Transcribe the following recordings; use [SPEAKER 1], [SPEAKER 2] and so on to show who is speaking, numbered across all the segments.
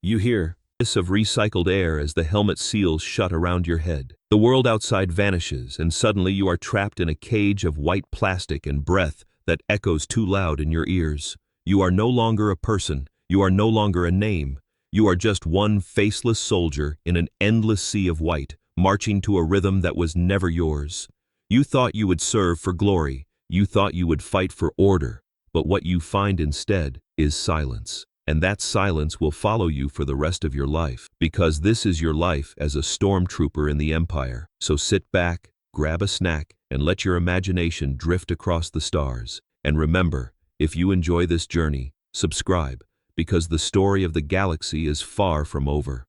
[SPEAKER 1] You hear the hiss of recycled air as the helmet seals shut around your head. The world outside vanishes, and suddenly you are trapped in a cage of white plastic and breath that echoes too loud in your ears. You are no longer a person. You are no longer a name. You are just one faceless soldier in an endless sea of white, marching to a rhythm that was never yours. You thought you would serve for glory. You thought you would fight for order. But what you find instead is silence. And that silence will follow you for the rest of your life, because this is your life as a stormtrooper in the Empire. So sit back, grab a snack, and let your imagination drift across the stars. And remember, if you enjoy this journey, subscribe, because the story of the galaxy is far from over.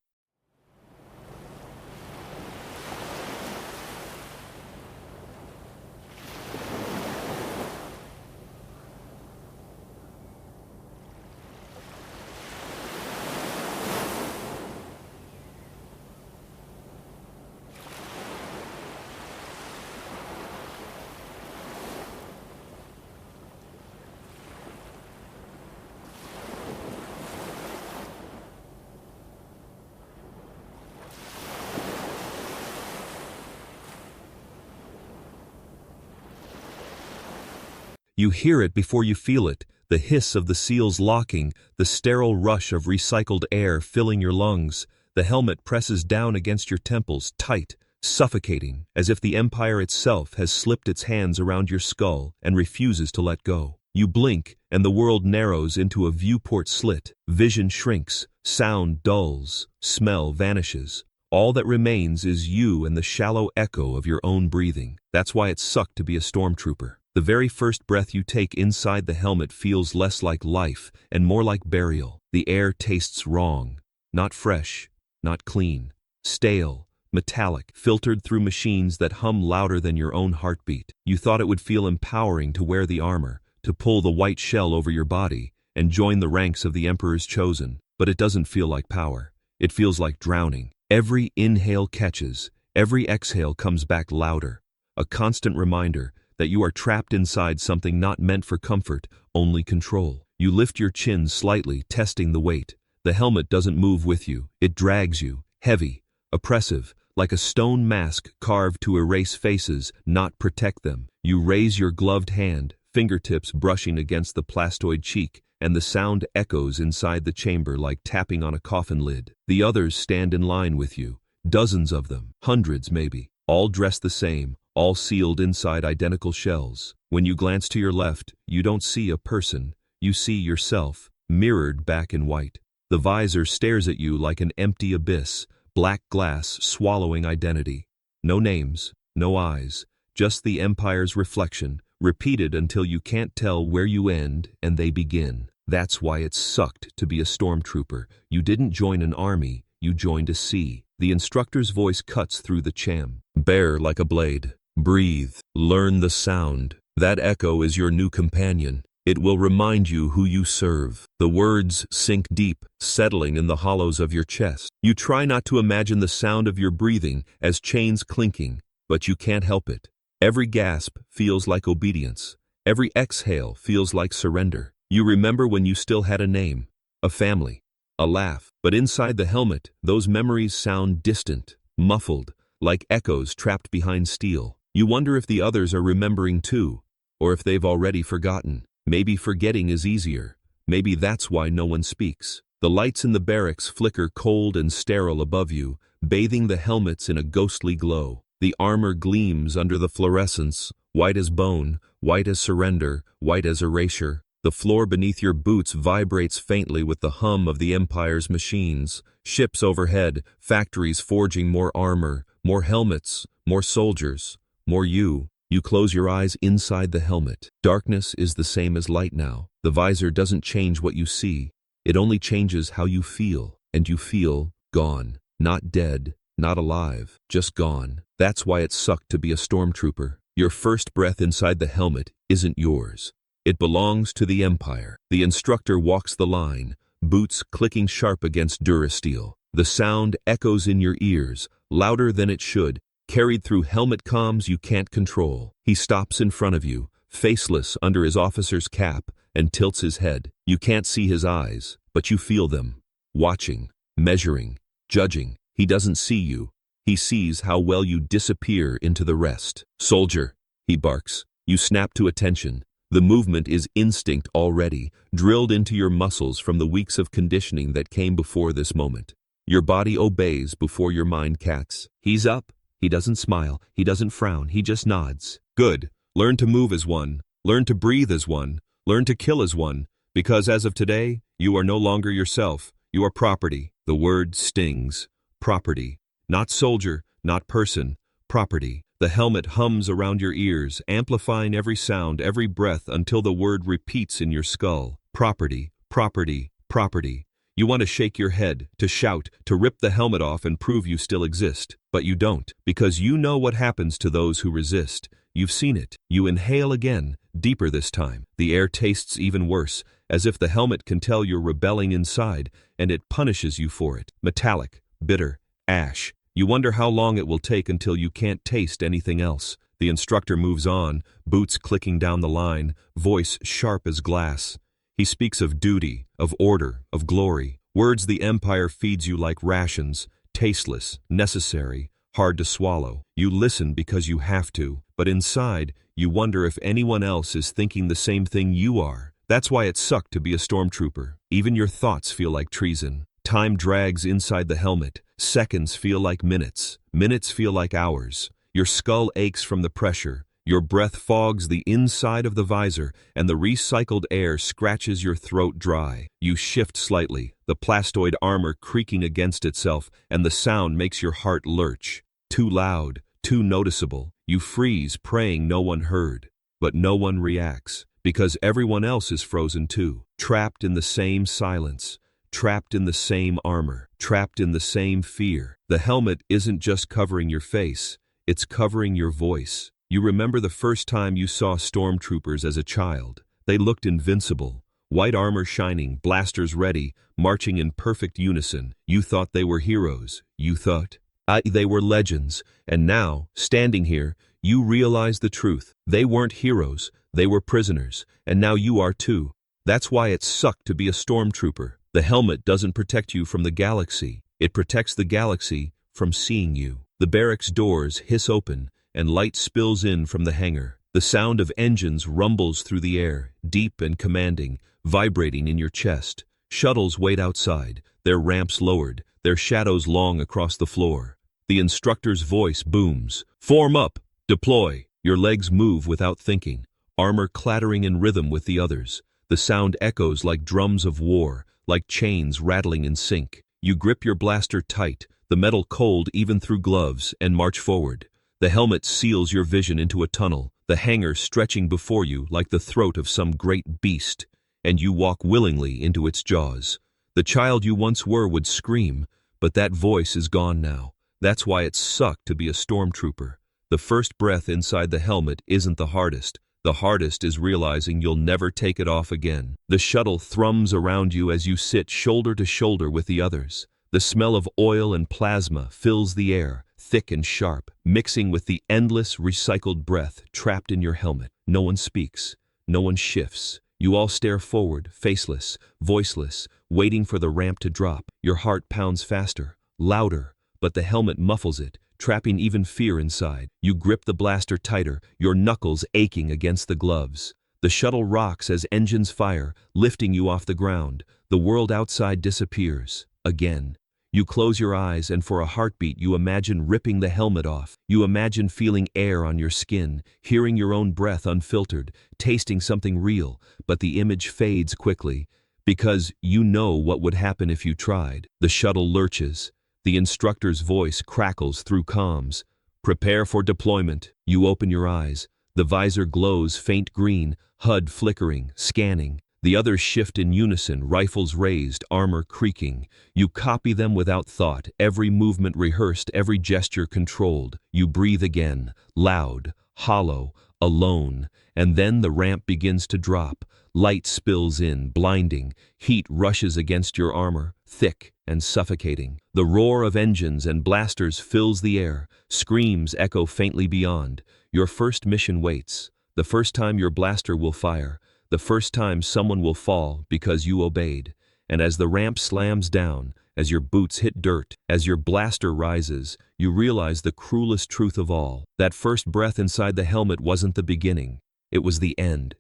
[SPEAKER 1] You hear it before you feel it, the hiss of the seals locking, the sterile rush of recycled air filling your lungs. The helmet presses down against your temples, tight, suffocating, as if the Empire itself has slipped its hands around your skull and refuses to let go. You blink, and the world narrows into a viewport slit. Vision shrinks, sound dulls, smell vanishes. All that remains is you and the shallow echo of your own breathing. That's why it sucked to be a stormtrooper. The very first breath you take inside the helmet feels less like life and more like burial. The air tastes wrong, not fresh, not clean, stale, metallic, filtered through machines that hum louder than your own heartbeat. You thought it would feel empowering to wear the armor, to pull the white shell over your body, and join the ranks of the Emperor's chosen. But it doesn't feel like power. It feels like drowning. Every inhale catches, every exhale comes back louder. A constant reminder that you are trapped inside something not meant for comfort, only control. You lift your chin slightly, testing the weight. The helmet doesn't move with you. It drags you, heavy, oppressive, like a stone mask carved to erase faces, not protect them. You raise your gloved hand, fingertips brushing against the plastoid cheek, and the sound echoes inside the chamber like tapping on a coffin lid. The others stand in line with you, dozens of them, hundreds maybe, all dressed the same, all sealed inside identical shells. When you glance to your left, you don't see a person, you see yourself, mirrored back in white. The visor stares at you like an empty abyss, black glass swallowing identity. No names, no eyes, just the Empire's reflection, repeated until you can't tell where you end and they begin. That's why it sucked to be a stormtrooper. You didn't join an army, you joined a sea. The instructor's voice cuts through the cham. Bare like a blade. Breathe. Learn the sound. That echo is your new companion. It will remind you who you serve. The words sink deep, settling in the hollows of your chest. You try not to imagine the sound of your breathing as chains clinking, but you can't help it. Every gasp feels like obedience. Every exhale feels like surrender. You remember when you still had a name, a family, a laugh. But inside the helmet, those memories sound distant, muffled, like echoes trapped behind steel. You wonder if the others are remembering too, or if they've already forgotten. Maybe forgetting is easier. Maybe that's why no one speaks. The lights in the barracks flicker cold and sterile above you, bathing the helmets in a ghostly glow. The armor gleams under the fluorescence, white as bone, white as surrender, white as erasure. The floor beneath your boots vibrates faintly with the hum of the Empire's machines. Ships overhead, factories forging more armor, more helmets, more soldiers, more you. You close your eyes inside the helmet. Darkness is the same as light now. The visor doesn't change what you see. It only changes how you feel. And you feel gone. Not dead, not alive, just gone. That's why it sucked to be a stormtrooper. Your first breath inside the helmet isn't yours. It belongs to the Empire. The instructor walks the line, boots clicking sharp against durasteel. The sound echoes in your ears, louder than it should, carried through helmet comms you can't control. He stops in front of you, faceless under his officer's cap, and tilts his head. You can't see his eyes, but you feel them, watching, measuring, judging. He doesn't see you. He sees how well you disappear into the rest. Soldier, he barks. You snap to attention. The movement is instinct already, drilled into your muscles from the weeks of conditioning that came before this moment. Your body obeys before your mind cats. He's up. He doesn't smile. He doesn't frown. He just nods. Good. Learn to move as one. Learn to breathe as one. Learn to kill as one. Because as of today, you are no longer yourself. You are property. The word stings. Property. Not soldier, not person. Property. The helmet hums around your ears, amplifying every sound, every breath until the word repeats in your skull. Property, property, property. You want to shake your head, to shout, to rip the helmet off and prove you still exist. But you don't, because you know what happens to those who resist. You've seen it. You inhale again, deeper this time. The air tastes even worse, as if the helmet can tell you're rebelling inside, and it punishes you for it. Metallic, bitter, ash. You wonder how long it will take until you can't taste anything else. The instructor moves on, boots clicking down the line, voice sharp as glass. He speaks of duty, of order, of glory. Words the Empire feeds you like rations, tasteless, necessary, hard to swallow. You listen because you have to, but inside, you wonder if anyone else is thinking the same thing you are. That's why it sucked to be a stormtrooper. Even your thoughts feel like treason. Time drags inside the helmet. Seconds feel like minutes. Minutes feel like hours. Your skull aches from the pressure. Your breath fogs the inside of the visor, and the recycled air scratches your throat dry. You shift slightly, the plastoid armor creaking against itself, and the sound makes your heart lurch. Too loud, too noticeable. You freeze, praying no one heard. But no one reacts, because everyone else is frozen too. Trapped in the same silence. Trapped in the same armor, trapped in the same fear. The helmet isn't just covering your face, it's covering your voice. You remember the first time you saw stormtroopers as a child. They looked invincible, white armor shining, blasters ready, marching in perfect unison. You thought they were heroes. You thought they were legends. And now, standing here, you realize the truth. They weren't heroes, they were prisoners, and now you are too. That's why it sucked to be a stormtrooper. The helmet doesn't protect you from the galaxy. It protects the galaxy from seeing you. The barracks doors hiss open, and light spills in from the hangar. The sound of engines rumbles through the air, deep and commanding, vibrating in your chest. Shuttles wait outside, their ramps lowered, their shadows long across the floor. The instructor's voice booms. Form up! Deploy! Your legs move without thinking, armor clattering in rhythm with the others. The sound echoes like drums of war, like chains rattling in sync. You grip your blaster tight, the metal cold even through gloves, and march forward. The helmet seals your vision into a tunnel, the hangar stretching before you like the throat of some great beast, and you walk willingly into its jaws. The child you once were would scream, but that voice is gone now. That's why it sucked to be a stormtrooper. The first breath inside the helmet isn't the hardest. The hardest is realizing you'll never take it off again. The shuttle thrums around you as you sit shoulder to shoulder with the others. The smell of oil and plasma fills the air, thick and sharp, mixing with the endless recycled breath trapped in your helmet. No one speaks. No one shifts. You all stare forward, faceless, voiceless, waiting for the ramp to drop. Your heart pounds faster, louder, but the helmet muffles it, trapping even fear inside. You grip the blaster tighter, your knuckles aching against the gloves. The shuttle rocks as engines fire, lifting you off the ground. The world outside disappears. Again. You close your eyes, and for a heartbeat you imagine ripping the helmet off. You imagine feeling air on your skin, hearing your own breath unfiltered, tasting something real, but the image fades quickly, because you know what would happen if you tried. The shuttle lurches. The instructor's voice crackles through comms. Prepare for deployment. You open your eyes. The visor glows faint green, HUD flickering, scanning. The others shift in unison, rifles raised, armor creaking. You copy them without thought, every movement rehearsed, every gesture controlled. You breathe again, loud, hollow, alone, and then the ramp begins to drop. Light spills in, blinding. Heat rushes against your armor, thick and suffocating. The roar of engines and blasters fills the air. Screams echo faintly beyond. Your first mission waits. The first time your blaster will fire. The first time someone will fall because you obeyed. And as the ramp slams down, as your boots hit dirt, as your blaster rises, you realize the cruelest truth of all. That first breath inside the helmet wasn't the beginning. It was the end.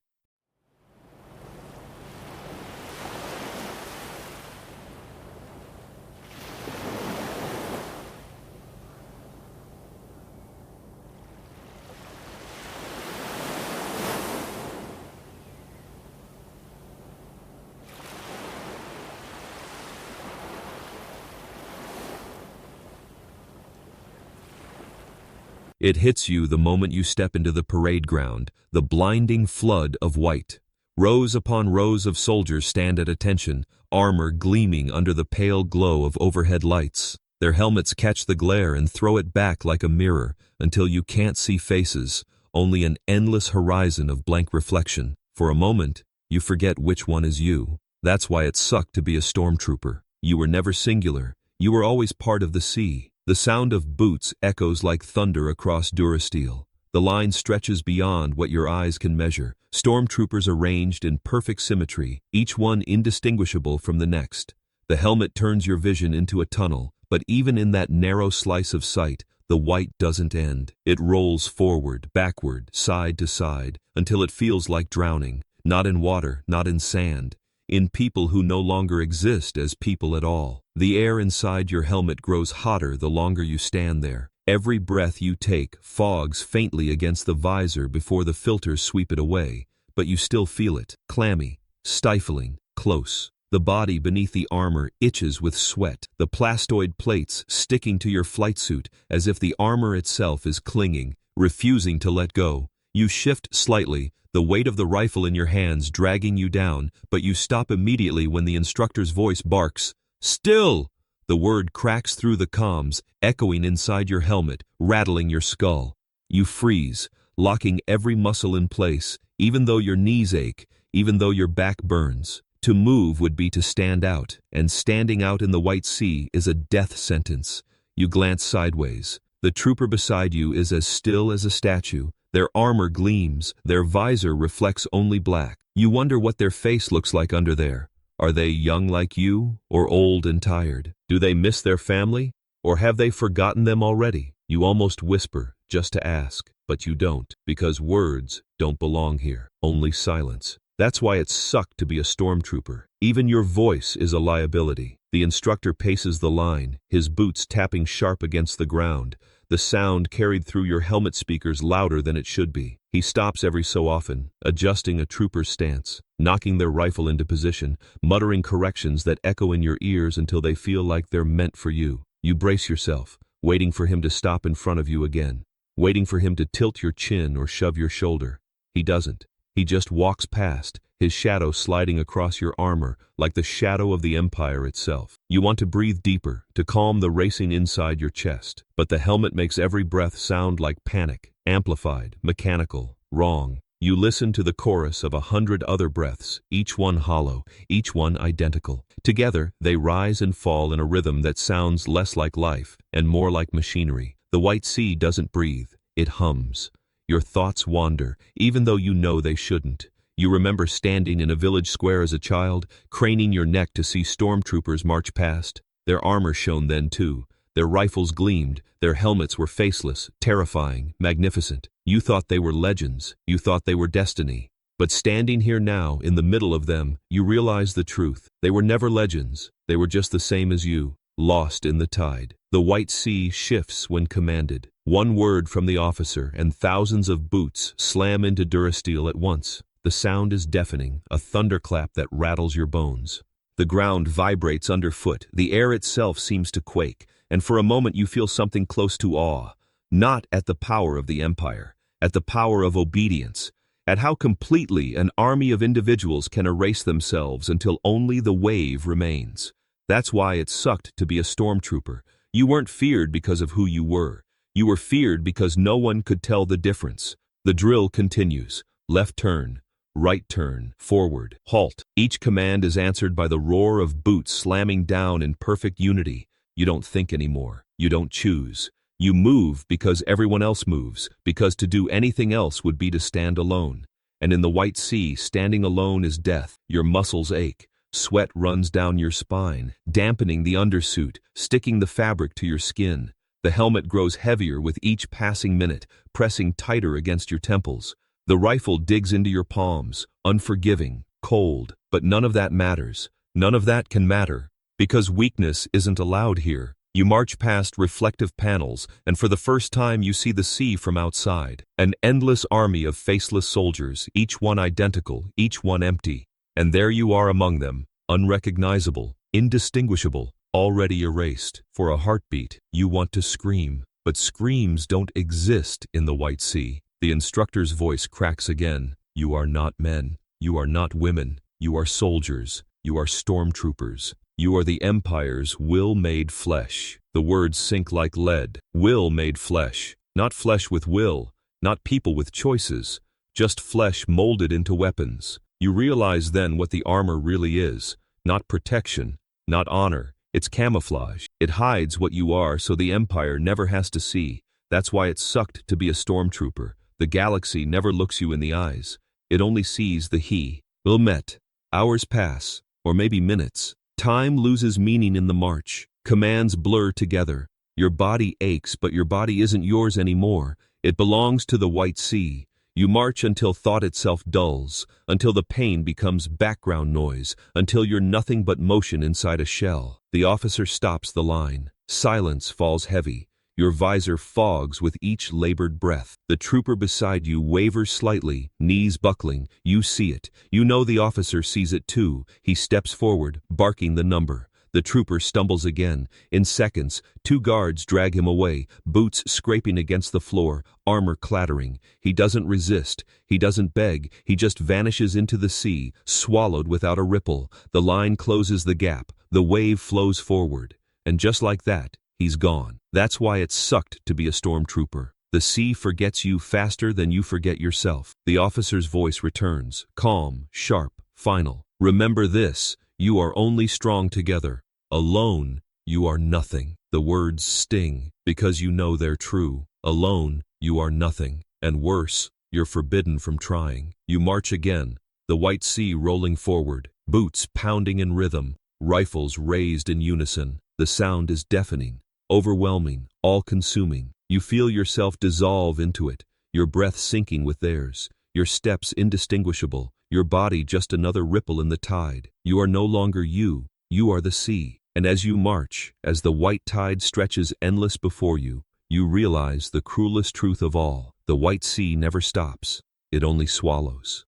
[SPEAKER 1] It hits you the moment you step into the parade ground, the blinding flood of white. Rows upon rows of soldiers stand at attention, armor gleaming under the pale glow of overhead lights. Their helmets catch the glare and throw it back like a mirror until you can't see faces, only an endless horizon of blank reflection. For a moment, you forget which one is you. That's why it sucked to be a stormtrooper. You were never singular. You were always part of the sea. The sound of boots echoes like thunder across Durasteel. The line stretches beyond what your eyes can measure. Stormtroopers arranged in perfect symmetry, each one indistinguishable from the next. The helmet turns your vision into a tunnel, but even in that narrow slice of sight, the white doesn't end. It rolls forward, backward, side to side, until it feels like drowning, not in water, not in sand, in people who no longer exist as people at all. The air inside your helmet grows hotter the longer you stand there. Every breath you take fogs faintly against the visor before the filters sweep it away, but you still feel it, clammy, stifling, close. The body beneath the armor itches with sweat, the plastoid plates sticking to your flight suit as if the armor itself is clinging, refusing to let go. You shift slightly, the weight of the rifle in your hands dragging you down, but you stop immediately when the instructor's voice barks, "Still!" The word cracks through the comms, echoing inside your helmet, rattling your skull. You freeze, locking every muscle in place, even though your knees ache, even though your back burns. To move would be to stand out, and standing out in the white sea is a death sentence. You glance sideways. The trooper beside you is as still as a statue. Their armor gleams, their visor reflects only black. You wonder what their face looks like under there. Are they young like you, or old and tired? Do they miss their family, or have they forgotten them already? You almost whisper, just to ask, but you don't, because words don't belong here, only silence. That's why it sucked to be a stormtrooper. Even your voice is a liability. The instructor paces the line, his boots tapping sharp against the ground, the sound carried through your helmet speakers louder than it should be. He stops every so often, adjusting a trooper's stance, knocking their rifle into position, muttering corrections that echo in your ears until they feel like they're meant for you. You brace yourself, waiting for him to stop in front of you again, waiting for him to tilt your chin or shove your shoulder. He doesn't. He just walks past, his shadow sliding across your armor like the shadow of the Empire itself. You want to breathe deeper, to calm the racing inside your chest, but the helmet makes every breath sound like panic, amplified, mechanical, wrong. You listen to the chorus of 100 other breaths, each one hollow, each one identical. Together, they rise and fall in a rhythm that sounds less like life and more like machinery. The white sea doesn't breathe, it hums. Your thoughts wander, even though you know they shouldn't. You remember standing in a village square as a child, craning your neck to see stormtroopers march past. Their armor shone then too. Their rifles gleamed, their helmets were faceless, terrifying, magnificent. You thought they were legends, you thought they were destiny. But standing here now, in the middle of them, you realize the truth. They were never legends, they were just the same as you, lost in the tide. The white sea shifts when commanded. One word from the officer and thousands of boots slam into Durasteel at once. The sound is deafening, a thunderclap that rattles your bones. The ground vibrates underfoot, the air itself seems to quake, and for a moment you feel something close to awe. Not at the power of the Empire, at the power of obedience, at how completely an army of individuals can erase themselves until only the wave remains. That's why it sucked to be a stormtrooper. You weren't feared because of who you were. You were feared because no one could tell the difference. The drill continues. Left turn, right turn, forward, halt. Each command is answered by the roar of boots slamming down in perfect unity. You don't think anymore. You don't choose. You move because everyone else moves, because to do anything else would be to stand alone. And in the white sea, standing alone is death. Your muscles ache. Sweat runs down your spine, dampening the undersuit, sticking the fabric to your skin. The helmet grows heavier with each passing minute, pressing tighter against your temples. The rifle digs into your palms, unforgiving, cold, but none of that matters. None of that can matter, because weakness isn't allowed here. You march past reflective panels, and for the first time you see the sea from outside. An endless army of faceless soldiers, each one identical, each one empty. And there you are among them, unrecognizable, indistinguishable, already erased. For a heartbeat, you want to scream, but screams don't exist in the White Sea. The instructor's voice cracks again. You are not men. You are not women. You are soldiers. You are stormtroopers. You are the Empire's will made flesh. The words sink like lead. Will made flesh. Not flesh with will, not people with choices, just flesh molded into weapons. You realize then what the armor really is. Not protection, not honor. It's camouflage. It hides what you are so the Empire never has to see. That's why it sucked to be a stormtrooper. The galaxy never looks you in the eyes. It only sees the he. Met. Hours pass, or maybe minutes. Time loses meaning in the march. Commands blur together. Your body aches, but your body isn't yours anymore. It belongs to the White Sea. You march until thought itself dulls, until the pain becomes background noise, until you're nothing but motion inside a shell. The officer stops the line. Silence falls heavy. Your visor fogs with each labored breath. The trooper beside you wavers slightly, knees buckling. You see it. You know the officer sees it too. He steps forward, barking the number. The trooper stumbles again. In seconds, 2 guards drag him away, boots scraping against the floor, armor clattering. He doesn't resist. He doesn't beg. He just vanishes into the sea, swallowed without a ripple. The line closes the gap. The wave flows forward. And just like that, he's gone. That's why it sucked to be a stormtrooper. The sea forgets you faster than you forget yourself. The officer's voice returns, calm, sharp, final. Remember this. You are only strong together. Alone, you are nothing. The words sting, because you know they're true. Alone, you are nothing. And worse, you're forbidden from trying. You march again, the White Sea rolling forward, boots pounding in rhythm, rifles raised in unison. The sound is deafening, overwhelming, all-consuming. You feel yourself dissolve into it, your breath sinking with theirs, your steps indistinguishable, your body just another ripple in the tide. You are no longer you are the sea. And as you march, as the white tide stretches endless before you, you realize the cruelest truth of all. The White Sea never stops. It only swallows.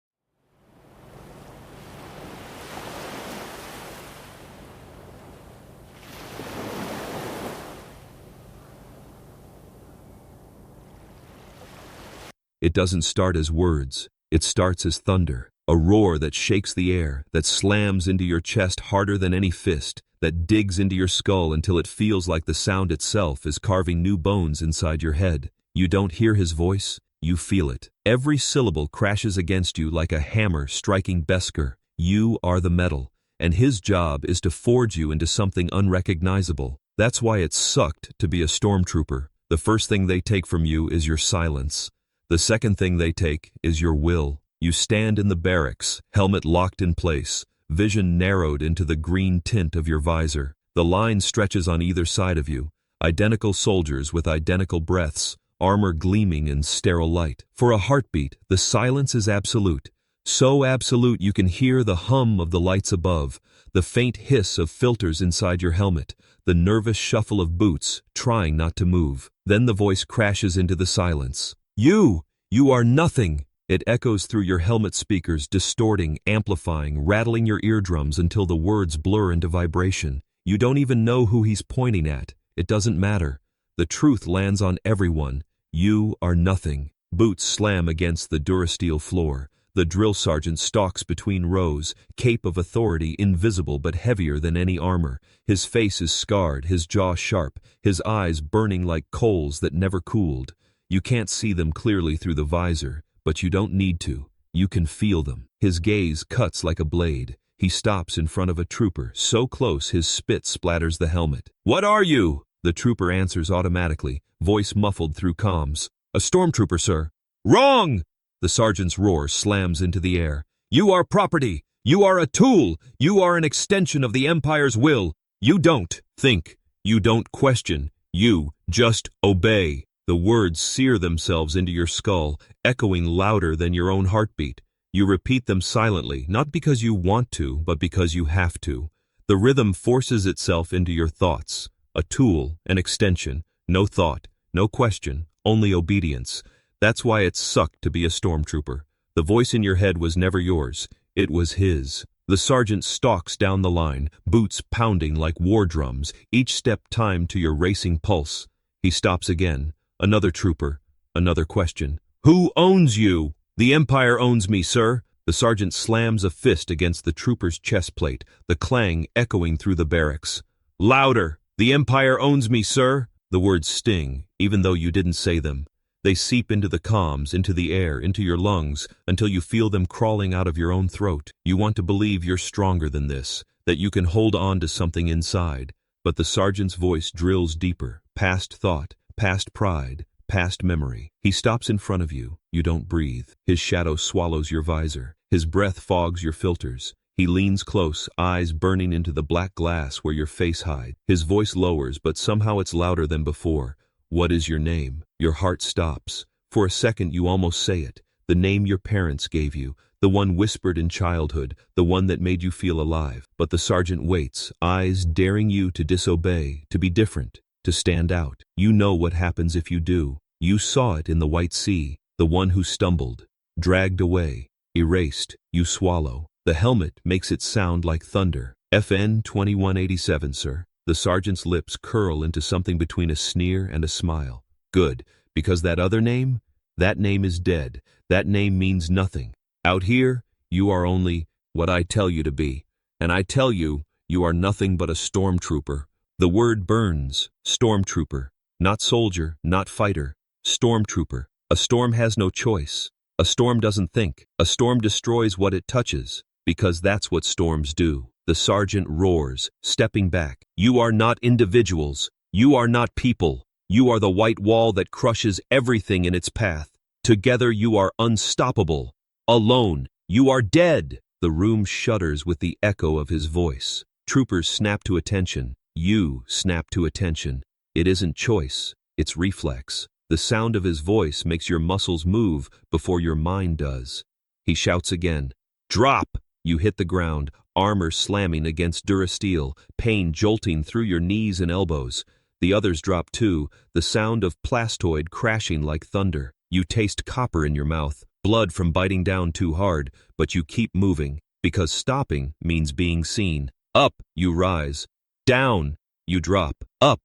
[SPEAKER 1] It doesn't start as words. It starts as thunder. A roar that shakes the air, that slams into your chest harder than any fist, that digs into your skull until it feels like the sound itself is carving new bones inside your head. You don't hear his voice, you feel it. Every syllable crashes against you like a hammer striking Beskar. You are the metal, and his job is to forge you into something unrecognizable. That's why it sucked to be a stormtrooper. The first thing they take from you is your silence. The second thing they take is your will. You stand in the barracks, helmet locked in place, vision narrowed into the green tint of your visor. The line stretches on either side of you, identical soldiers with identical breaths, armor gleaming in sterile light. For a heartbeat, the silence is absolute. So absolute you can hear the hum of the lights above, the faint hiss of filters inside your helmet, the nervous shuffle of boots, trying not to move. Then the voice crashes into the silence. You are nothing. It echoes through your helmet speakers, distorting, amplifying, rattling your eardrums until the words blur into vibration. You don't even know who he's pointing at. It doesn't matter. The truth lands on everyone. You are nothing. Boots slam against the Durasteel floor. The drill sergeant stalks between rows, cape of authority invisible but heavier than any armor. His face is scarred, his jaw sharp, his eyes burning like coals that never cooled. You can't see them clearly through the visor, but you don't need to. You can feel them. His gaze cuts like a blade. He stops in front of a trooper, so close his spit splatters the helmet. What are you? The trooper answers automatically, voice muffled through comms. A stormtrooper, sir. Wrong! The sergeant's roar slams into the air. You are property. You are a tool. You are an extension of the Empire's will. You don't think. You don't question. You just obey. The words sear themselves into your skull, echoing louder than your own heartbeat. You repeat them silently, not because you want to, but because you have to. The rhythm forces itself into your thoughts. A tool, an extension, no thought, no question, only obedience. That's why it sucked to be a stormtrooper. The voice in your head was never yours. It was his. The sergeant stalks down the line, boots pounding like war drums, each step timed to your racing pulse. He stops again. Another trooper. Another question. Who owns you? The Empire owns me, sir. The sergeant slams a fist against the trooper's chest plate, the clang echoing through the barracks. Louder! The Empire owns me, sir. The words sting, even though you didn't say them. They seep into the comms, into the air, into your lungs, until you feel them crawling out of your own throat. You want to believe you're stronger than this, that you can hold on to something inside. But the sergeant's voice drills deeper, past thought, past pride, past memory. He stops in front of you. You don't breathe. His shadow swallows your visor. His breath fogs your filters. He leans close, eyes burning into the black glass where your face hides. His voice lowers, but somehow it's louder than before. What is your name? Your heart stops. For a second you almost say it. The name your parents gave you. The one whispered in childhood. The one that made you feel alive. But the sergeant waits, eyes daring you to disobey, to be different, to stand out. You know what happens if you do. You saw it in the White Sea. The one who stumbled. Dragged away. Erased. You swallow. The helmet makes it sound like thunder. FN 2187, sir. The sergeant's lips curl into something between a sneer and a smile. Good, because that other name? That name is dead. That name means nothing. Out here, you are only what I tell you to be. And I tell you, you are nothing but a stormtrooper. The word burns. Stormtrooper. Not soldier, not fighter. Stormtrooper. A storm has no choice. A storm doesn't think. A storm destroys what it touches, because that's what storms do. The sergeant roars, stepping back. You are not individuals. You are not people. You are the white wall that crushes everything in its path. Together you are unstoppable. Alone, you are dead. The room shudders with the echo of his voice. Troopers snap to attention. You snap to attention. It isn't choice, it's reflex. The sound of his voice makes your muscles move before your mind does. He shouts again. Drop! You hit the ground, armor slamming against durasteel, pain jolting through your knees and elbows. The others drop too, the sound of plastoid crashing like thunder. You taste copper in your mouth, blood from biting down too hard, but you keep moving, because stopping means being seen. Up, you rise. Down, you drop. Up,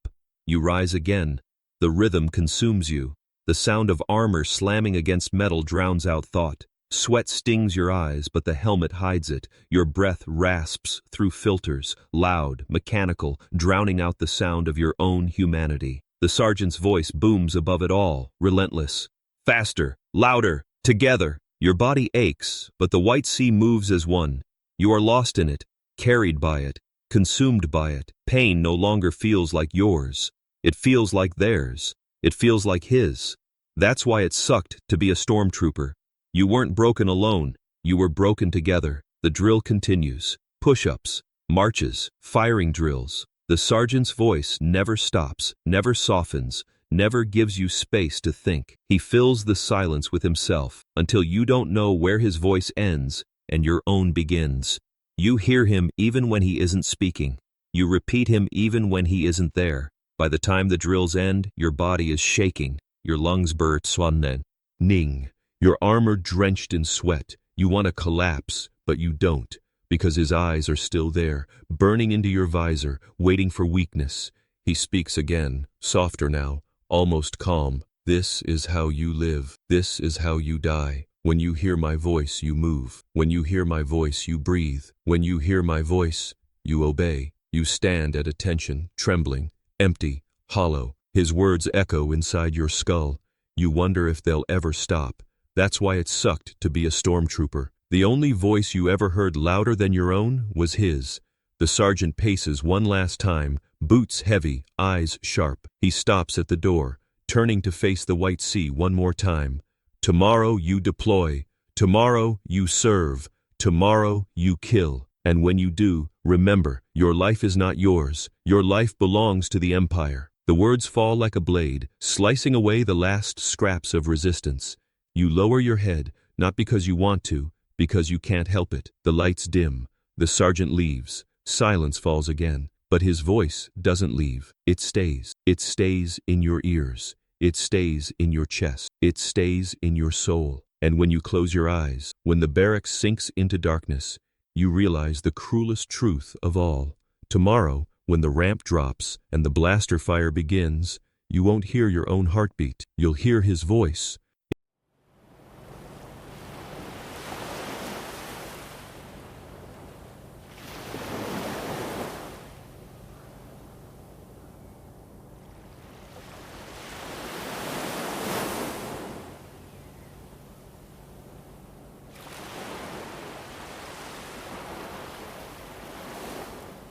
[SPEAKER 1] you rise again. The rhythm consumes you. The sound of armor slamming against metal drowns out thought. Sweat stings your eyes, but the helmet hides it. Your breath rasps through filters, loud, mechanical, drowning out the sound of your own humanity. The sergeant's voice booms above it all, relentless. Faster, louder, together. Your body aches, but the White Sea moves as one. You are lost in it, carried by it, consumed by it. Pain no longer feels like yours. It feels like theirs. It feels like his. That's why it sucked to be a stormtrooper. You weren't broken alone. You were broken together. The drill continues. Push-ups, marches, firing drills. The sergeant's voice never stops, never softens, never gives you space to think. He fills the silence with himself until you don't know where his voice ends and your own begins. You hear him even when he isn't speaking. You repeat him even when he isn't there. By the time the drills end, your body is shaking. Your lungs burst swannen. Ning. Your armor drenched in sweat. You want to collapse, but you don't, because his eyes are still there, burning into your visor, waiting for weakness. He speaks again, softer now, almost calm. This is how you live. This is how you die. When you hear my voice, you move. When you hear my voice, you breathe. When you hear my voice, you obey. You stand at attention, trembling, empty, hollow. His words echo inside your skull. You wonder if they'll ever stop. That's why it sucked to be a stormtrooper. The only voice you ever heard louder than your own was his. The sergeant paces one last time, boots heavy, eyes sharp. He stops at the door, turning to face the White Sea one more time. Tomorrow you deploy. Tomorrow you serve. Tomorrow, you kill. And when you do, remember, your life is not yours. Your life belongs to the Empire. The words fall like a blade, slicing away the last scraps of resistance. You lower your head, not because you want to, because you can't help it. The lights dim. The sergeant leaves. Silence falls again. But his voice doesn't leave. It stays. It stays in your ears. It stays in your chest. It stays in your soul. And when you close your eyes, when the barracks sinks into darkness, you realize the cruelest truth of all. Tomorrow, when the ramp drops and the blaster fire begins, you won't hear your own heartbeat. You'll hear his voice.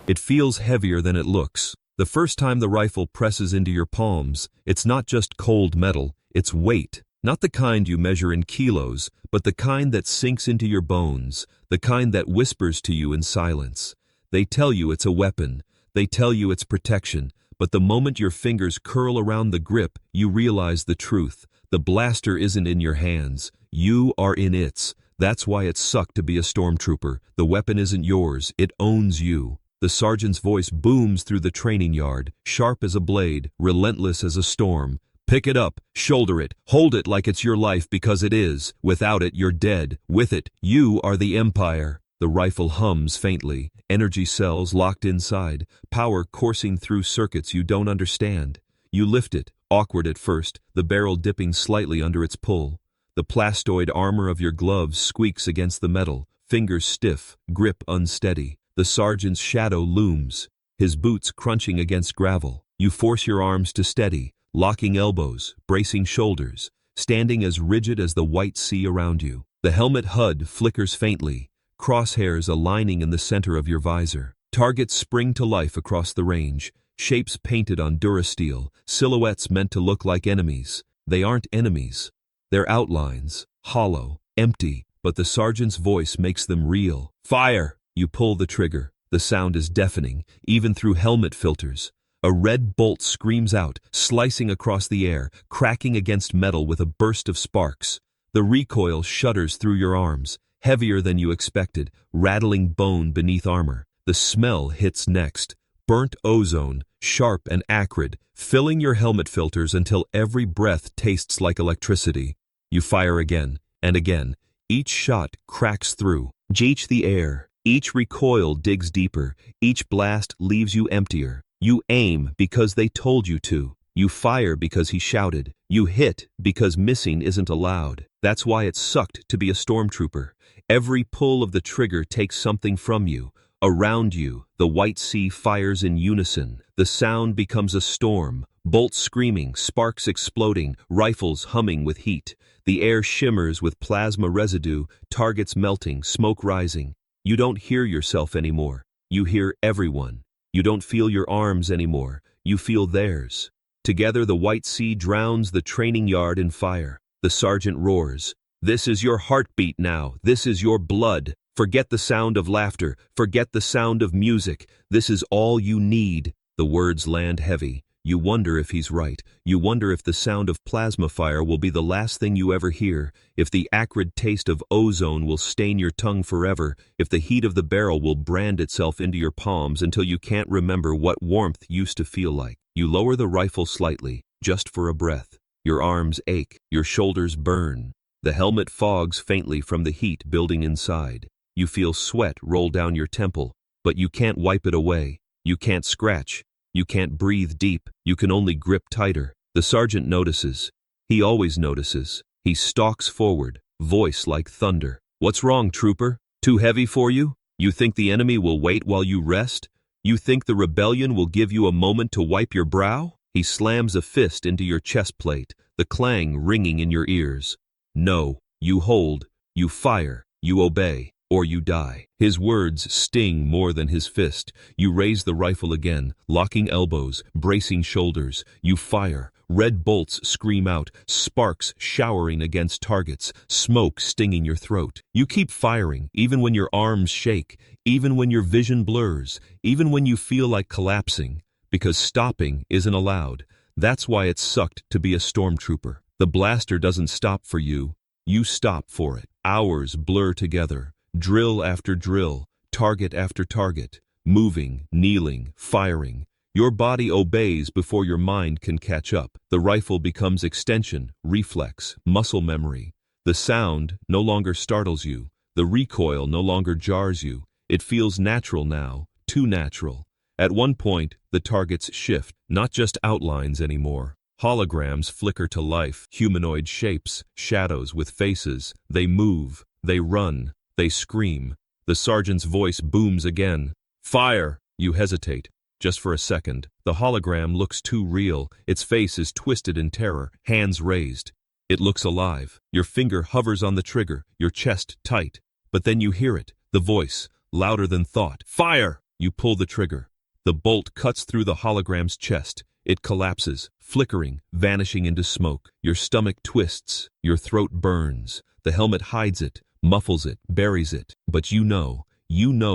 [SPEAKER 1] It feels heavier than it looks. The first time the rifle presses into your palms, it's not just cold metal, it's weight. Not the kind you measure in kilos, but the kind that sinks into your bones, the kind that whispers to you in silence. They tell you it's a weapon, they tell you it's protection, but the moment your fingers curl around the grip, you realize the truth. The blaster isn't in your hands, you are in its. That's why it sucked to be a stormtrooper. The weapon isn't yours, it owns you. The sergeant's voice booms through the training yard, sharp as a blade, relentless as a storm. Pick it up, shoulder it, hold it like it's your life because it is. Without it, you're dead. With it, you are the Empire. The rifle hums faintly, energy cells locked inside, power coursing through circuits you don't understand. You lift it, awkward at first, the barrel dipping slightly under its pull. The plastoid armor of your gloves squeaks against the metal, fingers stiff, grip unsteady. The sergeant's shadow looms, his boots crunching against gravel. You force your arms to steady, locking elbows, bracing shoulders, standing as rigid as the white sea around you. The helmet HUD flickers faintly, crosshairs aligning in the center of your visor. Targets spring to life across the range, shapes painted on durasteel, silhouettes meant to look like enemies. They aren't enemies. They're outlines, hollow, empty, but the sergeant's voice makes them real. Fire! You pull the trigger. The sound is deafening, even through helmet filters. A red bolt screams out, slicing across the air, cracking against metal with a burst of sparks. The recoil shudders through your arms, heavier than you expected, rattling bone beneath armor. The smell hits next. Burnt ozone, sharp and acrid, filling your helmet filters until every breath tastes like electricity. You fire again, and again. Each shot cracks through. Each the air. Each recoil digs deeper, each blast leaves you emptier. You aim because they told you to. You fire because he shouted. You hit because missing isn't allowed. That's why it sucked to be a stormtrooper. Every pull of the trigger takes something from you. Around you, the white sea fires in unison. The sound becomes a storm. Bolts screaming, sparks exploding, rifles humming with heat. The air shimmers with plasma residue, targets melting, smoke rising. You don't hear yourself anymore. You hear everyone. You don't feel your arms anymore. You feel theirs. Together the white sea drowns the training yard in fire. The sergeant roars. This is your heartbeat now. This is your blood. Forget the sound of laughter. Forget the sound of music. This is all you need. The words land heavy. You wonder if he's right. You wonder if the sound of plasma fire will be the last thing you ever hear, if the acrid taste of ozone will stain your tongue forever, if the heat of the barrel will brand itself into your palms until you can't remember what warmth used to feel like. You lower the rifle slightly, just for a breath. Your arms ache, your shoulders burn. The helmet fogs faintly from the heat building inside. You feel sweat roll down your temple, but you can't wipe it away. You can't scratch. You can't breathe deep, you can only grip tighter. The sergeant notices. He always notices. He stalks forward, voice like thunder. What's wrong, trooper? Too heavy for you? You think the enemy will wait while you rest? You think the rebellion will give you a moment to wipe your brow? He slams a fist into your chest plate, the clang ringing in your ears. No, you hold, you fire, you obey. Or you die. His words sting more than his fist. You raise the rifle again, locking elbows, bracing shoulders. You fire, Red bolts scream out, sparks showering against targets, smoke stinging your throat. You keep firing, even when your arms shake, even when your vision blurs, even when you feel like collapsing, because stopping isn't allowed. That's why it sucked to be a stormtrooper. The blaster doesn't stop for you. You stop for it. Hours blur together, drill after drill, target after target, moving, kneeling, firing. Your body obeys before your mind can catch up. The rifle becomes extension, reflex, muscle memory. The sound no longer startles you. The recoil no longer jars you. It feels natural now, too natural. At one point, the targets shift, not just outlines anymore. Holograms flicker to life, humanoid shapes, shadows with faces. They move, they run, they scream. The sergeant's voice booms again. Fire! You hesitate. Just for a second. The hologram looks too real. Its face is twisted in terror, hands raised. It looks alive. Your finger hovers on the trigger, your chest tight. But then you hear it, the voice, louder than thought. Fire! You pull the trigger. The bolt cuts through the hologram's chest. It collapses, flickering, vanishing into smoke. Your stomach twists, your throat burns. The helmet hides it, muffles it, buries it. But you know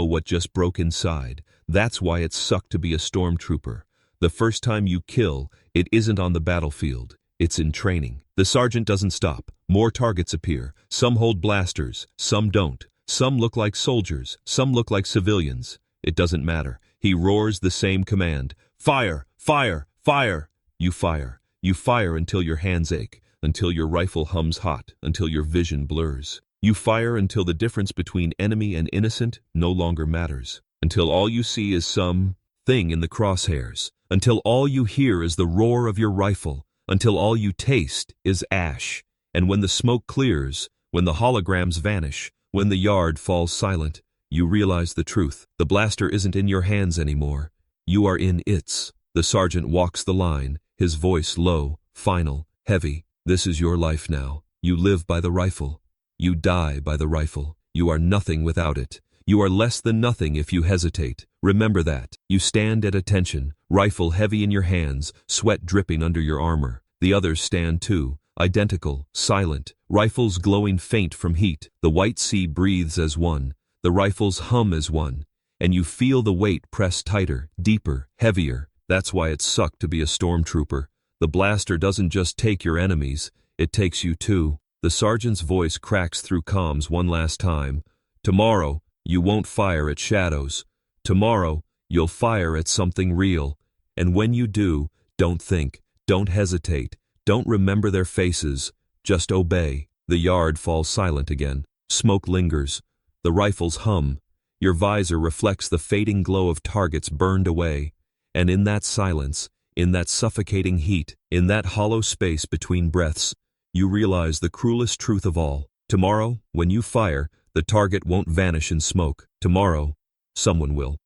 [SPEAKER 1] what just broke inside. That's why it sucked to be a stormtrooper. The first time you kill, it isn't on the battlefield. It's in training. The sergeant doesn't stop. More targets appear. Some hold blasters, some don't. Some look like soldiers, some look like civilians. It doesn't matter. He roars the same command. Fire! Fire! Fire! You fire. You fire until your hands ache, until your rifle hums hot, until your vision blurs. You fire until the difference between enemy and innocent no longer matters. Until all you see is some thing in the crosshairs. Until all you hear is the roar of your rifle. Until all you taste is ash. And when the smoke clears, when the holograms vanish, when the yard falls silent, you realize the truth. The blaster isn't in your hands anymore. You are in its. The sergeant walks the line, his voice low, final, heavy. This is your life now. You live by the rifle. You die by the rifle. You are nothing without it. You are less than nothing if you hesitate. Remember that. You stand at attention, rifle heavy in your hands, sweat dripping under your armor. The others stand too, identical, silent, rifles glowing faint from heat. The white sea breathes as one. The rifles hum as one. And you feel the weight press tighter, deeper, heavier. That's why it sucked to be a stormtrooper. The blaster doesn't just take your enemies, it takes you too. The sergeant's voice cracks through comms one last time. Tomorrow, you won't fire at shadows. Tomorrow, you'll fire at something real. And when you do, don't think, don't hesitate, don't remember their faces, just obey. The yard falls silent again. Smoke lingers. The rifles hum. Your visor reflects the fading glow of targets burned away. And in that silence, in that suffocating heat, in that hollow space between breaths, you realize the cruelest truth of all. Tomorrow, when you fire, the target won't vanish in smoke. Tomorrow, someone will.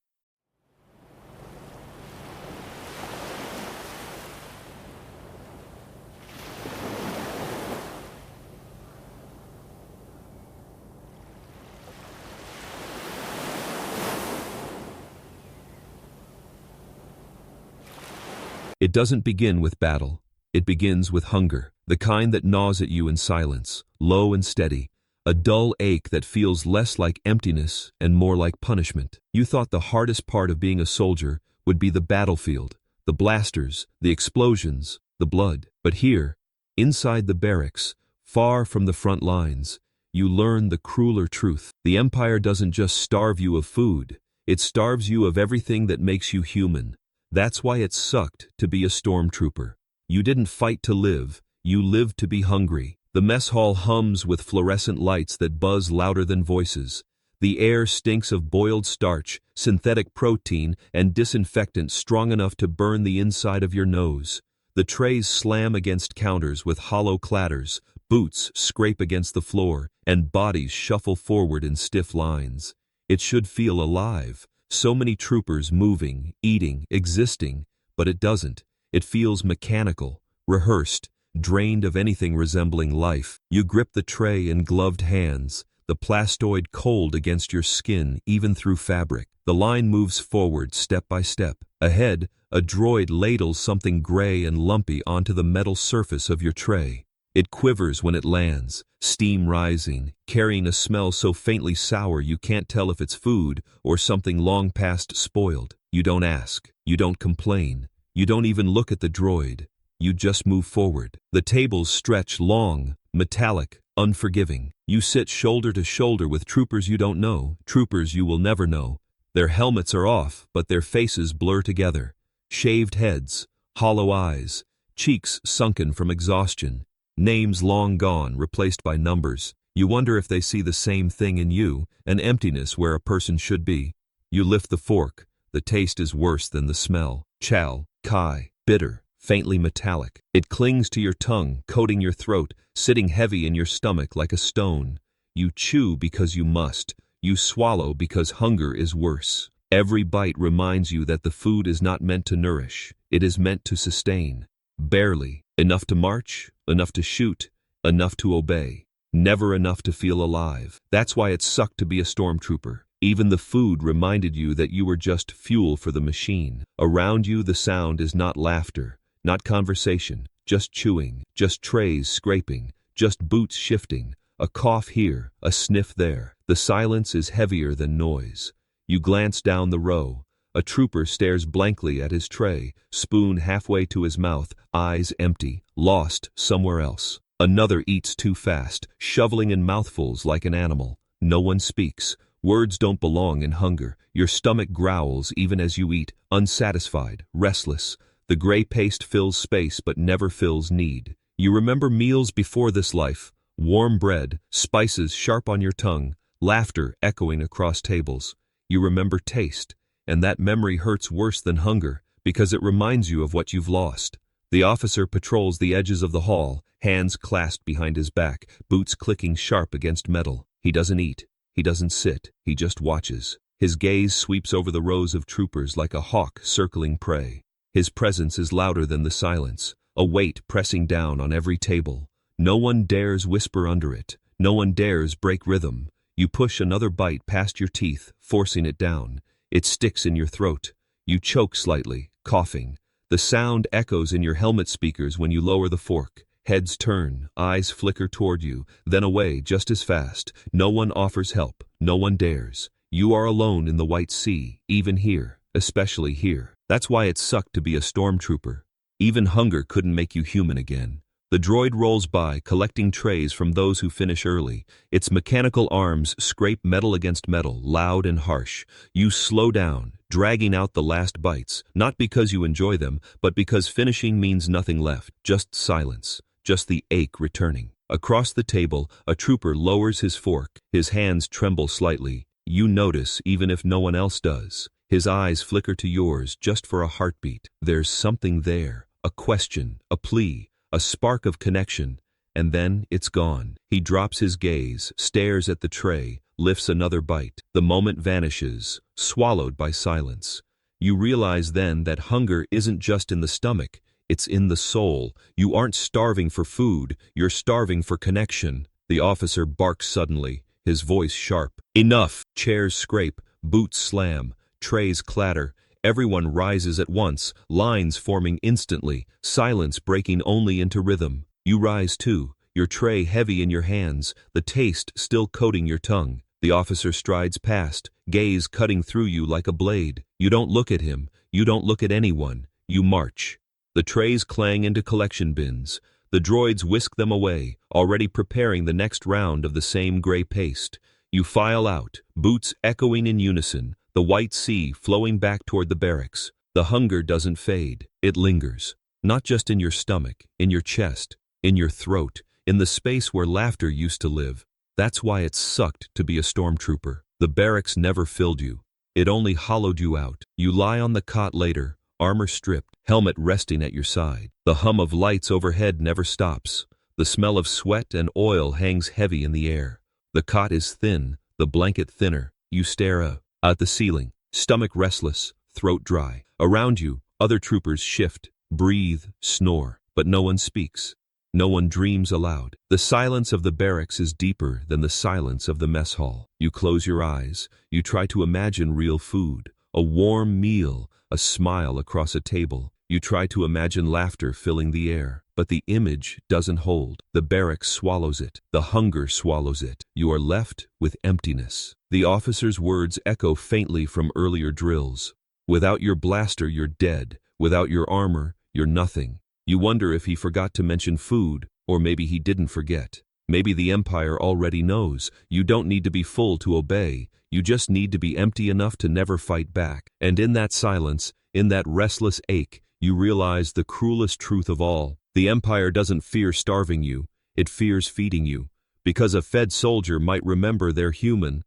[SPEAKER 1] It doesn't begin with battle. It begins with hunger, the kind that gnaws at you in silence, low and steady, a dull ache that feels less like emptiness and more like punishment. You thought the hardest part of being a soldier would be the battlefield, the blasters, the explosions, the blood. But here, inside the barracks, far from the front lines, you learn the crueler truth. The Empire doesn't just starve you of food, it starves you of everything that makes you human. That's why it sucked to be a stormtrooper. You didn't fight to live, you lived to be hungry. The mess hall hums with fluorescent lights that buzz louder than voices. The air stinks of boiled starch, synthetic protein, and disinfectant strong enough to burn the inside of your nose. The trays slam against counters with hollow clatters, boots scrape against the floor, and bodies shuffle forward in stiff lines. It should feel alive. So many troopers moving, eating, existing, but it doesn't. It feels mechanical, rehearsed, drained of anything resembling life. You grip the tray in gloved hands, the plastoid cold against your skin even through fabric. The line moves forward step by step. Ahead, a droid ladles something gray and lumpy onto the metal surface of your tray. It quivers when it lands, steam rising, carrying a smell so faintly sour you can't tell if it's food or something long past spoiled. You don't ask. You don't complain. You don't even look at the droid. You just move forward. The tables stretch long, metallic, unforgiving. You sit shoulder to shoulder with troopers you don't know, troopers you will never know. Their helmets are off, but their faces blur together. Shaved heads, hollow eyes, cheeks sunken from exhaustion, names long gone, replaced by numbers. You wonder if they see the same thing in you, an emptiness where a person should be. You lift the fork. The taste is worse than the smell. Chal, kai, bitter, faintly metallic. It clings to your tongue, coating your throat, sitting heavy in your stomach like a stone. You chew because you must. You swallow because hunger is worse. Every bite reminds you that the food is not meant to nourish. It is meant to sustain. Barely. Enough to march, enough to shoot, enough to obey. Never enough to feel alive. That's why it sucked to be a stormtrooper. Even the food reminded you that you were just fuel for the machine. Around you the sound is not laughter, not conversation, just chewing, just trays scraping, just boots shifting, a cough here, a sniff there. The silence is heavier than noise. You glance down the row. A trooper stares blankly at his tray, spoon halfway to his mouth, eyes empty, lost somewhere else. Another eats too fast, shoveling in mouthfuls like an animal. No one speaks. Words don't belong in hunger. Your stomach growls even as you eat, unsatisfied, restless. The gray paste fills space but never fills need. You remember meals before this life. Warm bread, spices sharp on your tongue, laughter echoing across tables. You remember taste, and that memory hurts worse than hunger because it reminds you of what you've lost. The officer patrols the edges of the hall, hands clasped behind his back, boots clicking sharp against metal. He doesn't eat. He doesn't sit. He just watches. His gaze sweeps over the rows of troopers like a hawk circling prey. His presence is louder than the silence, a weight pressing down on every table. No one dares whisper under it. No one dares break rhythm. You push another bite past your teeth, forcing it down. It sticks in your throat. You choke slightly, coughing. The sound echoes in your helmet speakers when you lower the fork. Heads turn, eyes flicker toward you, then away just as fast. No one offers help. No one dares. You are alone in the white sea, even here, especially here. That's why it sucked to be a stormtrooper. Even hunger couldn't make you human again. The droid rolls by, collecting trays from those who finish early. Its mechanical arms scrape metal against metal, loud and harsh. You slow down, dragging out the last bites, not because you enjoy them, but because finishing means nothing left, just silence, just the ache returning. Across the table, a trooper lowers his fork. His hands tremble slightly. You notice, even if no one else does. His eyes flicker to yours just for a heartbeat. There's something there, a question, a plea, a spark of connection, and then it's gone. He drops his gaze, stares at the tray, lifts another bite. The moment vanishes, swallowed by silence. You realize then that hunger isn't just in the stomach, it's in the soul. You aren't starving for food, you're starving for connection. The officer barks suddenly, his voice sharp. Enough! Chairs scrape, boots slam, trays clatter. Everyone rises at once, lines forming instantly, silence breaking only into rhythm. You rise too, your tray heavy in your hands, the taste still coating your tongue. The officer strides past, gaze cutting through you like a blade. You don't look at him, you don't look at anyone, you march. The trays clang into collection bins. The droids whisk them away, already preparing the next round of the same gray paste. You file out, boots echoing in unison, the white sea flowing back toward the barracks. The hunger doesn't fade, it lingers. Not just in your stomach, in your chest, in your throat, in the space where laughter used to live. That's why it sucked to be a stormtrooper. The barracks never filled you. It only hollowed you out. You lie on the cot later, armor stripped, helmet resting at your side. The hum of lights overhead never stops. The smell of sweat and oil hangs heavy in the air. The cot is thin, the blanket thinner. You stare up at the ceiling, stomach restless, throat dry. Around you, other troopers shift, breathe, snore, but no one speaks. No one dreams aloud. The silence of the barracks is deeper than the silence of the mess hall. You close your eyes. You try to imagine real food, a warm meal, a smile across a table. You try to imagine laughter filling the air. But the image doesn't hold. The barracks swallows it. The hunger swallows it. You are left with emptiness. The officer's words echo faintly from earlier drills. Without your blaster, you're dead. Without your armor, you're nothing. You wonder if he forgot to mention food, or maybe he didn't forget. Maybe the Empire already knows. You don't need to be full to obey. You just need to be empty enough to never fight back. And in that silence, in that restless ache, you realize the cruelest truth of all. The Empire doesn't fear starving you. It fears feeding you. Because a fed soldier might remember they're human.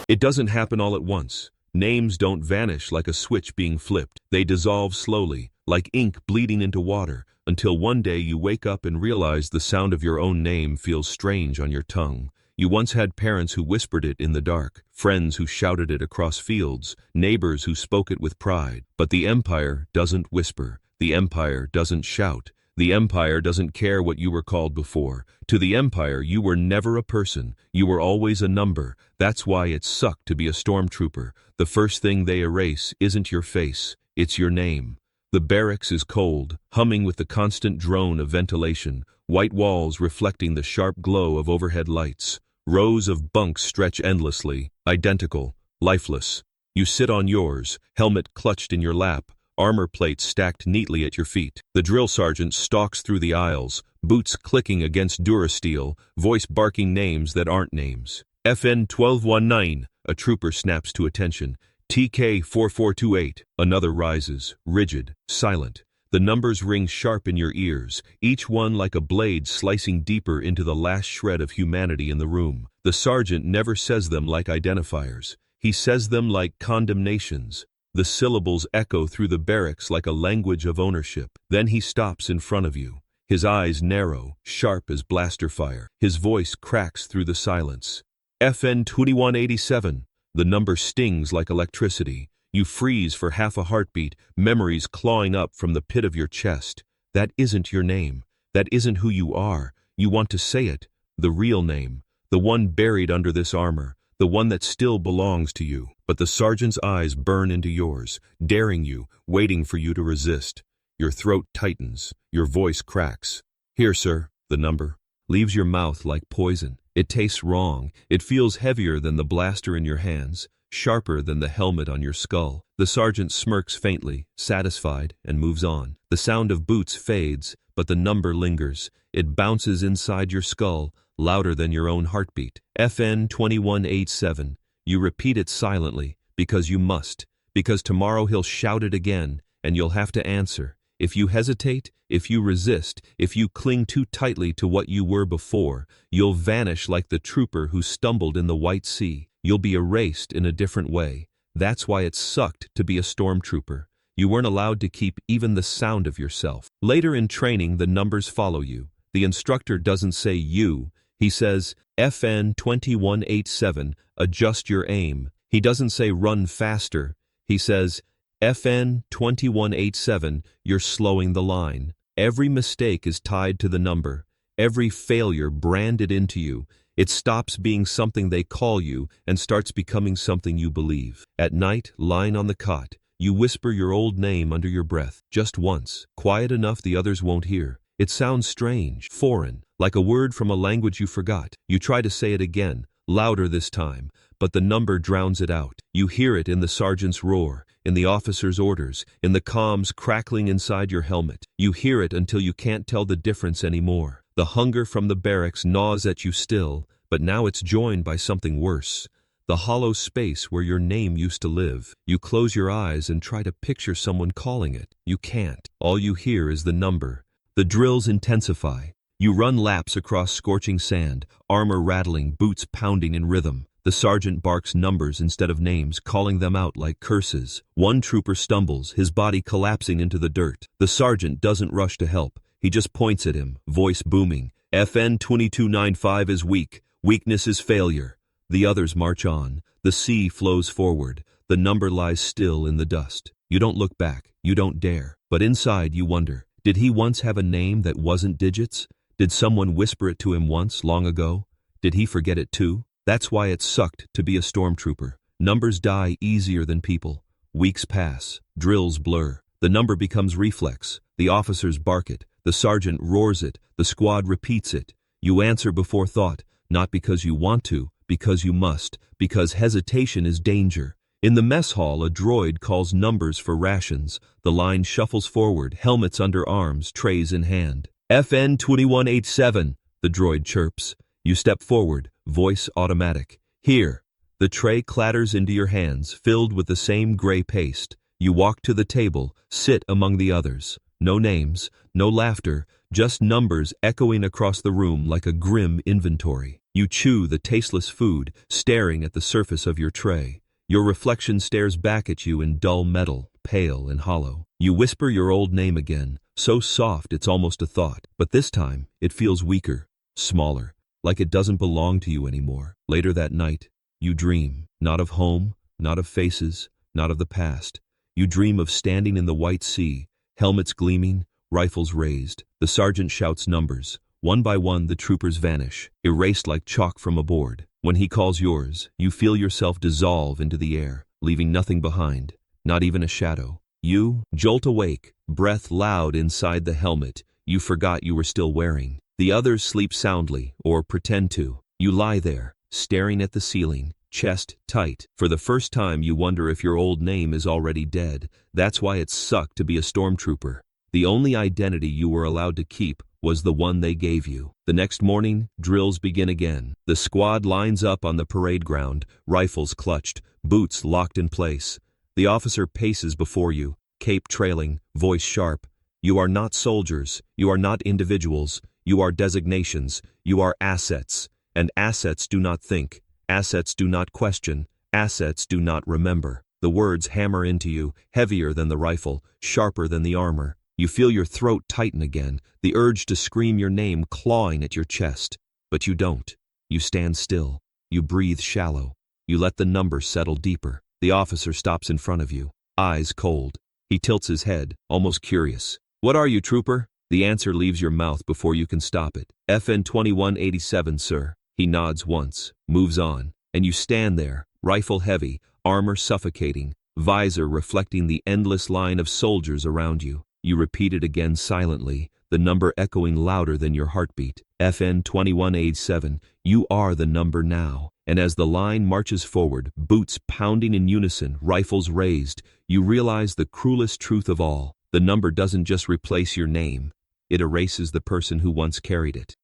[SPEAKER 1] It doesn't happen all at once. Names don't vanish like a switch being flipped. They dissolve slowly, like ink bleeding into water, until one day you wake up and realize the sound of your own name feels strange on your tongue. You once had parents who whispered it in the dark, friends who shouted it across fields, neighbors who spoke it with pride. But the Empire doesn't whisper. The Empire doesn't shout. The Empire doesn't care what you were called before. To the Empire, you were never a person. You were always a number. That's why it sucked to be a stormtrooper. The first thing they erase isn't your face, it's your name. The barracks is cold, humming with the constant drone of ventilation, white walls reflecting the sharp glow of overhead lights. Rows of bunks stretch endlessly, identical, lifeless. You sit on yours, helmet clutched in your lap, armor plates stacked neatly at your feet. The drill sergeant stalks through the aisles, boots clicking against durasteel, voice barking names that aren't names. FN 1219, a trooper snaps to attention. TK 4428, another rises, rigid, silent. The numbers ring sharp in your ears, each one like a blade slicing deeper into the last shred of humanity in the room. The sergeant never says them like identifiers. He says them like condemnations. The syllables echo through the barracks like a language of ownership. Then he stops in front of you. His eyes narrow, sharp as blaster fire. His voice cracks through the silence. FN 2187. The number stings like electricity. You freeze for half a heartbeat, memories clawing up from the pit of your chest. That isn't your name. That isn't who you are. You want to say it. The real name. The one buried under this armor. The one that still belongs to you. But the sergeant's eyes burn into yours, daring you, waiting for you to resist. Your throat tightens. Your voice cracks. Here, sir, the number. Leaves your mouth like poison. It tastes wrong. It feels heavier than the blaster in your hands, sharper than the helmet on your skull. The sergeant smirks faintly, satisfied, and moves on. The sound of boots fades, but the number lingers. It bounces inside your skull, louder than your own heartbeat. FN 2187. You repeat it silently, because you must, because tomorrow he'll shout it again, and you'll have to answer. If you hesitate, if you resist, if you cling too tightly to what you were before, you'll vanish like the trooper who stumbled in the White Sea. You'll be erased in a different way. That's why it sucked to be a stormtrooper. You weren't allowed to keep even the sound of yourself. Later in training, the numbers follow you. The instructor doesn't say you. He says, FN 2187, adjust your aim. He doesn't say run faster. He says, FN 2187, you're slowing the line. Every mistake is tied to the number. Every failure branded into you. It stops being something they call you and starts becoming something you believe. At night, lying on the cot, you whisper your old name under your breath, just once, quiet enough the others won't hear. It sounds strange, foreign, like a word from a language you forgot. You try to say it again, louder this time, but the number drowns it out. You hear it in the sergeant's roar, in the officer's orders, in the comms crackling inside your helmet. You hear it until you can't tell the difference anymore. The hunger from the barracks gnaws at you still, but now it's joined by something worse. the hollow space where your name used to live. You close your eyes and try to picture someone calling it. You can't. All you hear is the number. The drills intensify. You run laps across scorching sand, armor rattling, boots pounding in rhythm. The sergeant barks numbers instead of names, calling them out like curses. One trooper stumbles, his body collapsing into the dirt. The sergeant doesn't rush to help. He just points at him, voice booming. FN 2295 is weak. Weakness is failure. The others march on. The sea flows forward. The number lies still in the dust. You don't look back. You don't dare. But inside you wonder, did he once have a name that wasn't digits? Did someone whisper it to him once, long ago? Did he forget it too? That's why it sucked to be a stormtrooper. Numbers die easier than people. Weeks pass. Drills blur. The number becomes reflex. The officers bark it. The sergeant roars it. The squad repeats it. You answer before thought, not because you want to, because you must, because hesitation is danger. In the mess hall, a droid calls numbers for rations. The line shuffles forward, helmets under arms, trays in hand. FN 2187, the droid chirps. You step forward, voice automatic. Here. The tray clatters into your hands, filled with the same gray paste. You walk to the table, sit among the others. No names, no laughter, just numbers echoing across the room like a grim inventory. You chew the tasteless food, staring at the surface of your tray. Your reflection stares back at you in dull metal, pale and hollow. You whisper your old name again, so soft it's almost a thought. But this time, it feels weaker, smaller, like it doesn't belong to you anymore. Later that night, you dream, not of home, not of faces, not of the past. You dream of standing in the white sea, helmets gleaming, rifles raised. The sergeant shouts numbers. One by one the troopers vanish, erased like chalk from a board. When he calls yours, you feel yourself dissolve into the air, leaving nothing behind, not even a shadow. You jolt awake, breath loud inside the helmet you forgot you were still wearing. The others sleep soundly, or pretend to. You lie there, staring at the ceiling, chest tight. For the first time you wonder if your old name is already dead. That's why it sucked to be a stormtrooper. The only identity you were allowed to keep was the one they gave you. The next morning, drills begin again. The squad lines up on the parade ground, rifles clutched, boots locked in place. The officer paces before you, cape trailing, voice sharp. You are not soldiers, you are not individuals, you are designations, you are assets. And assets do not think, assets do not question, assets do not remember. The words hammer into you, heavier than the rifle, sharper than the armor. You feel your throat tighten again, the urge to scream your name clawing at your chest. But you don't. You stand still. You breathe shallow. You let the number settle deeper. The officer stops in front of you, eyes cold. He tilts his head, almost curious. What are you, trooper? The answer leaves your mouth before you can stop it. FN 2187, sir. He nods once, moves on, and you stand there, rifle heavy, armor suffocating, visor reflecting the endless line of soldiers around you. You repeat it again silently, the number echoing louder than your heartbeat. FN 2187, you are the number now. And as the line marches forward, boots pounding in unison, rifles raised, you realize the cruelest truth of all. The number doesn't just replace your name, it erases the person who once carried it.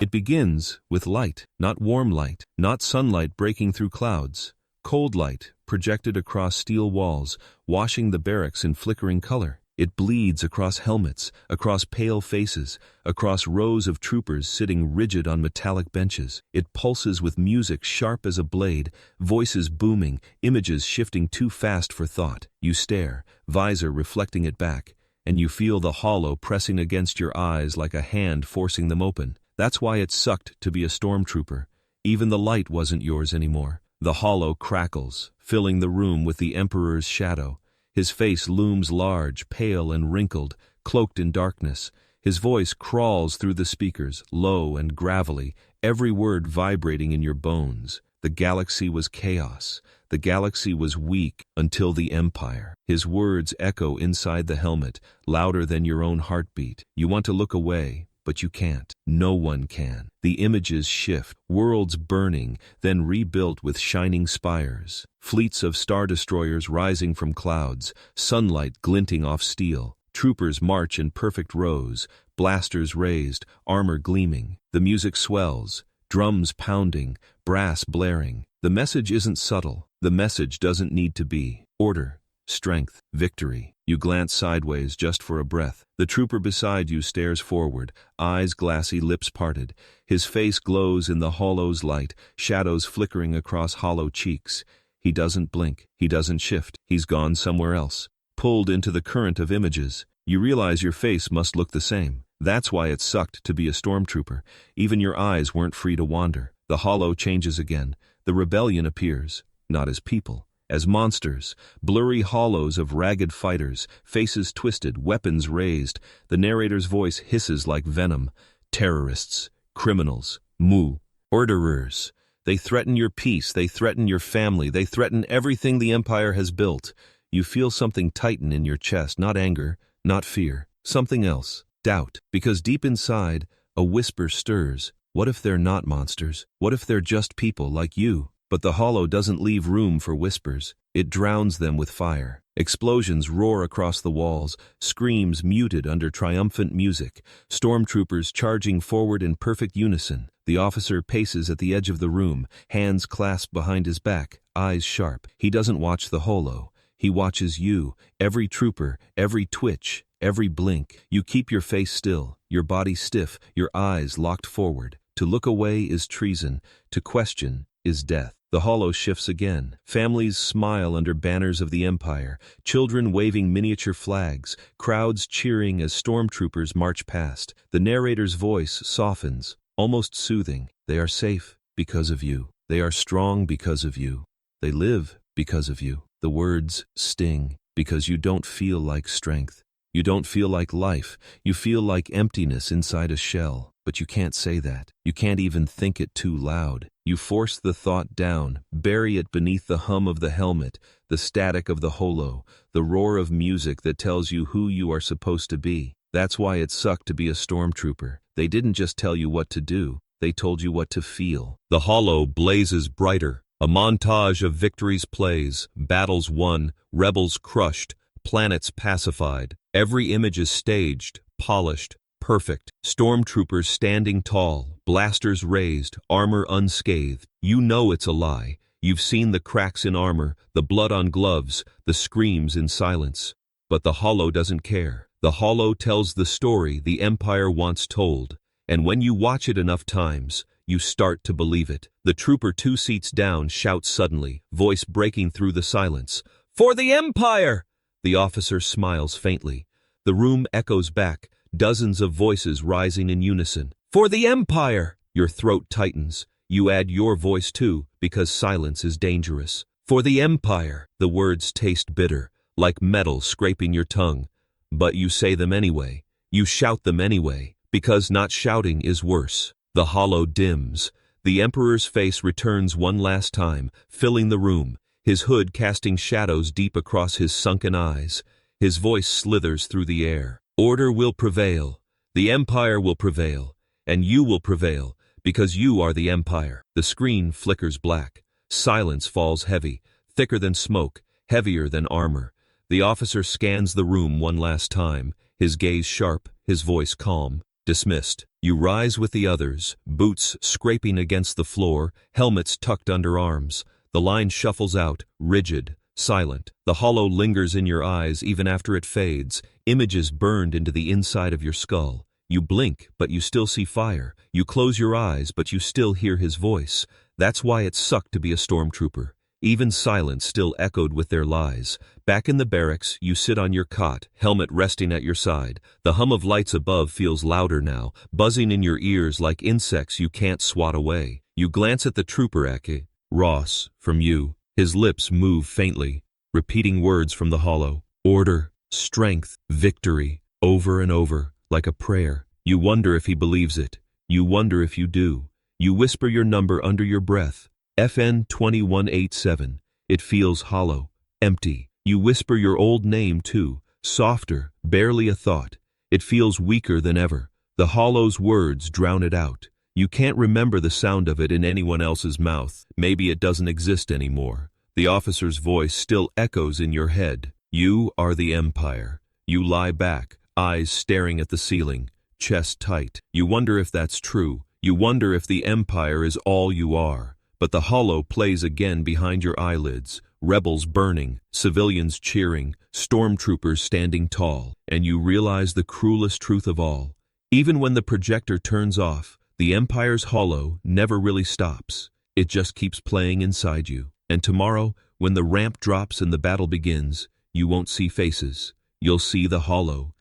[SPEAKER 1] It begins with light, not warm light, not sunlight breaking through clouds. Cold light, projected across steel walls, washing the barracks in flickering color. It bleeds across helmets, across pale faces, across rows of troopers sitting rigid on metallic benches. It pulses with music sharp as a blade, voices booming, images shifting too fast for thought. You stare, visor reflecting it back, and you feel the hollow pressing against your eyes like a hand forcing them open. That's why it sucked to be a stormtrooper. Even the light wasn't yours anymore. The hollow crackles, filling the room with the Emperor's shadow. His face looms large, pale and wrinkled, cloaked in darkness. His voice crawls through the speakers, low and gravelly, every word vibrating in your bones. The galaxy was chaos. The galaxy was weak until the Empire. His words echo inside the helmet, louder than your own heartbeat. You want to look away, but you can't. No one can. The images shift, worlds burning, then rebuilt with shining spires. Fleets of star destroyers rising from clouds, sunlight glinting off steel. Troopers march in perfect rows, blasters raised, armor gleaming. The music swells, drums pounding, brass blaring. The message isn't subtle. The message doesn't need to be. Order, strength, victory. You glance sideways just for a breath. The trooper beside you stares forward, eyes glassy, lips parted. His face glows in the holos light, shadows flickering across hollow cheeks. He doesn't blink. He doesn't shift. He's gone somewhere else. Pulled into the current of images. You realize your face must look the same. That's why it sucked to be a stormtrooper. Even your eyes weren't free to wander. The holo changes again. The rebellion appears, not as people, as monsters, blurry hollows of ragged fighters, faces twisted, weapons raised. The narrator's voice hisses like venom. Terrorists, criminals, murderers. They threaten your peace, they threaten your family, they threaten everything the Empire has built. You feel something tighten in your chest, not anger, not fear, something else, doubt, because deep inside, a whisper stirs. What if they're not monsters? What if they're just people like you? But the holo doesn't leave room for whispers. It drowns them with fire. Explosions roar across the walls, screams muted under triumphant music, stormtroopers charging forward in perfect unison. The officer paces at the edge of the room, hands clasped behind his back, eyes sharp. He doesn't watch the holo. He watches you, every trooper, every twitch, every blink. You keep your face still, your body stiff, your eyes locked forward. To look away is treason, to question is death. The holo shifts again. Families smile under banners of the Empire, children waving miniature flags, crowds cheering as stormtroopers march past. The narrator's voice softens, almost soothing. They are safe because of you. They are strong because of you. They live because of you. The words sting because you don't feel like strength. You don't feel like life. You feel like emptiness inside a shell. But you can't say that. You can't even think it too loud. You force the thought down, bury it beneath the hum of the helmet, the static of the holo, the roar of music that tells you who you are supposed to be. That's why it sucked to be a stormtrooper. They didn't just tell you what to do, they told you what to feel. The holo blazes brighter. A montage of victories plays, battles won, rebels crushed, planets pacified. Every image is staged, polished, perfect. Stormtroopers standing tall, blasters raised, armor unscathed. You know it's a lie. You've seen the cracks in armor, the blood on gloves, the screams in silence. But the holo doesn't care. The holo tells the story the Empire wants told. And when you watch it enough times, you start to believe it. The trooper 2 seats down shouts suddenly, voice breaking through the silence. "For the Empire!" The officer smiles faintly. The room echoes back, dozens of voices rising in unison. "For the Empire!" Your throat tightens. You add your voice too, because silence is dangerous. "For the Empire!" The words taste bitter, like metal scraping your tongue. But you say them anyway. You shout them anyway, because not shouting is worse. The holo dims. The Emperor's face returns one last time, filling the room, his hood casting shadows deep across his sunken eyes. His voice slithers through the air. "Order will prevail. The Empire will prevail. And you will prevail, because you are the Empire." The screen flickers black. Silence falls heavy, thicker than smoke, heavier than armor. The officer scans the room one last time, his gaze sharp, his voice calm. "Dismissed." You rise with the others, boots scraping against the floor, helmets tucked under arms. The line shuffles out, rigid, silent. The holo lingers in your eyes even after it fades, images burned into the inside of your skull. You blink, but you still see fire. You close your eyes, but you still hear his voice. That's why it sucked to be a stormtrooper. Even silence still echoed with their lies. Back in the barracks, you sit on your cot, helmet resting at your side. The hum of lights above feels louder now, buzzing in your ears like insects you can't swat away. You glance at the trooper Ake, Ross, from you. His lips move faintly, repeating words from the holo. Order, strength, victory, over and over, like a prayer. You wonder if he believes it. You wonder if you do. You whisper your number under your breath. FN 2187. It feels hollow, empty. You whisper your old name too, softer, barely a thought. It feels weaker than ever. The hollow's words drown it out. You can't remember the sound of it in anyone else's mouth. Maybe it doesn't exist anymore. The officer's voice still echoes in your head. You are the Empire. You lie back, eyes staring at the ceiling, chest tight. You wonder if that's true. You wonder if the Empire is all you are. But the hollow plays again behind your eyelids. Rebels burning, civilians cheering, stormtroopers standing tall. And you realize the cruelest truth of all. Even when the projector turns off, the Empire's hollow never really stops. It just keeps playing inside you. And tomorrow, when the ramp drops and the battle begins, you won't see faces. You'll see the hollow.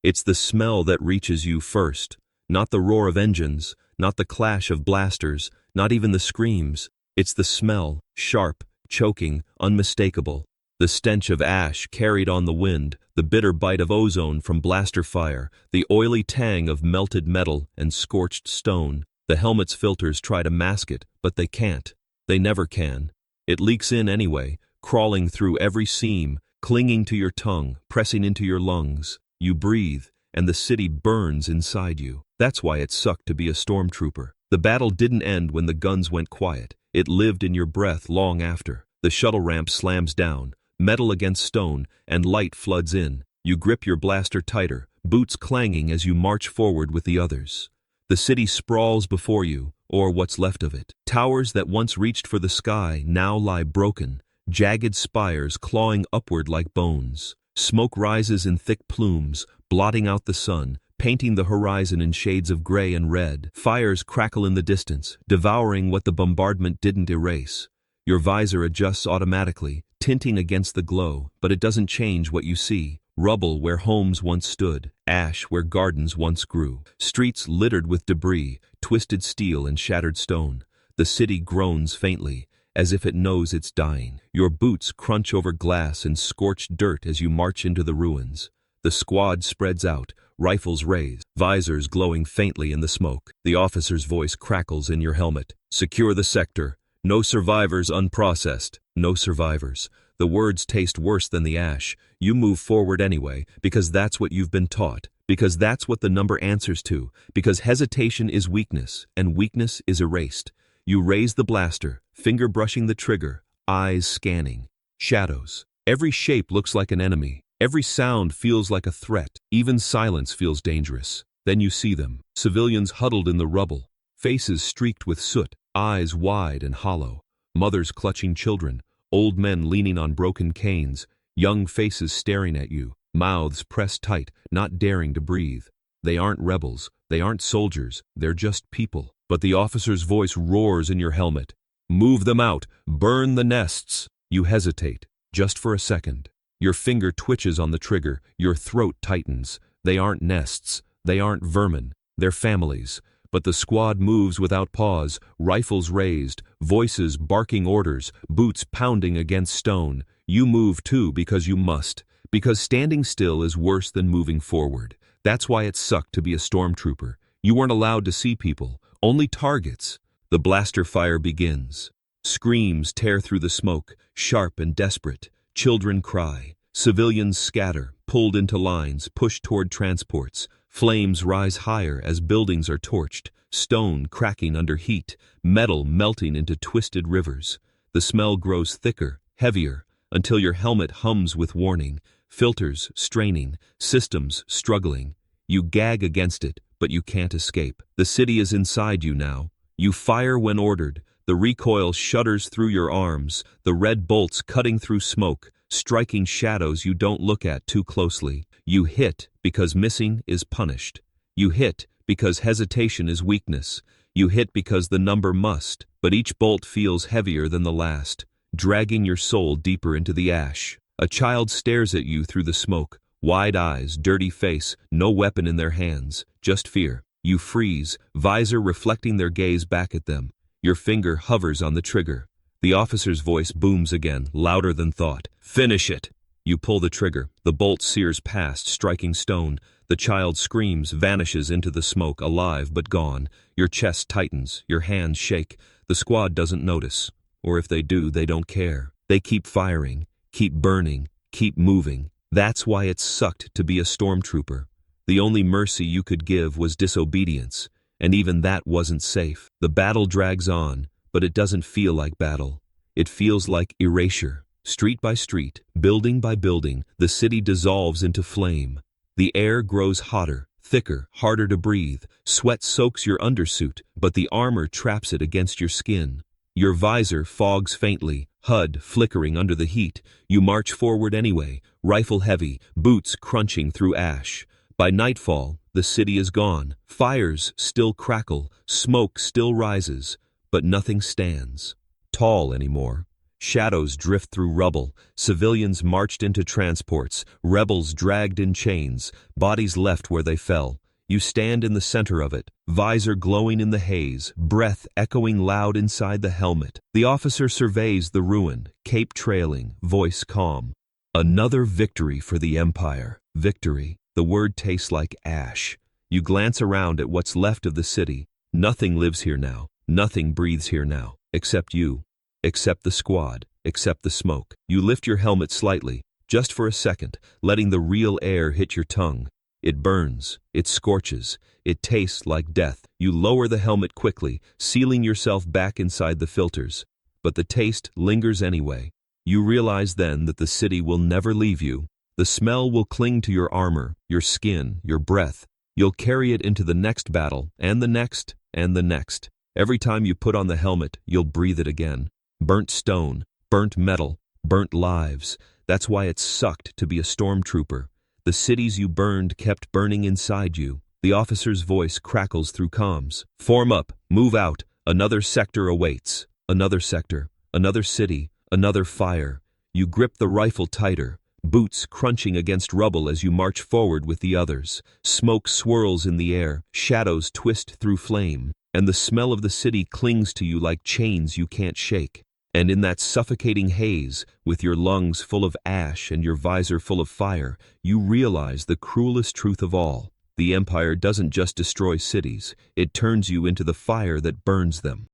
[SPEAKER 1] It's the smell that reaches you first, not the roar of engines, not the clash of blasters, not even the screams. It's the smell, sharp, choking, unmistakable. The stench of ash carried on the wind, the bitter bite of ozone from blaster fire, the oily tang of melted metal and scorched stone. The helmet's filters try to mask it, but they can't. They never can. It leaks in anyway, crawling through every seam, clinging to your tongue, pressing into your lungs. You breathe, and the city burns inside you. That's why it sucked to be a stormtrooper. The battle didn't end when the guns went quiet. It lived in your breath long after. The shuttle ramp slams down, metal against stone, and light floods in. You grip your blaster tighter, boots clanging as you march forward with the others. The city sprawls before you, or what's left of it. Towers that once reached for the sky now lie broken, jagged spires clawing upward like bones. Smoke rises in thick plumes, blotting out the sun, painting the horizon in shades of gray and red. Fires crackle in the distance, devouring what the bombardment didn't erase. Your visor adjusts automatically, tinting against the glow, but it doesn't change what you see. Rubble where homes once stood, ash where gardens once grew, streets littered with debris, twisted steel and shattered stone. The city groans faintly, as if it knows it's dying. Your boots crunch over glass and scorched dirt as you march into the ruins. The squad spreads out, rifles raised, visors glowing faintly in the smoke. The officer's voice crackles in your helmet. Secure the sector. No survivors unprocessed. No survivors. The words taste worse than the ash. You move forward anyway, because that's what you've been taught. Because that's what the number answers to. Because hesitation is weakness, and weakness is erased. You raise the blaster, finger brushing the trigger, eyes scanning. Shadows. Every shape looks like an enemy. Every sound feels like a threat. Even silence feels dangerous. Then you see them. Civilians huddled in the rubble. Faces streaked with soot. Eyes wide and hollow. Mothers clutching children. Old men leaning on broken canes. Young faces staring at you. Mouths pressed tight, not daring to breathe. They aren't rebels. They aren't soldiers. They're just people. But the officer's voice roars in your helmet. Move them out. Burn the nests. You hesitate, just for a second. Your finger twitches on the trigger. Your throat tightens. They aren't nests. They aren't vermin. They're families. But the squad moves without pause, rifles raised, voices barking orders, boots pounding against stone. You move too because you must. Because standing still is worse than moving forward. That's why it sucked to be a stormtrooper. You weren't allowed to see people. Only targets. The blaster fire begins. Screams tear through the smoke, sharp and desperate. Children cry. Civilians scatter, pulled into lines, pushed toward transports. Flames rise higher as buildings are torched. Stone cracking under heat. Metal melting into twisted rivers. The smell grows thicker, heavier, until your helmet hums with warning. Filters straining, systems struggling. You gag against it, but you can't escape. The city is inside you now. You fire when ordered. The recoil shudders through your arms, the red bolts cutting through smoke, striking shadows you don't look at too closely. You hit because missing is punished. You hit because hesitation is weakness. You hit because the number must, but each bolt feels heavier than the last, dragging your soul deeper into the ash. A child stares at you through the smoke, Wide eyes, dirty face, no weapon in their hands, just fear. You freeze, visor reflecting their gaze back at them. Your finger hovers on the trigger. The officer's voice booms again, louder than thought. Finish it! You pull the trigger. The bolt sears past, striking stone. The child screams, vanishes into the smoke, alive but gone. Your chest tightens, your hands shake. The squad doesn't notice. Or if they do, they don't care. They keep firing, keep burning, keep moving. That's why it sucked to be a stormtrooper. The only mercy you could give was disobedience, and even that wasn't safe. The battle drags on, but it doesn't feel like battle. It feels like erasure. Street by street, building by building, the city dissolves into flame. The air grows hotter, thicker, harder to breathe. Sweat soaks your undersuit, but the armor traps it against your skin. Your visor fogs faintly, HUD flickering under the heat. You march forward anyway, rifle heavy, boots crunching through ash. By nightfall, the city is gone. Fires still crackle, smoke still rises, but nothing stands tall anymore. Shadows drift through rubble, civilians marched into transports, rebels dragged in chains, bodies left where they fell. You stand in the center of it, visor glowing in the haze, breath echoing loud inside the helmet. The officer surveys the ruin, cape trailing, voice calm. Another victory for the Empire. Victory. The word tastes like ash. You glance around at what's left of the city. Nothing lives here now. Nothing breathes here now. Except you. Except the squad. Except the smoke. You lift your helmet slightly, just for a second, letting the real air hit your tongue. It burns. It scorches. It tastes like death. You lower the helmet quickly, sealing yourself back inside the filters. But the taste lingers anyway. You realize then that the city will never leave you. The smell will cling to your armor, your skin, your breath. You'll carry it into the next battle, and the next, and the next. Every time you put on the helmet, you'll breathe it again. Burnt stone, burnt metal, burnt lives. That's why it sucked to be a stormtrooper. The cities you burned kept burning inside you. The officer's voice crackles through comms. Form up, move out. Another sector awaits. Another sector, another city, another fire. You grip the rifle tighter. Boots crunching against rubble as you march forward with the others. Smoke swirls in the air, shadows twist through flame, and the smell of the city clings to you like chains you can't shake. And in that suffocating haze, with your lungs full of ash and your visor full of fire, you realize the cruelest truth of all. The Empire doesn't just destroy cities, it turns you into the fire that burns them.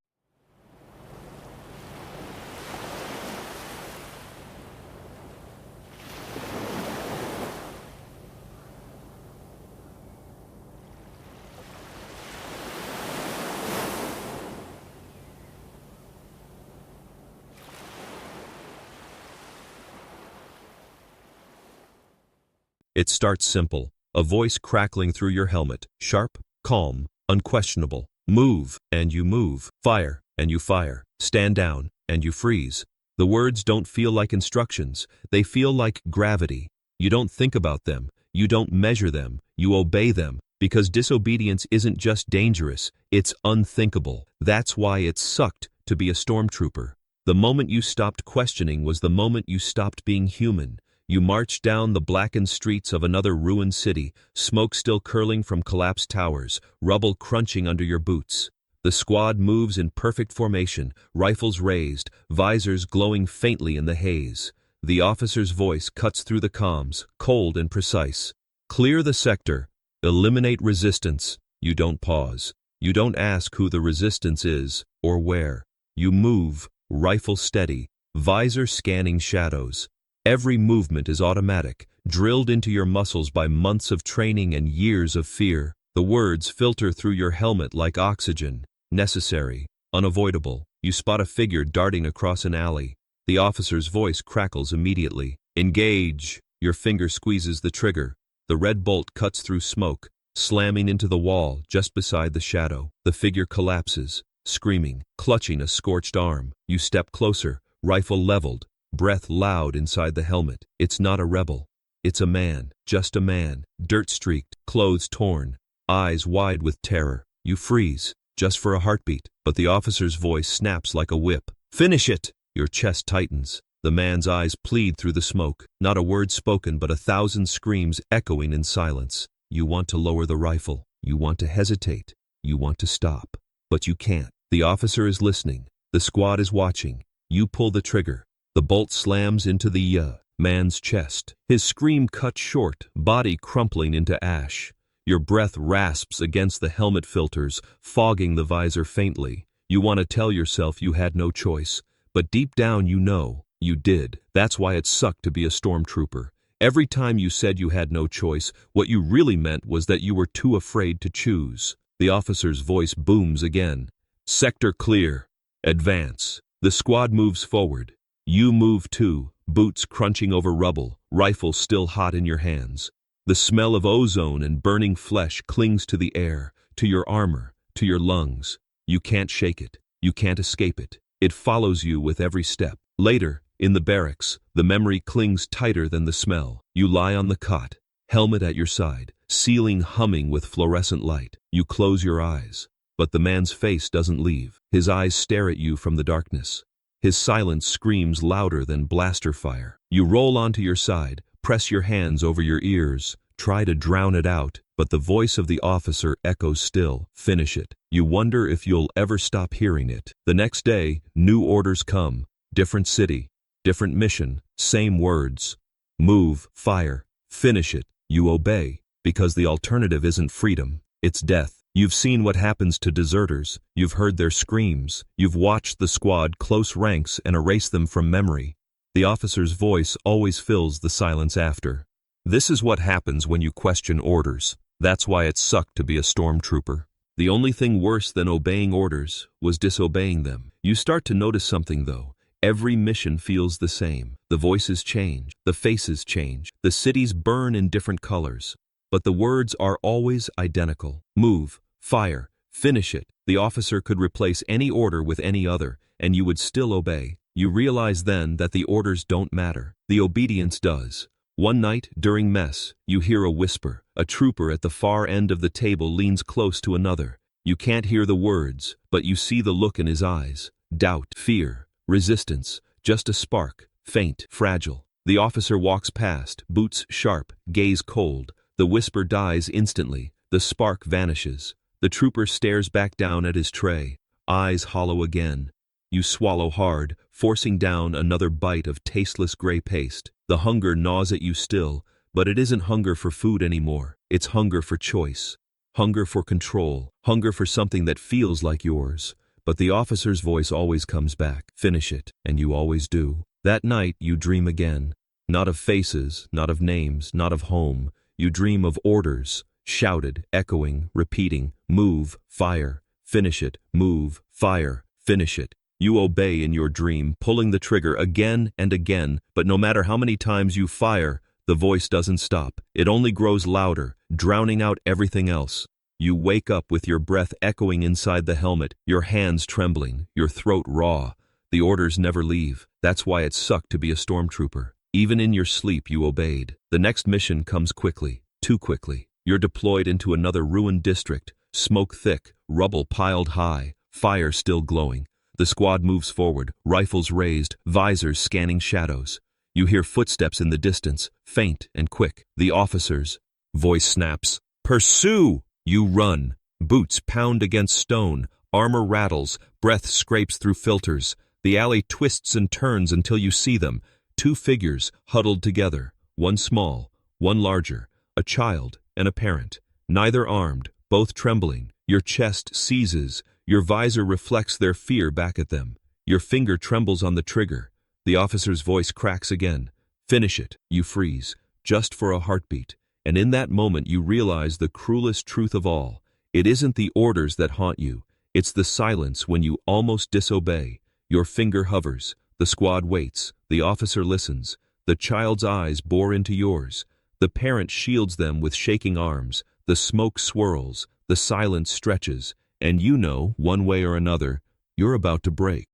[SPEAKER 1] It starts simple, a voice crackling through your helmet, sharp, calm, unquestionable. Move, and you move. Fire, and you fire. Stand down, and you freeze. The words don't feel like instructions, they feel like gravity. You don't think about them, you don't measure them, you obey them, because disobedience isn't just dangerous, it's unthinkable. That's why it sucked to be a stormtrooper. The moment you stopped questioning was the moment you stopped being human. You march down the blackened streets of another ruined city, smoke still curling from collapsed towers, rubble crunching under your boots. The squad moves in perfect formation, rifles raised, visors glowing faintly in the haze. The officer's voice cuts through the comms, cold and precise. Clear the sector. Eliminate resistance. You don't pause. You don't ask who the resistance is, or where. You move, rifle steady, visor scanning shadows. Every movement is automatic, drilled into your muscles by months of training and years of fear. The words filter through your helmet like oxygen. Necessary, unavoidable. You spot a figure darting across an alley. The officer's voice crackles immediately. Engage! Your finger squeezes the trigger. The red bolt cuts through smoke, slamming into the wall just beside the shadow. The figure collapses, screaming, clutching a scorched arm. You step closer, rifle leveled. Breath loud inside the helmet. It's not a rebel. It's a man, just a man, dirt-streaked, clothes torn, eyes wide with terror. You freeze, just for a heartbeat, but the officer's voice snaps like a whip. Finish it! Your chest tightens. The man's eyes plead through the smoke, not a word spoken but 1,000 screams echoing in silence. You want to lower the rifle. You want to hesitate. You want to stop. But you can't. The officer is listening. The squad is watching. You pull the trigger. The bolt slams into the man's chest. His scream cut short, body crumpling into ash. Your breath rasps against the helmet filters, fogging the visor faintly. You want to tell yourself you had no choice, but deep down you know you did. That's why it sucked to be a stormtrooper. Every time you said you had no choice, what you really meant was that you were too afraid to choose. The officer's voice booms again. Sector clear. Advance. The squad moves forward. You move too, boots crunching over rubble, rifle still hot in your hands. The smell of ozone and burning flesh clings to the air, to your armor, to your lungs. You can't shake it. You can't escape it. It follows you with every step. Later, in the barracks, the memory clings tighter than the smell. You lie on the cot, helmet at your side, ceiling humming with fluorescent light. You close your eyes, but the man's face doesn't leave. His eyes stare at you from the darkness. His silence screams louder than blaster fire. You roll onto your side, press your hands over your ears, try to drown it out, but the voice of the officer echoes still. Finish it. You wonder if you'll ever stop hearing it. The next day, new orders come. Different city, different mission, same words. Move, fire, finish it. You obey, because the alternative isn't freedom, it's death. You've seen what happens to deserters. You've heard their screams. You've watched the squad close ranks and erase them from memory. The officer's voice always fills the silence after. This is what happens when you question orders. That's why it sucked to be a stormtrooper. The only thing worse than obeying orders was disobeying them. You start to notice something though. Every mission feels the same. The voices change. The faces change. The cities burn in different colors. But the words are always identical. Move, fire, finish it. The officer could replace any order with any other, and you would still obey. You realize then that the orders don't matter. The obedience does. One night, during mess, you hear a whisper. A trooper at the far end of the table leans close to another. You can't hear the words, but you see the look in his eyes. Doubt, fear, resistance, just a spark, faint, fragile. The officer walks past, boots sharp, gaze cold. The whisper dies instantly. The spark vanishes. The trooper stares back down at his tray, eyes hollow again. You swallow hard, forcing down another bite of tasteless gray paste. The hunger gnaws at you still, but it isn't hunger for food anymore. It's hunger for choice, hunger for control, hunger for something that feels like yours. But the officer's voice always comes back. Finish it, and you always do. That night you dream again. Not of faces, not of names, not of home. You dream of orders, shouted, echoing, repeating. Move, fire, finish it, move, fire, finish it. You obey in your dream, pulling the trigger again and again, but no matter how many times you fire, the voice doesn't stop. It only grows louder, drowning out everything else. You wake up with your breath echoing inside the helmet, your hands trembling, your throat raw. The orders never leave. That's why it sucked to be a stormtrooper. Even in your sleep you obeyed. The next mission comes quickly, too quickly. You're deployed into another ruined district, smoke thick, rubble piled high, fire still glowing. The squad moves forward, rifles raised, visors scanning shadows. You hear footsteps in the distance, faint and quick. The officer's voice snaps. Pursue! You run. Boots pound against stone, armor rattles, breath scrapes through filters. The alley twists and turns until you see them. Two figures huddled together, one small, one larger, a child and a parent. Neither armed, both trembling. Your chest seizes. Your visor reflects their fear back at them. Your finger trembles on the trigger. The officer's voice cracks again. Finish it. You freeze, just for a heartbeat. And in that moment you realize the cruelest truth of all. It isn't the orders that haunt you. It's the silence when you almost disobey. Your finger hovers. The squad waits. The officer listens. The child's eyes bore into yours. The parent shields them with shaking arms. The smoke swirls. The silence stretches. And you know, one way or another, you're about to break.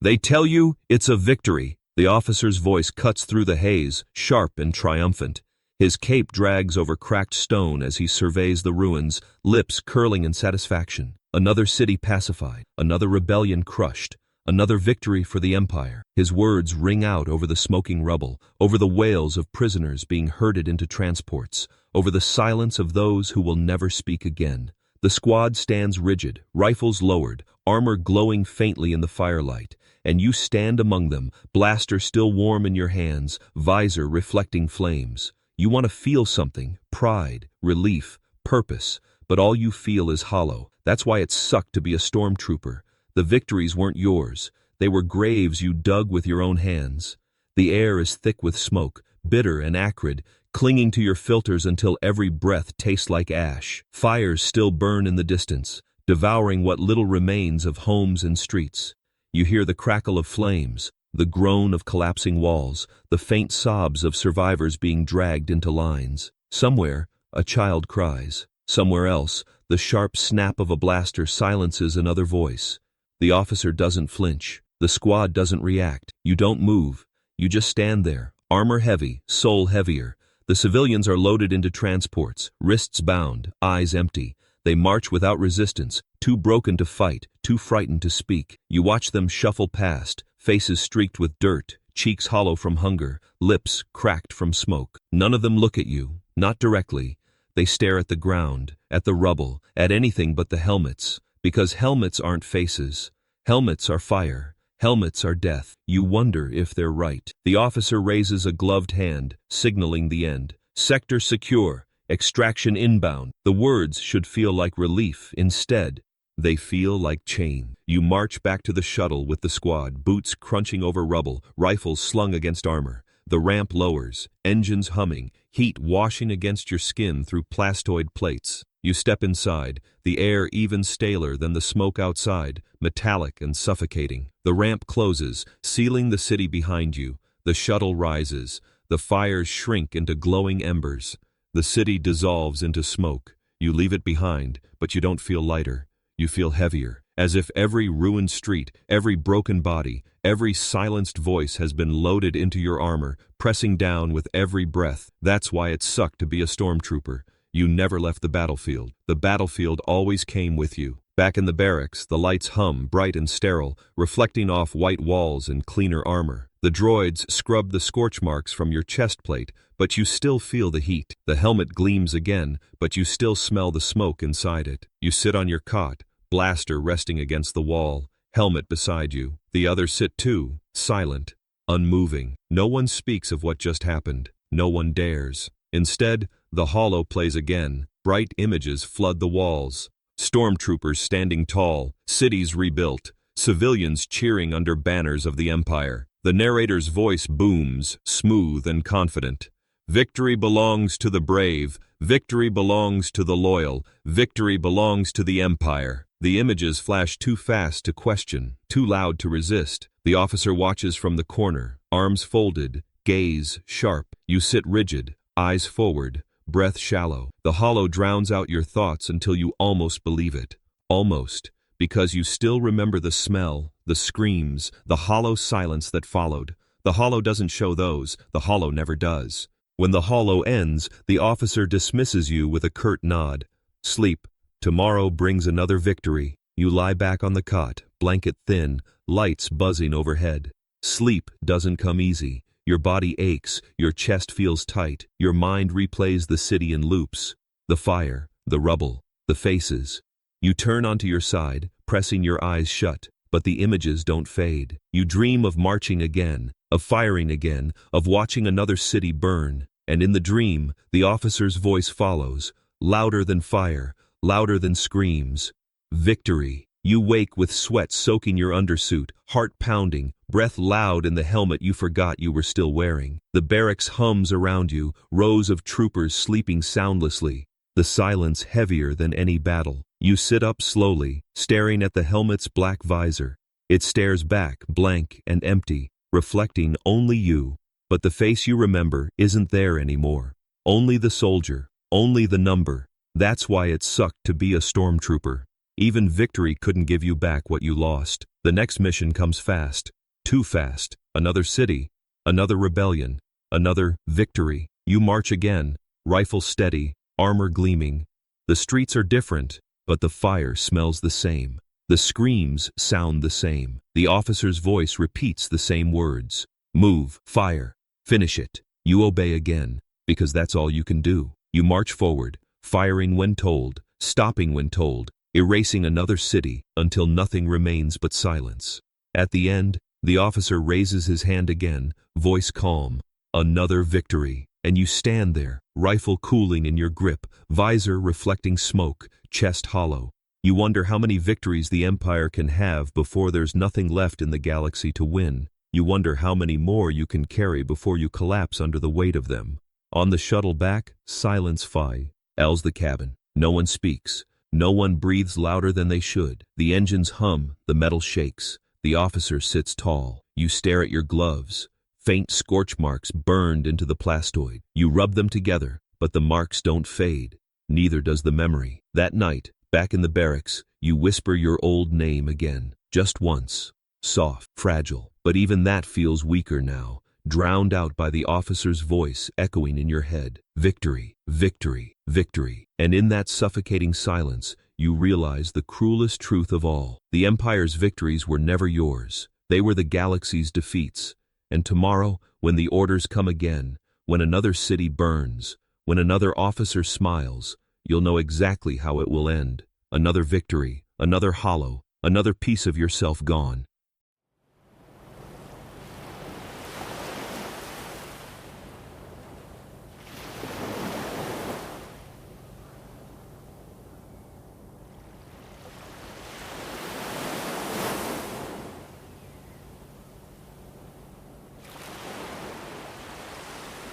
[SPEAKER 1] They tell you it's a victory. The officer's voice cuts through the haze, sharp and triumphant. His cape drags over cracked stone as he surveys the ruins, lips curling in satisfaction. Another city pacified, another rebellion crushed, another victory for the Empire. His words ring out over the smoking rubble, over the wails of prisoners being herded into transports, over the silence of those who will never speak again. The squad stands rigid, rifles lowered, armor glowing faintly in the firelight, and you stand among them, blaster still warm in your hands, visor reflecting flames. You want to feel something, pride, relief, purpose, but all you feel is hollow. That's why it sucked to be a stormtrooper. The victories weren't yours. They were graves you dug with your own hands. The air is thick with smoke, bitter and acrid, clinging to your filters until every breath tastes like ash. Fires still burn in the distance, devouring what little remains of homes and streets. You hear the crackle of flames, the groan of collapsing walls, the faint sobs of survivors being dragged into lines. Somewhere, a child cries. Somewhere else, the sharp snap of a blaster silences another voice. The officer doesn't flinch. The squad doesn't react. You don't move. You just stand there, armor heavy, soul heavier. The civilians are loaded into transports, wrists bound, eyes empty. They march without resistance, too broken to fight, too frightened to speak. You watch them shuffle past, faces streaked with dirt, cheeks hollow from hunger, lips cracked from smoke. None of them look at you, not directly. They stare at the ground, at the rubble, at anything but the helmets. Because helmets aren't faces. Helmets are fire. Helmets are death. You wonder if they're right. The officer raises a gloved hand, signaling the end. Sector secure. Extraction inbound. The words should feel like relief. Instead, they feel like chain. You march back to the shuttle with the squad, boots crunching over rubble, rifles slung against armor. The ramp lowers, engines humming, heat washing against your skin through plastoid plates. You step inside, the air even staler than the smoke outside, metallic and suffocating. The ramp closes, sealing the city behind you. The shuttle rises. The fires shrink into glowing embers. The city dissolves into smoke. You leave it behind, but you don't feel lighter. You feel heavier, as if every ruined street, every broken body, every silenced voice has been loaded into your armor, pressing down with every breath. That's why it sucked to be a stormtrooper. You never left the battlefield. The battlefield always came with you. Back in the barracks, the lights hum, bright and sterile, reflecting off white walls and cleaner armor. The droids scrub the scorch marks from your chest plate, but you still feel the heat. The helmet gleams again, but you still smell the smoke inside it. You sit on your cot, blaster resting against the wall, helmet beside you. The others sit too, silent, unmoving. No one speaks of what just happened. No one dares. Instead, the holo plays again. Bright images flood the walls. Stormtroopers standing tall, cities rebuilt, civilians cheering under banners of the Empire. The narrator's voice booms, smooth and confident. Victory belongs to the brave. Victory belongs to the loyal. Victory belongs to the Empire. The images flash too fast to question, too loud to resist. The officer watches from the corner, arms folded, gaze sharp. You sit rigid, eyes forward, breath shallow. The holo drowns out your thoughts until you almost believe it. Almost, because you still remember the smell, the screams, the hollow silence that followed. The holo doesn't show those. The holo never does. When the holo ends, the officer dismisses you with a curt nod. Sleep. Tomorrow brings another victory. You lie back on the cot, blanket thin, lights buzzing overhead. Sleep doesn't come easy. Your body aches, your chest feels tight, your mind replays the city in loops. The fire, the rubble, the faces. You turn onto your side, pressing your eyes shut, but the images don't fade. You dream of marching again, of firing again, of watching another city burn. And in the dream, the officer's voice follows, louder than fire, louder than screams. Victory. You wake with sweat soaking your undersuit, heart pounding, breath loud in the helmet you forgot you were still wearing. The barracks hums around you, rows of troopers sleeping soundlessly, the silence heavier than any battle. You sit up slowly, staring at the helmet's black visor. It stares back, blank and empty, reflecting only you. But the face you remember isn't there anymore. Only the soldier, only the number. That's why it sucked to be a stormtrooper. Even victory couldn't give you back what you lost. The next mission comes fast. Too fast. Another city. Another rebellion. Another victory. You march again, rifle steady, armor gleaming. The streets are different, but the fire smells the same. The screams sound the same. The officer's voice repeats the same words. Move, fire, finish it. You obey again, because that's all you can do. You march forward, firing when told, stopping when told, erasing another city until nothing remains but silence. At the end, the officer raises his hand again, voice calm. Another victory. And you stand there, rifle cooling in your grip, visor reflecting smoke, chest hollow. You wonder how many victories the Empire can have before there's nothing left in the galaxy to win. You wonder how many more you can carry before you collapse under the weight of them. On the shuttle back, silence fills the cabin. No one speaks. No one breathes louder than they should. The engines hum, the metal shakes. The officer sits tall. You stare at your gloves. Faint scorch marks burned into the plastoid. You rub them together, but the marks don't fade. Neither does the memory. That night, back in the barracks, you whisper your old name again. Just once. Soft, fragile. But even that feels weaker now, drowned out by the officer's voice echoing in your head. Victory, victory, victory. And in that suffocating silence, you realize the cruelest truth of all. The Empire's victories were never yours. They were the galaxy's defeats. And tomorrow, when the orders come again, when another city burns, when another officer smiles, you'll know exactly how it will end. Another victory, another hollow, another piece of yourself gone.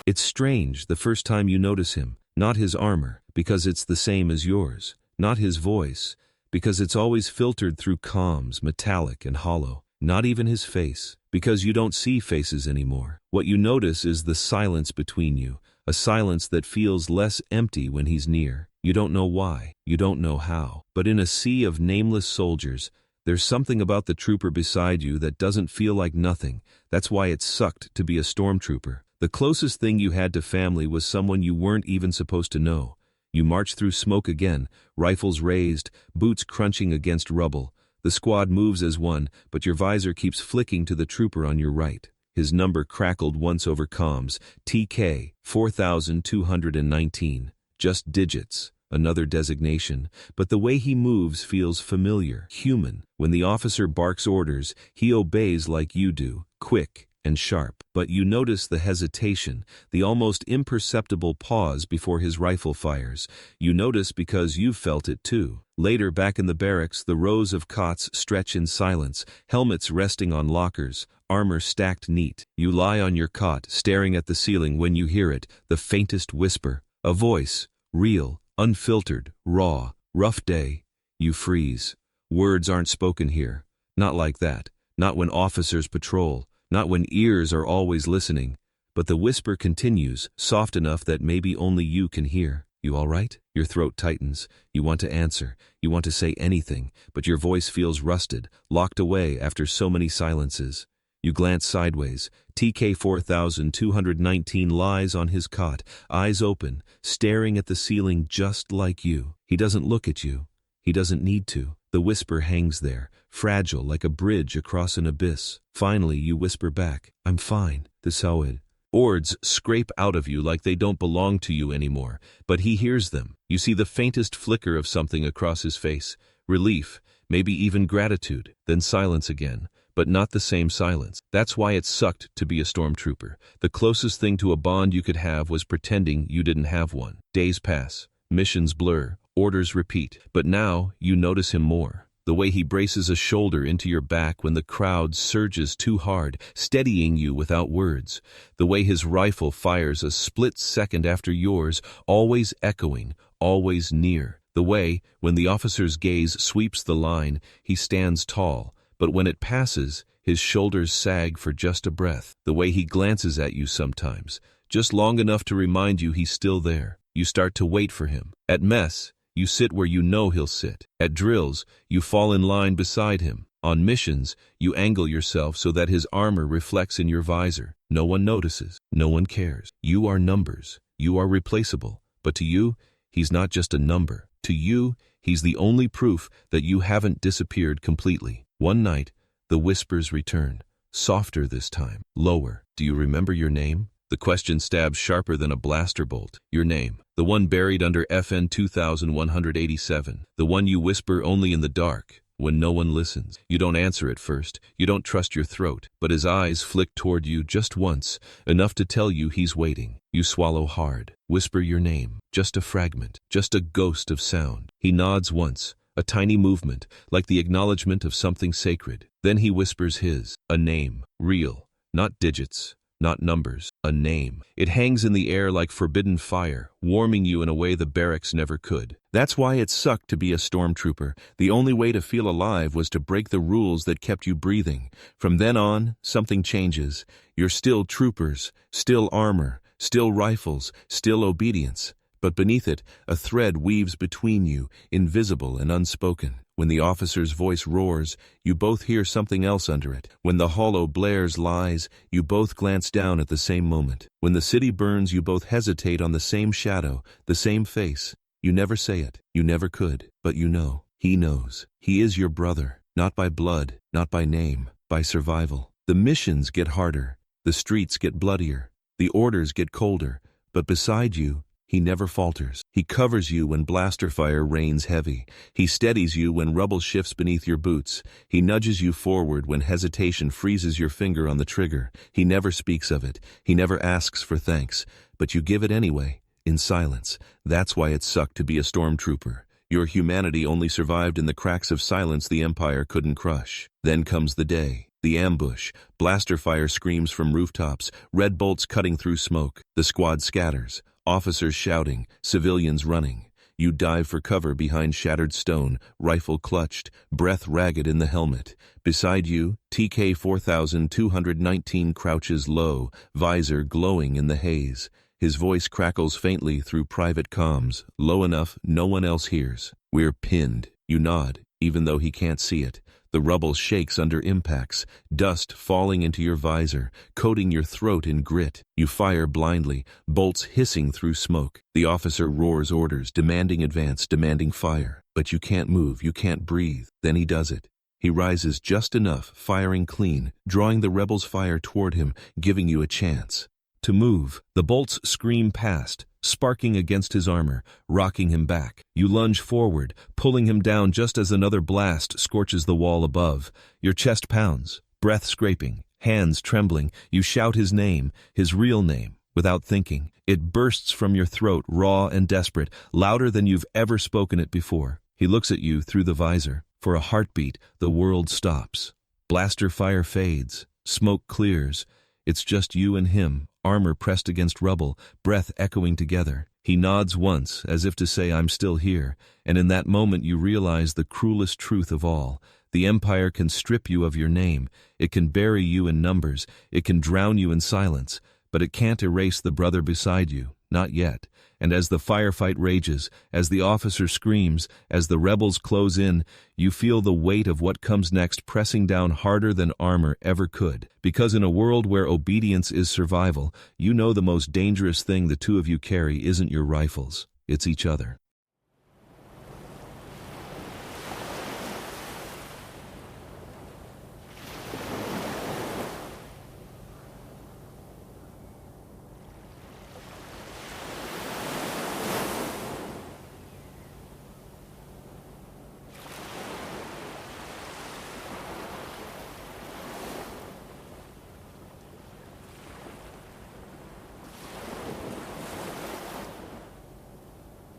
[SPEAKER 1] It's strange the first time you notice him, not his armor, because it's the same as yours, not his voice, because it's always filtered through comms, metallic and hollow, not even his face, because you don't see faces anymore. What you notice is the silence between you, a silence that feels less empty when he's near. You don't know why, you don't know how, but in a sea of nameless soldiers, there's something about the trooper beside you that doesn't feel like nothing. That's why it sucked to be a stormtrooper. The closest thing you had to family was someone you weren't even supposed to know. You march through smoke again, rifles raised, boots crunching against rubble. The squad moves as one, but your visor keeps flicking to the trooper on your right. His number crackled once over comms, TK 4219. Just digits, another designation, but the way he moves feels familiar, human. When the officer barks orders, he obeys like you do, quick and sharp, but you notice the hesitation, the almost imperceptible pause before his rifle fires. You notice because you've felt it too. Later, back in the barracks, the rows of cots stretch in silence, helmets resting on lockers, armor stacked neat. You lie on your cot, staring at the ceiling when you hear it, the faintest whisper. A voice, real, unfiltered, raw. Rough day. You freeze. Words aren't spoken here. Not like that. Not when officers patrol. Not when ears are always listening. But the whisper continues, soft enough that maybe only you can hear. You all right? Your throat tightens. You want to answer. You want to say anything, but your voice feels rusted, locked away after so many silences. You glance sideways. TK 4219 lies on his cot, eyes open, staring at the ceiling just like you. He doesn't look at you. He doesn't need to. The whisper hangs there, fragile like a bridge across an abyss. Finally, you whisper back, I'm fine, this how it. Words scrape out of you like they don't belong to you anymore, but he hears them. You see the faintest flicker of something across his face, relief, maybe even gratitude, then silence again, but not the same silence. That's why it sucked to be a stormtrooper. The closest thing to a bond you could have was pretending you didn't have one. Days pass, missions blur, orders repeat, but now you notice him more. The way he braces a shoulder into your back when the crowd surges too hard, steadying you without words. The way his rifle fires a split second after yours, always echoing, always near. The way, when the officer's gaze sweeps the line, he stands tall, but when it passes, his shoulders sag for just a breath. The way he glances at you sometimes, just long enough to remind you he's still there. You start to wait for him. At mess, you sit where you know he'll sit. At drills, you fall in line beside him. On missions, you angle yourself so that his armor reflects in your visor. No one notices. No one cares. You are numbers. You are replaceable. But to you, he's not just a number. To you, he's the only proof that you haven't disappeared completely. One night, the whispers return. Softer this time. Lower. Do you remember your name? The question stabs sharper than a blaster bolt. Your name. The one buried under FN 2187. The one you whisper only in the dark, when no one listens. You don't answer at first. You don't trust your throat. But his eyes flick toward you just once, enough to tell you he's waiting. You swallow hard. Whisper your name. Just a fragment. Just a ghost of sound. He nods once. A tiny movement, like the acknowledgement of something sacred. Then he whispers his. A name. Real. Not digits. Not numbers. A name. It hangs in the air like forbidden fire, warming you in a way the barracks never could. That's why it sucked to be a stormtrooper. The only way to feel alive was to break the rules that kept you breathing. From then on, something changes. You're still troopers, still armor, still rifles, still obedience. But beneath it, a thread weaves between you, invisible and unspoken. When the officer's voice roars, you both hear something else under it. When the holo blares lies, you both glance down at the same moment. When the city burns, you both hesitate on the same shadow, the same face. You never say it. You never could. But you know. He knows. He is your brother. Not by blood, not by name, by survival. The missions get harder. The streets get bloodier. The orders get colder. But beside you, he never falters. He covers you when blaster fire rains heavy. He steadies you when rubble shifts beneath your boots. He nudges you forward when hesitation freezes your finger on the trigger. He never speaks of it. He never asks for thanks. But you give it anyway, in silence. That's why it sucked to be a stormtrooper. Your humanity only survived in the cracks of silence the Empire couldn't crush. Then comes the day. The ambush. Blaster fire screams from rooftops, red bolts cutting through smoke. The squad scatters. Officers shouting, civilians running. You dive for cover behind shattered stone, rifle clutched, breath ragged in the helmet. Beside you, TK 4219 crouches low, visor glowing in the haze. His voice crackles faintly through private comms, low enough no one else hears. We're pinned. You nod, even though he can't see it. The rubble shakes under impacts, dust falling into your visor, coating your throat in grit. You fire blindly, bolts hissing through smoke. The officer roars orders, demanding advance, demanding fire. But you can't move, you can't breathe. Then he does it. He rises just enough, firing clean, drawing the rebels' fire toward him, giving you a chance to move. The bolts scream past, sparking against his armor, rocking him back. You lunge forward, pulling him down just as another blast scorches the wall above. Your chest pounds, breath scraping, hands trembling. You shout his name, his real name, without thinking. It bursts from your throat, raw and desperate, louder than you've ever spoken it before. He looks at you through the visor. For a heartbeat, the world stops. Blaster fire fades, smoke clears. It's just you and him, armor pressed against rubble, breath echoing together. He nods once, as if to say, I'm still here, and in that moment you realize the cruelest truth of all. The Empire can strip you of your name, it can bury you in numbers, it can drown you in silence, but it can't erase the brother beside you, not yet. And as the firefight rages, as the officer screams, as the rebels close in, you feel the weight of what comes next pressing down harder than armor ever could. Because in a world where obedience is survival, you know the most dangerous thing the two of you carry isn't your rifles, it's each other.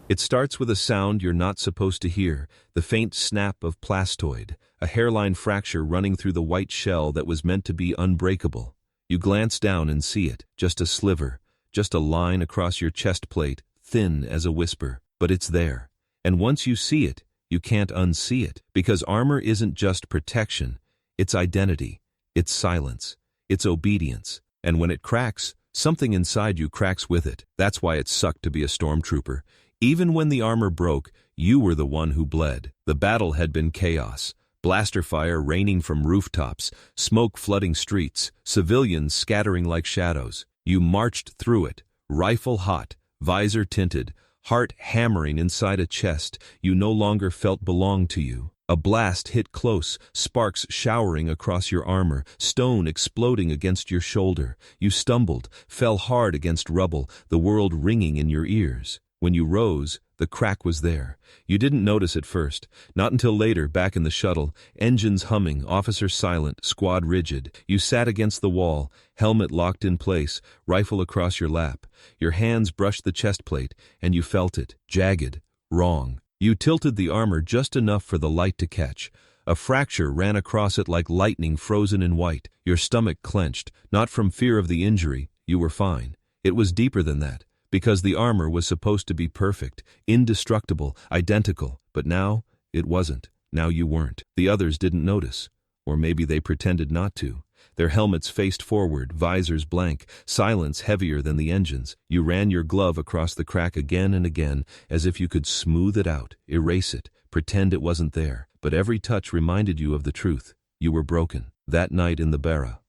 [SPEAKER 1] It starts with a sound you're not supposed to hear, the faint snap of plastoid, a hairline fracture running through the white shell that was meant to be unbreakable. You glance down and see it, just a sliver, just a line across your chest plate, thin as a whisper, but it's there. And once you see it, you can't unsee it, because armor isn't just protection, it's identity, it's silence, it's obedience, and when it cracks, something inside you cracks with it. That's why it sucked to be a stormtrooper. Even when the armor broke, you were the one who bled. The battle had been chaos. Blaster fire raining from rooftops, smoke flooding streets, civilians scattering like shadows. You marched through it, rifle hot, visor tinted, heart hammering inside a chest you no longer felt belonged to you. A blast hit close, sparks showering across your armor, stone exploding against your shoulder. You stumbled, fell hard against rubble, the world ringing in your ears. When you rose, the crack was there. You didn't notice it first. Not until later, back in the shuttle, engines humming, officers silent, squad rigid. You sat against the wall, helmet locked in place, rifle across your lap. Your hands brushed the chest plate, and you felt it, jagged, wrong. You tilted the armor just enough for the light to catch. A fracture ran across it like lightning frozen in white. Your stomach clenched, not from fear of the injury. You were fine. It was deeper than that. Because the armor was supposed to be perfect, indestructible, identical, but now it wasn't. Now you weren't. The others didn't notice, or maybe they pretended not to. Their helmets faced forward, visors blank, silence heavier than the engines. You ran your glove across the crack again and again, as if you could smooth it out, erase it, pretend it wasn't there. But every touch reminded you of the truth. You were broken. That night in the barra,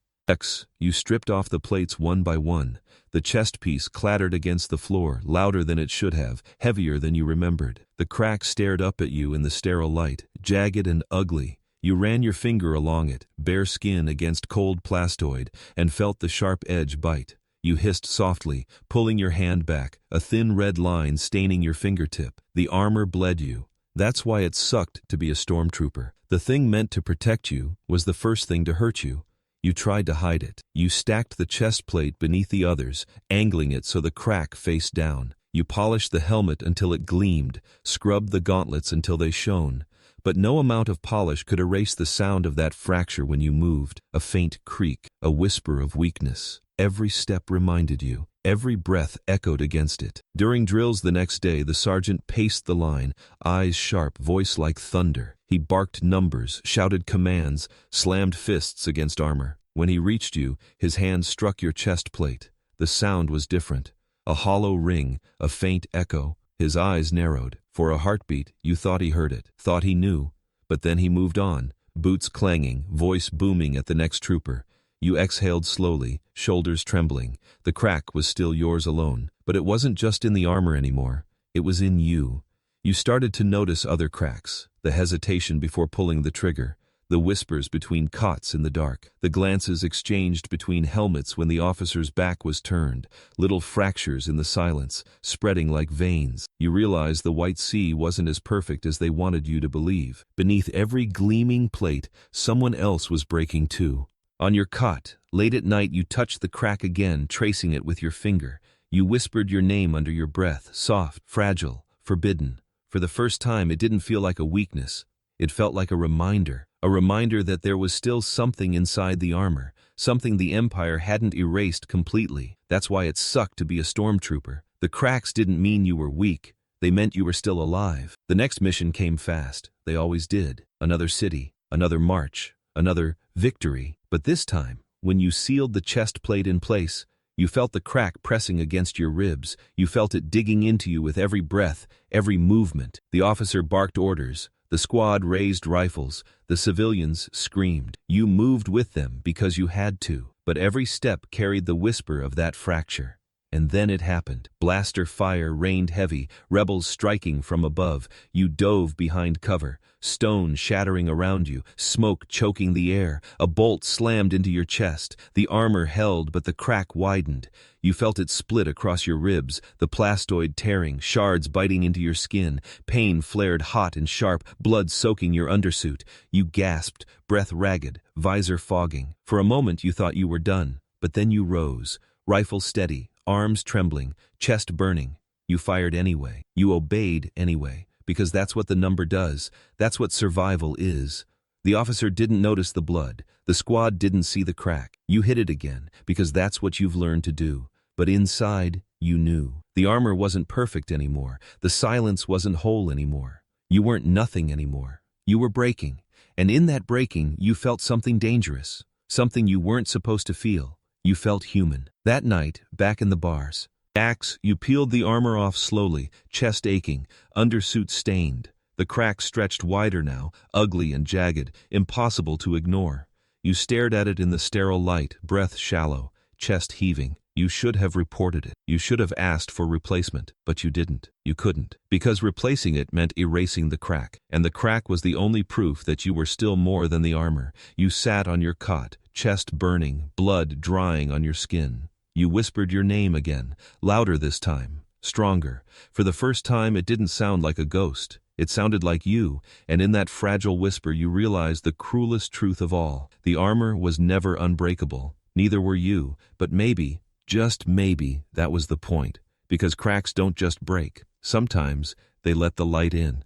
[SPEAKER 1] you stripped off the plates one by one. The chest piece clattered against the floor, louder than it should have, heavier than you remembered. The crack stared up at you in the sterile light, jagged and ugly. You ran your finger along it, bare skin against cold plastoid, and felt the sharp edge bite. You hissed softly, pulling your hand back, a thin red line staining your fingertip. The armor bled you. That's why it sucked to be a stormtrooper. The thing meant to protect you was the first thing to hurt you. You tried to hide it. You stacked the chest plate beneath the others, angling it so the crack faced down. You polished the helmet until it gleamed, scrubbed the gauntlets until they shone. But no amount of polish could erase the sound of that fracture when you moved, a faint creak, a whisper of weakness. Every step reminded you. Every breath echoed against it. During drills the next day, the sergeant paced the line, eyes sharp, voice like thunder. He barked numbers, shouted commands, slammed fists against armor. When he reached you, his hand struck your chest plate. The sound was different. A hollow ring, a faint echo. His eyes narrowed. For a heartbeat, you thought he heard it, thought he knew. But then he moved on, boots clanging, voice booming at the next trooper. You exhaled slowly, shoulders trembling. The crack was still yours alone. But it wasn't just in the armor anymore. It was in you. You started to notice other cracks. The hesitation before pulling the trigger. The whispers between cots in the dark. The glances exchanged between helmets when the officer's back was turned. Little fractures in the silence, spreading like veins. You realized the white sea wasn't as perfect as they wanted you to believe. Beneath every gleaming plate, someone else was breaking too. On your cot, late at night, you touched the crack again, tracing it with your finger. You whispered your name under your breath, soft, fragile, forbidden. For the first time, it didn't feel like a weakness. It felt like a reminder that there was still something inside the armor, something the Empire hadn't erased completely. That's why it sucked to be a stormtrooper. The cracks didn't mean you were weak. They meant you were still alive. The next mission came fast. They always did. Another city, another march, another victory. But this time, when you sealed the chest plate in place, you felt the crack pressing against your ribs. You felt it digging into you with every breath, every movement. The officer barked orders. The squad raised rifles. The civilians screamed. You moved with them because you had to. But every step carried the whisper of that fracture. And then it happened. Blaster fire rained heavy, rebels striking from above. You dove behind cover, stone shattering around you, smoke choking the air. A bolt slammed into your chest. The armor held, but the crack widened. You felt it split across your ribs, the plastoid tearing, shards biting into your skin. Pain flared hot and sharp, blood soaking your undersuit. You gasped, breath ragged, visor fogging. For a moment you thought you were done, but then you rose, rifle steady, arms trembling, chest burning. You fired anyway. You obeyed anyway, because that's what the number does. That's what survival is. The officer didn't notice the blood. The squad didn't see the crack. You hit it again, because that's what you've learned to do. But inside, you knew. The armor wasn't perfect anymore. The silence wasn't whole anymore. You weren't nothing anymore. You were breaking. And in that breaking, you felt something dangerous. Something you weren't supposed to feel. You felt human. That night, back in the bars, Axe, you peeled the armor off slowly, chest aching, undersuit stained. The crack stretched wider now, ugly and jagged, impossible to ignore. You stared at it in the sterile light, breath shallow, chest heaving. You should have reported it. You should have asked for replacement, but you didn't. You couldn't. Because replacing it meant erasing the crack, and the crack was the only proof that you were still more than the armor. You sat on your cot, chest burning, blood drying on your skin. You whispered your name again, louder this time, stronger. For the first time it didn't sound like a ghost. It sounded like you, and in that fragile whisper you realized the cruelest truth of all. The armor was never unbreakable. Neither were you, but maybe, just maybe, that was the point. Because cracks don't just break. Sometimes they let the light in.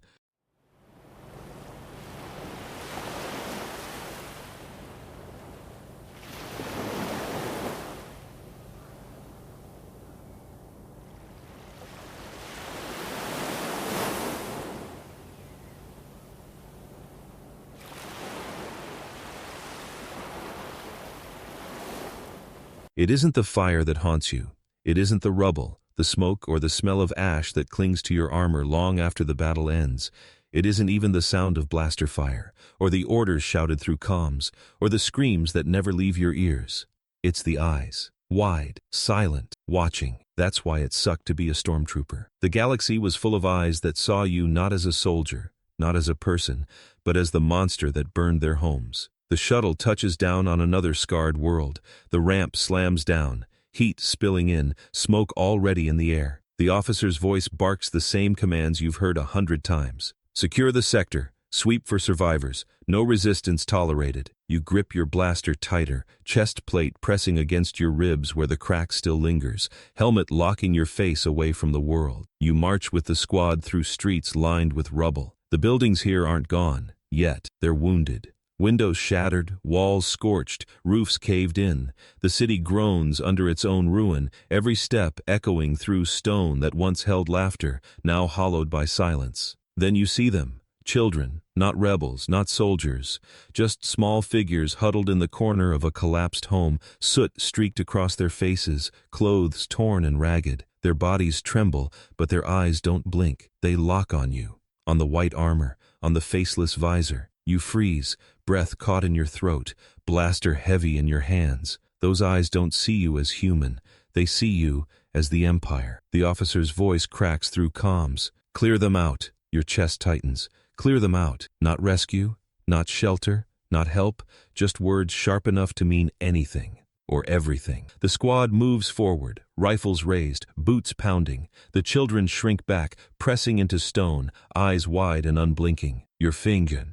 [SPEAKER 1] It isn't the fire that haunts you. It isn't the rubble, the smoke, or the smell of ash that clings to your armor long after the battle ends. It isn't even the sound of blaster fire, or the orders shouted through comms, or the screams that never leave your ears. It's the eyes. Wide, silent, watching. That's why it sucked to be a stormtrooper. The galaxy was full of eyes that saw you not as a soldier, not as a person, but as the monster that burned their homes. The shuttle touches down on another scarred world. The ramp slams down, heat spilling in, smoke already in the air. The officer's voice barks the same commands you've heard 100 times. Secure the sector. Sweep for survivors. No resistance tolerated. You grip your blaster tighter, chest plate pressing against your ribs where the crack still lingers, helmet locking your face away from the world. You march with the squad through streets lined with rubble. The buildings here aren't gone, yet. They're wounded. Windows shattered, walls scorched, roofs caved in. The city groans under its own ruin, every step echoing through stone that once held laughter, now hollowed by silence. Then you see them, children, not rebels, not soldiers, just small figures huddled in the corner of a collapsed home, soot streaked across their faces, clothes torn and ragged. Their bodies tremble, but their eyes don't blink. They lock on you, on the white armor, on the faceless visor. You freeze, breath caught in your throat, blaster heavy in your hands. Those eyes don't see you as human. They see you as the Empire. The officer's voice cracks through comms. Clear them out. Your chest tightens. Clear them out. Not rescue, not shelter, not help, just words sharp enough to mean anything or everything. The squad moves forward, rifles raised, boots pounding. The children shrink back, pressing into stone, eyes wide and unblinking. Your finger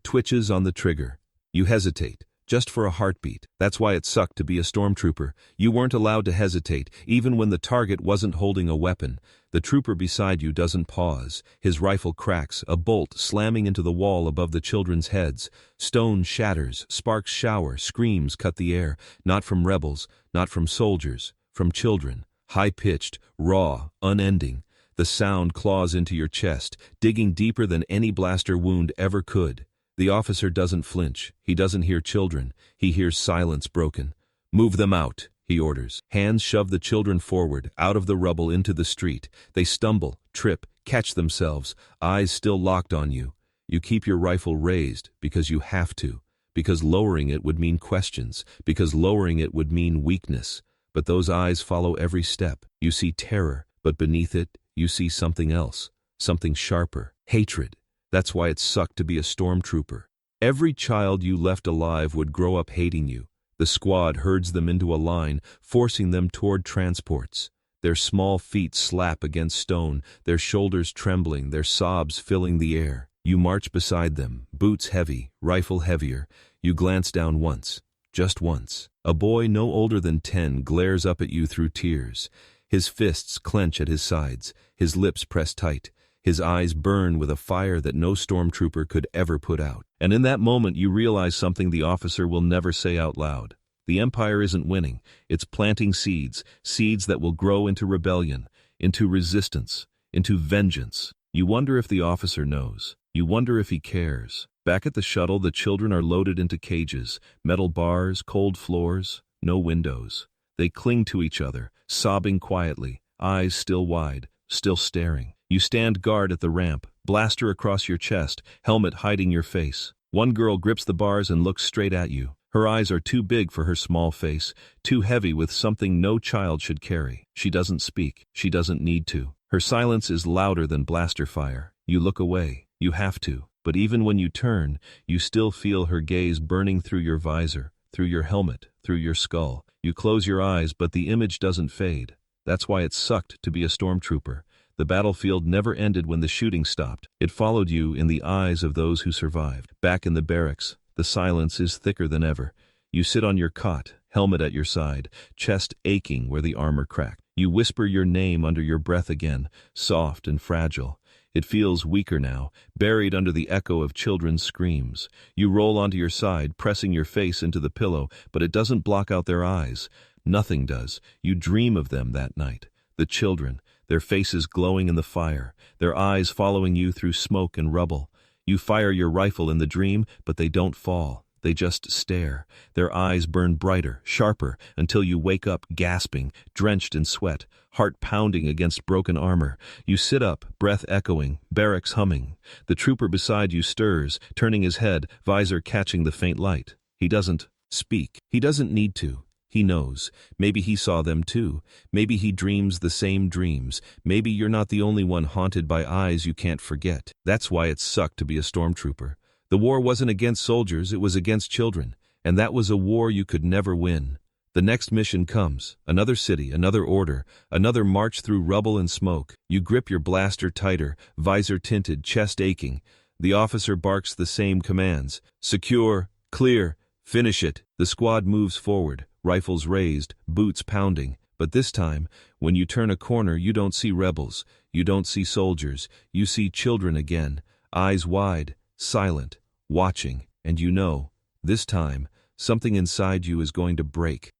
[SPEAKER 1] twitches on the trigger. You hesitate, just for a heartbeat. That's why it sucked to be a stormtrooper. You weren't allowed to hesitate, even when the target wasn't holding a weapon. The trooper beside you doesn't pause. His rifle cracks, a bolt slamming into the wall above the children's heads. Stone shatters, sparks shower, screams cut the air. Not from rebels, not from soldiers, from children. High-pitched, raw, unending. The sound claws into your chest, digging deeper than any blaster wound ever could. The officer doesn't flinch. He doesn't hear children. He hears silence broken. Move them out, he orders. Hands shove the children forward, out of the rubble into the street. They stumble, trip, catch themselves, eyes still locked on you. You keep your rifle raised because you have to, because lowering it would mean questions, because lowering it would mean weakness. But those eyes follow every step. You see terror, but beneath it, you see something else, something sharper, hatred. That's why it sucked to be a stormtrooper. Every child you left alive would grow up hating you. The squad herds them into a line, forcing them toward transports. Their small feet slap against stone, their shoulders trembling, their sobs filling the air. You march beside them, boots heavy, rifle heavier. You glance down once, just once. A boy no older than 10 glares up at you through tears. His fists clench at his sides, his lips press tight, his eyes burn with a fire that no stormtrooper could ever put out. And in that moment you realize something the officer will never say out loud. The Empire isn't winning, it's planting seeds, seeds that will grow into rebellion, into resistance, into vengeance. You wonder if the officer knows. You wonder if he cares. Back at the shuttle, the children are loaded into cages, metal bars, cold floors, no windows. They cling to each other, sobbing quietly, eyes still wide, still staring. You stand guard at the ramp, blaster across your chest, helmet hiding your face. One girl grips the bars and looks straight at you. Her eyes are too big for her small face, too heavy with something no child should carry. She doesn't speak. She doesn't need to. Her silence is louder than blaster fire. You look away. You have to. But even when you turn, you still feel her gaze burning through your visor, through your helmet, through your skull. You close your eyes, but the image doesn't fade. That's why it sucked to be a stormtrooper. The battlefield never ended when the shooting stopped. It followed you in the eyes of those who survived. Back in the barracks, the silence is thicker than ever. You sit on your cot, helmet at your side, chest aching where the armor cracked. You whisper your name under your breath again, soft and fragile. It feels weaker now, buried under the echo of children's screams. You roll onto your side, pressing your face into the pillow, but it doesn't block out their eyes. Nothing does. You dream of them that night. The children, their faces glowing in the fire, their eyes following you through smoke and rubble. You fire your rifle in the dream, but they don't fall. They just stare. Their eyes burn brighter, sharper, until you wake up gasping, drenched in sweat, heart pounding against broken armor. You sit up, breath echoing, barracks humming. The trooper beside you stirs, turning his head, visor catching the faint light. He doesn't speak. He doesn't need to. He knows. Maybe he saw them too. Maybe he dreams the same dreams. Maybe you're not the only one haunted by eyes you can't forget. That's why it sucked to be a stormtrooper. The war wasn't against soldiers, it was against children. And that was a war you could never win. The next mission comes. Another city, another order, another march through rubble and smoke. You grip your blaster tighter, visor tinted, chest aching. The officer barks the same commands. Secure, clear, finish it. The squad moves forward, rifles raised, boots pounding. But this time, when you turn a corner, you don't see rebels. You don't see soldiers. You see children again, eyes wide, silent, watching, and you know, this time, something inside you is going to break.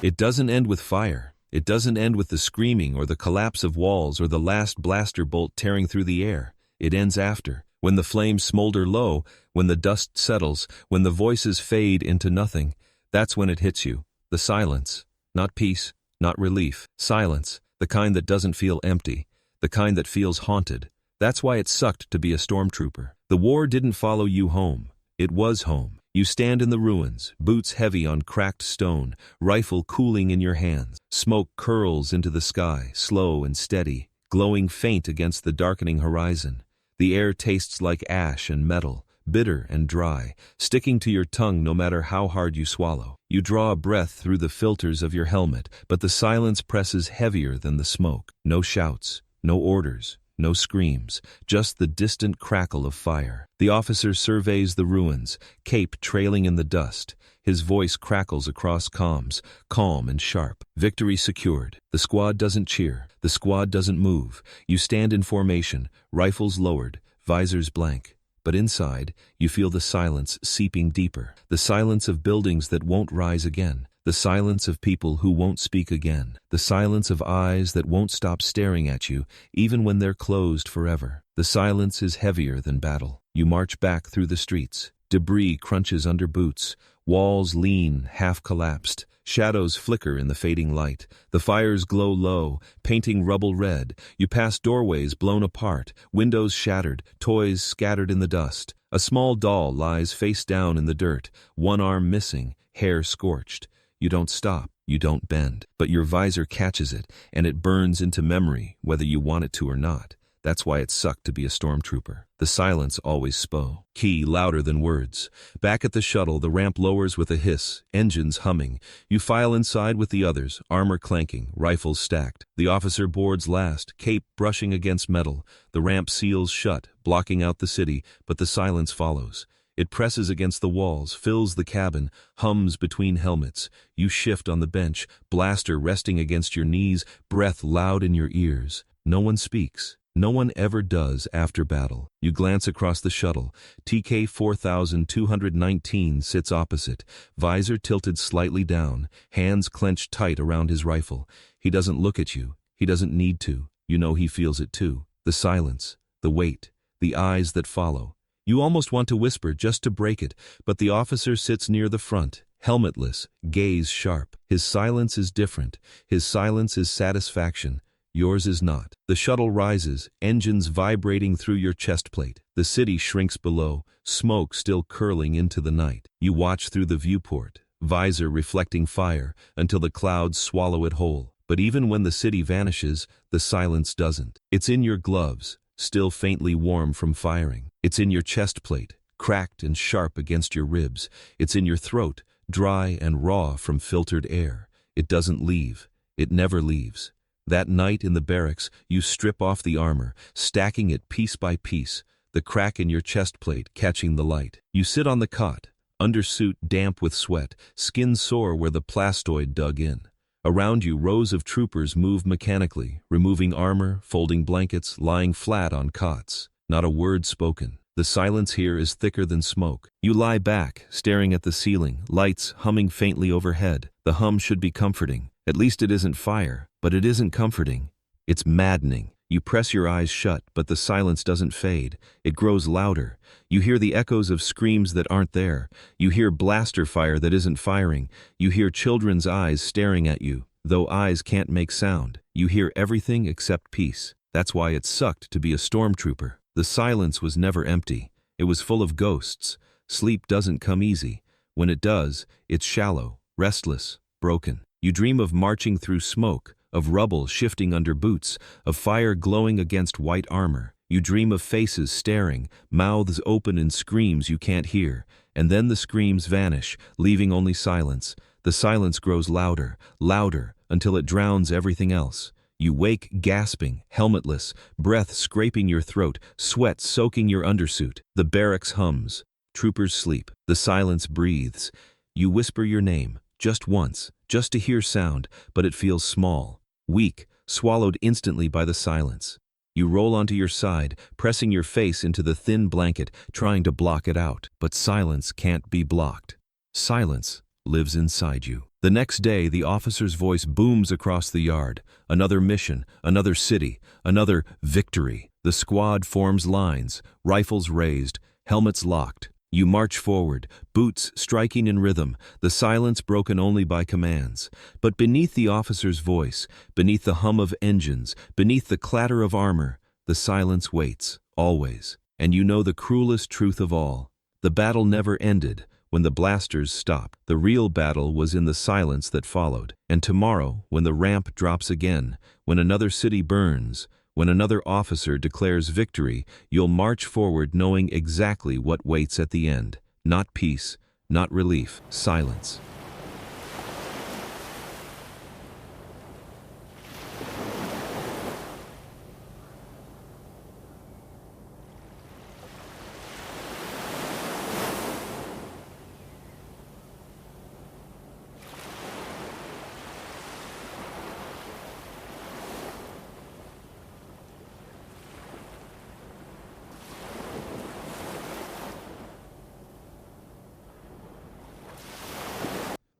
[SPEAKER 1] It doesn't end with fire. It doesn't end with the screaming or the collapse of walls or the last blaster bolt tearing through the air. It ends after, when the flames smolder low, when the dust settles, when the voices fade into nothing. That's when it hits you. The silence. Not peace, not relief. Silence. The kind that doesn't feel empty. The kind that feels haunted. That's why it sucked to be a stormtrooper. The war didn't follow you home. It was home. You stand in the ruins, boots heavy on cracked stone, rifle cooling in your hands. Smoke curls into the sky, slow and steady, glowing faint against the darkening horizon. The air tastes like ash and metal, bitter and dry, sticking to your tongue no matter how hard you swallow. You draw a breath through the filters of your helmet, but the silence presses heavier than the smoke. No shouts, no orders. No screams, just the distant crackle of fire. The officer surveys the ruins, cape trailing in the dust. His voice crackles across comms, calm and sharp. Victory secured. The squad doesn't cheer. The squad doesn't move. You stand in formation, rifles lowered, visors blank. But inside, you feel the silence seeping deeper. The silence of buildings that won't rise again. The silence of people who won't speak again. The silence of eyes that won't stop staring at you, even when they're closed forever. The silence is heavier than battle. You march back through the streets. Debris crunches under boots. Walls lean, half collapsed. Shadows flicker in the fading light. The fires glow low, painting rubble red. You pass doorways blown apart, windows shattered, toys scattered in the dust. A small doll lies face down in the dirt, one arm missing, hair scorched. You don't stop, you don't bend, but your visor catches it, and it burns into memory, whether you want it to or not. That's why it sucked to be a stormtrooper. The silence always spoke. Key louder than words. Back at the shuttle, the ramp lowers with a hiss, engines humming. You file inside with the others, armor clanking, rifles stacked. The officer boards last, cape brushing against metal. The ramp seals shut, blocking out the city, but the silence follows. It presses against the walls, fills the cabin, hums between helmets. You shift on the bench, blaster resting against your knees, breath loud in your ears. No one speaks. No one ever does after battle. You glance across the shuttle. TK 4219 sits opposite, visor tilted slightly down, hands clenched tight around his rifle. He doesn't look at you. He doesn't need to. You know he feels it too. The silence, the weight, the eyes that follow. You almost want to whisper just to break it, but the officer sits near the front, helmetless, gaze sharp. His silence is different. His silence is satisfaction. Yours is not. The shuttle rises, engines vibrating through your chest plate. The city shrinks below, smoke still curling into the night. You watch through the viewport, visor reflecting fire, until the clouds swallow it whole. But even when the city vanishes, the silence doesn't. It's in your gloves, still faintly warm from firing. It's in your chest plate, cracked and sharp against your ribs. It's in your throat, dry and raw from filtered air. It doesn't leave. It never leaves. That night in the barracks, you strip off the armor, stacking it piece by piece, the crack in your chest plate catching the light. You sit on the cot, undersuit damp with sweat, skin sore where the plastoid dug in. Around you, rows of troopers move mechanically, removing armor, folding blankets, lying flat on cots. Not a word spoken. The silence here is thicker than smoke. You lie back, staring at the ceiling, lights humming faintly overhead. The hum should be comforting. At least it isn't fire, but it isn't comforting. It's maddening. You press your eyes shut, but the silence doesn't fade. It grows louder. You hear the echoes of screams that aren't there. You hear blaster fire that isn't firing. You hear children's eyes staring at you, though eyes can't make sound. You hear everything except peace. That's why it sucked to be a stormtrooper. The silence was never empty. It was full of ghosts. Sleep doesn't come easy. When it does, it's shallow, restless, broken. You dream of marching through smoke, of rubble shifting under boots, of fire glowing against white armor. You dream of faces staring, mouths open in screams you can't hear, and then the screams vanish, leaving only silence. The silence grows louder, louder, until it drowns everything else. You wake gasping, helmetless, breath scraping your throat, sweat soaking your undersuit. The barracks hums. Troopers sleep. The silence breathes. You whisper your name, just once, just to hear sound, but it feels small, weak, swallowed instantly by the silence. You roll onto your side, pressing your face into the thin blanket, trying to block it out. But silence can't be blocked. Silence lives inside you. The next day, the officer's voice booms across the yard. Another mission, another city, another victory. The squad forms lines, rifles raised, helmets locked. You march forward, boots striking in rhythm, the silence broken only by commands. But beneath the officer's voice, beneath the hum of engines, beneath the clatter of armor, the silence waits, always. And you know the cruelest truth of all. The battle never ended when the blasters stopped. The real battle was in the silence that followed. And tomorrow, when the ramp drops again, when another city burns, when another officer declares victory, you'll march forward knowing exactly what waits at the end. Not peace, not relief, silence.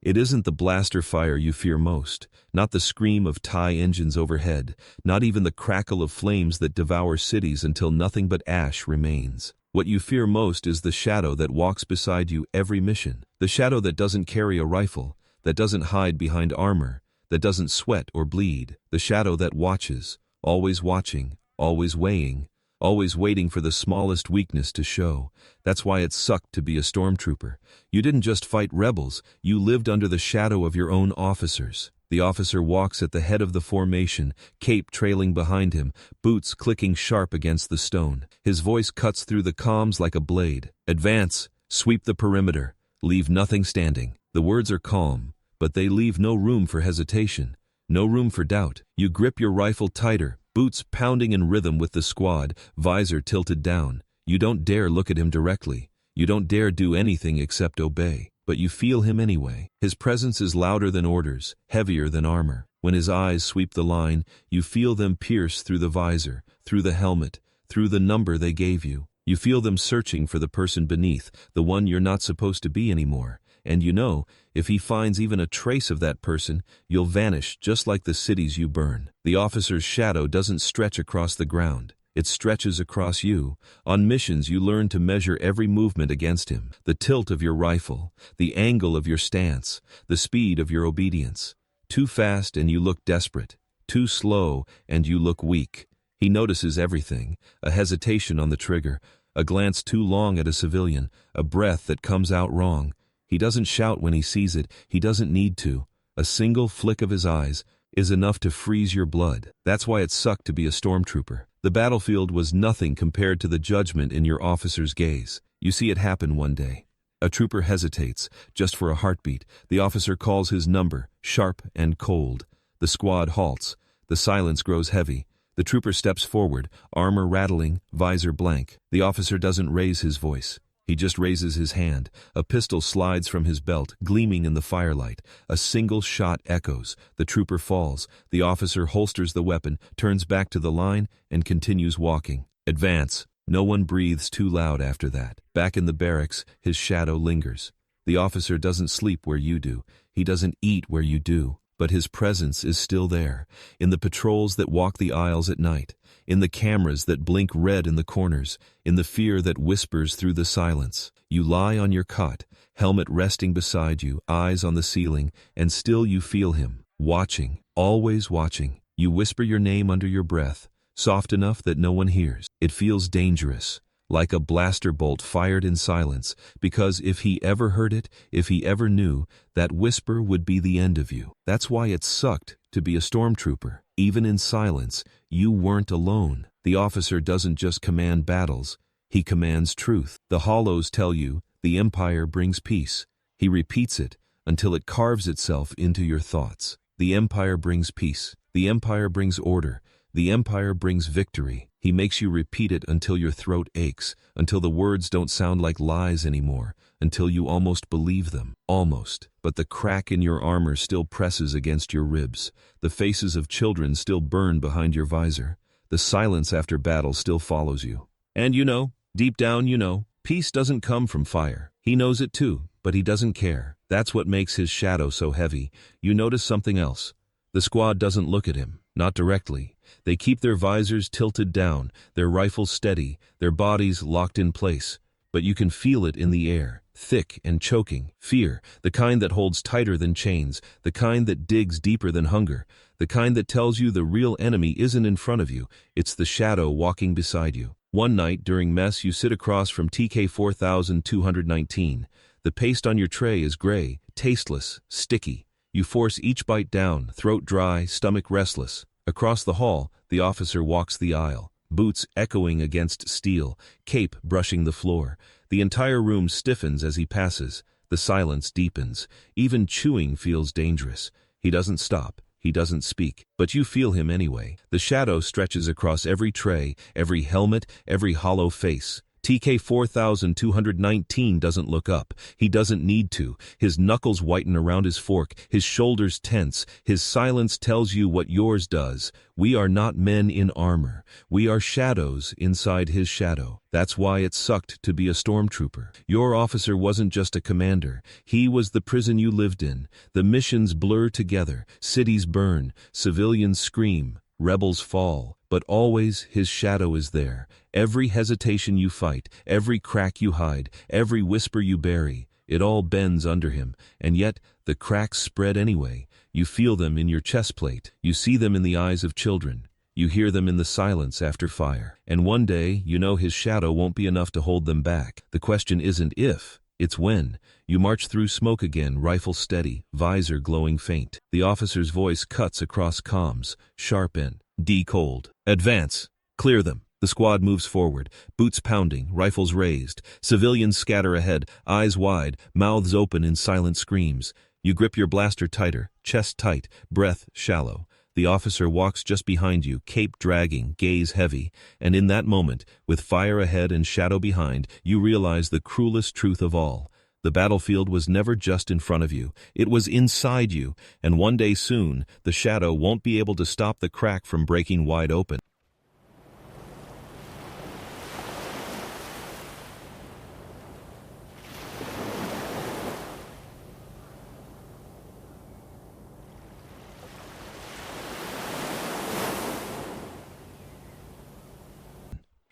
[SPEAKER 1] It isn't the blaster fire you fear most, not the scream of TIE engines overhead, not even the crackle of flames that devour cities until nothing but ash remains. What you fear most is the shadow that walks beside you every mission, the shadow that doesn't carry a rifle, that doesn't hide behind armor, that doesn't sweat or bleed, the shadow that watches, always watching, always weighing, always waiting for the smallest weakness to show. That's why it sucked to be a stormtrooper. You didn't just fight rebels, you lived under the shadow of your own officers. The officer walks at the head of the formation, cape trailing behind him, boots clicking sharp against the stone. His voice cuts through the comms like a blade. Advance, sweep the perimeter, leave nothing standing. The words are calm, but they leave no room for hesitation, no room for doubt. You grip your rifle tighter, boots pounding in rhythm with the squad, visor tilted down. You don't dare look at him directly. You don't dare do anything except obey. But you feel him anyway. His presence is louder than orders, heavier than armor. When his eyes sweep the line, you feel them pierce through the visor, through the helmet, through the number they gave you. You feel them searching for the person beneath, the one you're not supposed to be anymore. And you know, if he finds even a trace of that person, you'll vanish just like the cities you burn. The officer's shadow doesn't stretch across the ground. It stretches across you. On missions, you learn to measure every movement against him, the tilt of your rifle, the angle of your stance, the speed of your obedience. Too fast and you look desperate. Too slow and you look weak. He notices everything, a hesitation on the trigger, a glance too long at a civilian, a breath that comes out wrong. He doesn't shout when he sees it, he doesn't need to. A single flick of his eyes is enough to freeze your blood. That's why it sucked to be a stormtrooper. The battlefield was nothing compared to the judgment in your officer's gaze. You see it happen one day. A trooper hesitates, just for a heartbeat. The officer calls his number, sharp and cold. The squad halts. The silence grows heavy. The trooper steps forward, armor rattling, visor blank. The officer doesn't raise his voice. He just raises his hand. A pistol slides from his belt, gleaming in the firelight. A single shot echoes. The trooper falls. The officer holsters the weapon, turns back to the line, and continues walking. Advance. No one breathes too loud after that. Back in the barracks, his shadow lingers. The officer doesn't sleep where you do. He doesn't eat where you do. But his presence is still there, in the patrols that walk the aisles at night, in the cameras that blink red in the corners, in the fear that whispers through the silence. You lie on your cot, helmet resting beside you, eyes on the ceiling, and still you feel him, watching, always watching. You whisper your name under your breath, soft enough that no one hears. It feels dangerous, like a blaster bolt fired in silence, because if he ever heard it, if he ever knew, that whisper would be the end of you. That's why it sucked to be a stormtrooper. Even in silence, you weren't alone. The officer doesn't just command battles, he commands truth. The holos tell you, the Empire brings peace. He repeats it until it carves itself into your thoughts. The Empire brings peace. The Empire brings order. The Empire brings victory. He makes you repeat it until your throat aches, until the words don't sound like lies anymore, until you almost believe them. Almost. But the crack in your armor still presses against your ribs. The faces of children still burn behind your visor. The silence after battle still follows you. And you know, deep down you know, peace doesn't come from fire. He knows it too, but he doesn't care. That's what makes his shadow so heavy. You notice something else. The squad doesn't look at him, not directly. They keep their visors tilted down, their rifles steady, their bodies locked in place. But you can feel it in the air, thick and choking. Fear, the kind that holds tighter than chains, the kind that digs deeper than hunger, the kind that tells you the real enemy isn't in front of you, it's the shadow walking beside you. One night during mess you sit across from TK 4219. The paste on your tray is gray, tasteless, sticky. You force each bite down, throat dry, stomach restless. Across the hall, the officer walks the aisle, boots echoing against steel, cape brushing the floor. The entire room stiffens as he passes. The silence deepens. Even chewing feels dangerous. He doesn't stop. He doesn't speak. But you feel him anyway. The shadow stretches across every tray, every helmet, every hollow face. TK 4219 doesn't look up. He doesn't need to. His knuckles whiten around his fork, his shoulders tense. His silence tells you what yours does. We are not men in armor. We are shadows inside his shadow. That's why it sucked to be a stormtrooper. Your officer wasn't just a commander. He was the prison you lived in. The missions blur together. Cities burn. Civilians scream. Rebels fall. But always his shadow is there. Every hesitation you fight, every crack you hide, every whisper you bury, it all bends under him. And yet, the cracks spread anyway. You feel them in your chest plate. You see them in the eyes of children. You hear them in the silence after fire. And one day, you know his shadow won't be enough to hold them back. The question isn't if, it's when. You march through smoke again, rifle steady, visor glowing faint. The officer's voice cuts across comms, sharp and cold. Advance. Clear them. The squad moves forward, boots pounding, rifles raised. Civilians scatter ahead, eyes wide, mouths open in silent screams. You grip your blaster tighter, chest tight, breath shallow. The officer walks just behind you, cape dragging, gaze heavy. And in that moment, with fire ahead and shadow behind, you realize the cruelest truth of all. The battlefield was never just in front of you. It was inside you, and one day soon, the shadow won't be able to stop the crack from breaking wide open.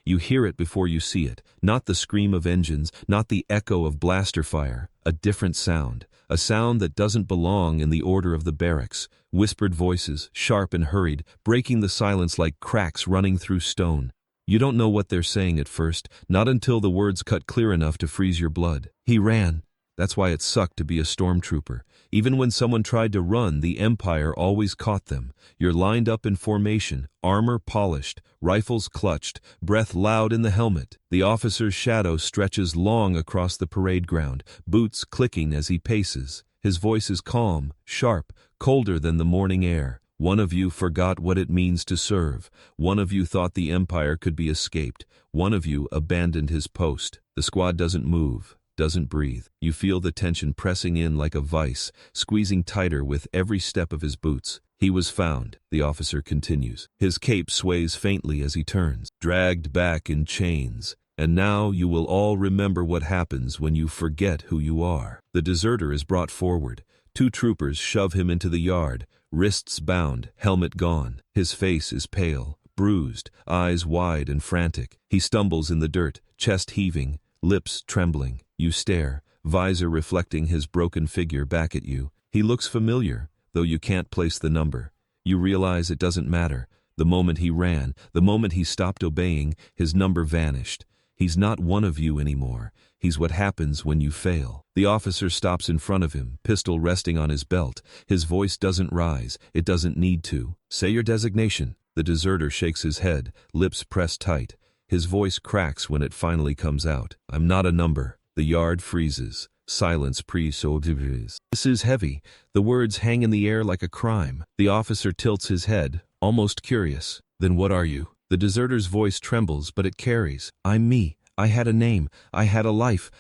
[SPEAKER 1] You hear it before you see it, not the scream of engines, not the echo of blaster fire, a different sound, a sound that doesn't belong in the order of the barracks, whispered voices, sharp and hurried, breaking the silence like cracks running through stone. You don't know what they're saying at first, not until the words cut clear enough to freeze your blood. He ran. That's why it sucked to be a stormtrooper. Even when someone tried to run, the Empire always caught them. You're lined up in formation, armor polished, rifles clutched, breath loud in the helmet. The officer's shadow stretches long across the parade ground, boots clicking as he paces. His voice is calm, sharp, colder than the morning air. One of you forgot what it means to serve. One of you thought the Empire could be escaped. One of you abandoned his post. The squad doesn't move, doesn't breathe. You feel the tension pressing in like a vice, squeezing tighter with every step of his boots. He was found, the officer continues. His cape sways faintly as he turns, dragged back in chains. And now you will all remember what happens when you forget who you are. The deserter is brought forward. 2 troopers shove him into the yard, wrists bound, helmet gone. His face is pale, bruised, eyes wide and frantic. He stumbles in the dirt, chest heaving, lips trembling. You stare, visor reflecting his broken figure back at you. He looks familiar, though you can't place the number. You realize it doesn't matter. The moment he ran, the moment he stopped obeying, his number vanished. He's not one of you anymore. He's what happens when you fail. The officer stops in front of him, pistol resting on his belt. His voice doesn't rise. It doesn't need to. Say your designation. The deserter shakes his head, lips pressed tight. His voice cracks when it finally comes out. I'm not a number. The yard freezes. Silence pre-sobs. This is heavy. The words hang in the air like a crime. The officer tilts his head, almost curious. Then what are you? The deserter's voice trembles, but it carries. I'm me. I had a name. I had a life.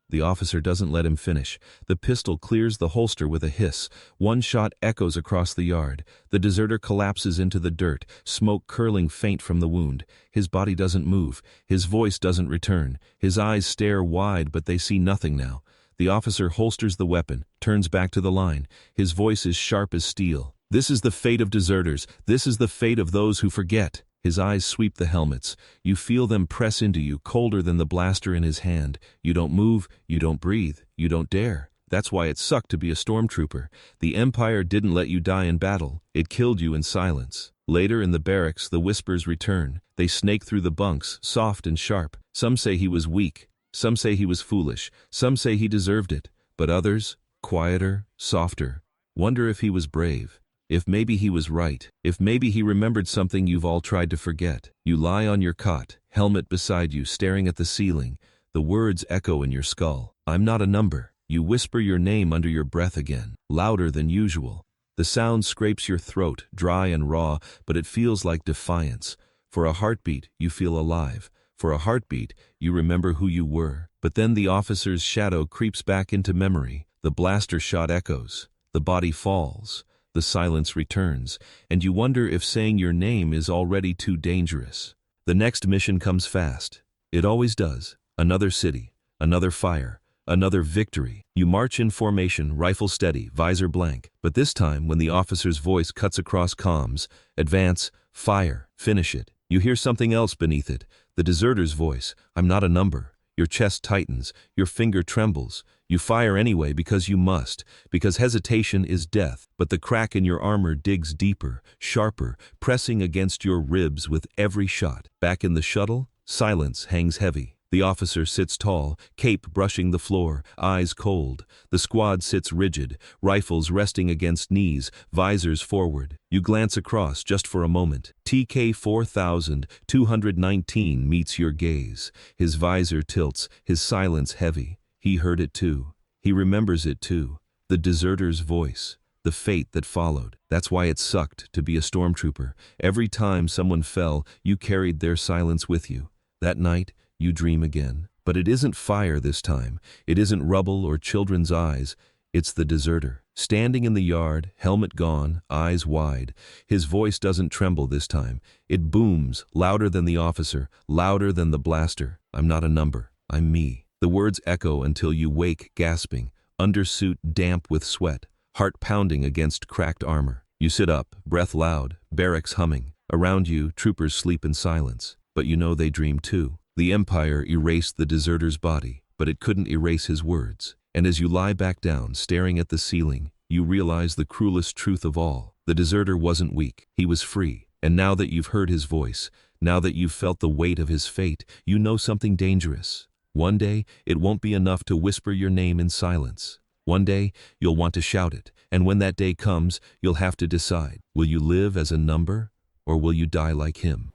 [SPEAKER 1] The officer doesn't let him finish. The pistol clears the holster with a hiss. One shot echoes across the yard. The deserter collapses into the dirt, smoke curling faint from the wound. His body doesn't move. His voice doesn't return. His eyes stare wide, but they see nothing now. The officer holsters the weapon, turns back to the line. His voice is sharp as steel. This is the fate of deserters. This is the fate of those who forget. His eyes sweep the helmets. You feel them press into you, colder than the blaster in his hand. You don't move, you don't breathe, you don't dare. That's why it sucked to be a stormtrooper. The Empire didn't let you die in battle. It killed you in silence. Later in the barracks, the whispers return. They snake through the bunks, soft and sharp. Some say he was weak. Some say he was foolish. Some say he deserved it. But others, quieter, softer, wonder if he was brave. If maybe he was right. If maybe he remembered something you've all tried to forget. You lie on your cot, helmet beside you, staring at the ceiling. The words echo in your skull. I'm not a number. You whisper your name under your breath again, louder than usual. The sound scrapes your throat, dry and raw, but it feels like defiance. For a heartbeat, you feel alive. For a heartbeat, you remember who you were. But then the officer's shadow creeps back into memory. The blaster shot echoes. The body falls. The silence returns, and you wonder if saying your name is already too dangerous. The next mission comes fast. It always does. Another city, another fire, another victory. You march in formation, rifle steady, visor blank. But this time, when the officer's voice cuts across comms, advance, fire, finish it. You hear something else beneath it, the deserter's voice. I'm not a number. Your chest tightens, your finger trembles. You fire anyway because you must, because hesitation is death. But the crack in your armor digs deeper, sharper, pressing against your ribs with every shot. Back in the shuttle, silence hangs heavy. The officer sits tall, cape brushing the floor, eyes cold. The squad sits rigid, rifles resting against knees, visors forward. You glance across just for a moment. TK 4219 meets your gaze. His visor tilts, his silence heavy. He heard it too. He remembers it too. The deserter's voice. The fate that followed. That's why it sucked to be a stormtrooper. Every time someone fell, you carried their silence with you. That night, you dream again. But it isn't fire this time. It isn't rubble or children's eyes. It's the deserter. Standing in the yard, helmet gone, eyes wide. His voice doesn't tremble this time. It booms, louder than the officer, louder than the blaster. I'm not a number. I'm me. The words echo until you wake gasping, undersuit damp with sweat, heart pounding against cracked armor. You sit up, breath loud, barracks humming. Around you, troopers sleep in silence. But you know they dream too. The Empire erased the deserter's body, but it couldn't erase his words. And as you lie back down, staring at the ceiling, you realize the cruelest truth of all. The deserter wasn't weak. He was free. And now that you've heard his voice, now that you've felt the weight of his fate, you know something dangerous. One day, it won't be enough to whisper your name in silence. One day, you'll want to shout it. And when that day comes, you'll have to decide. Will you live as a number, or will you die like him?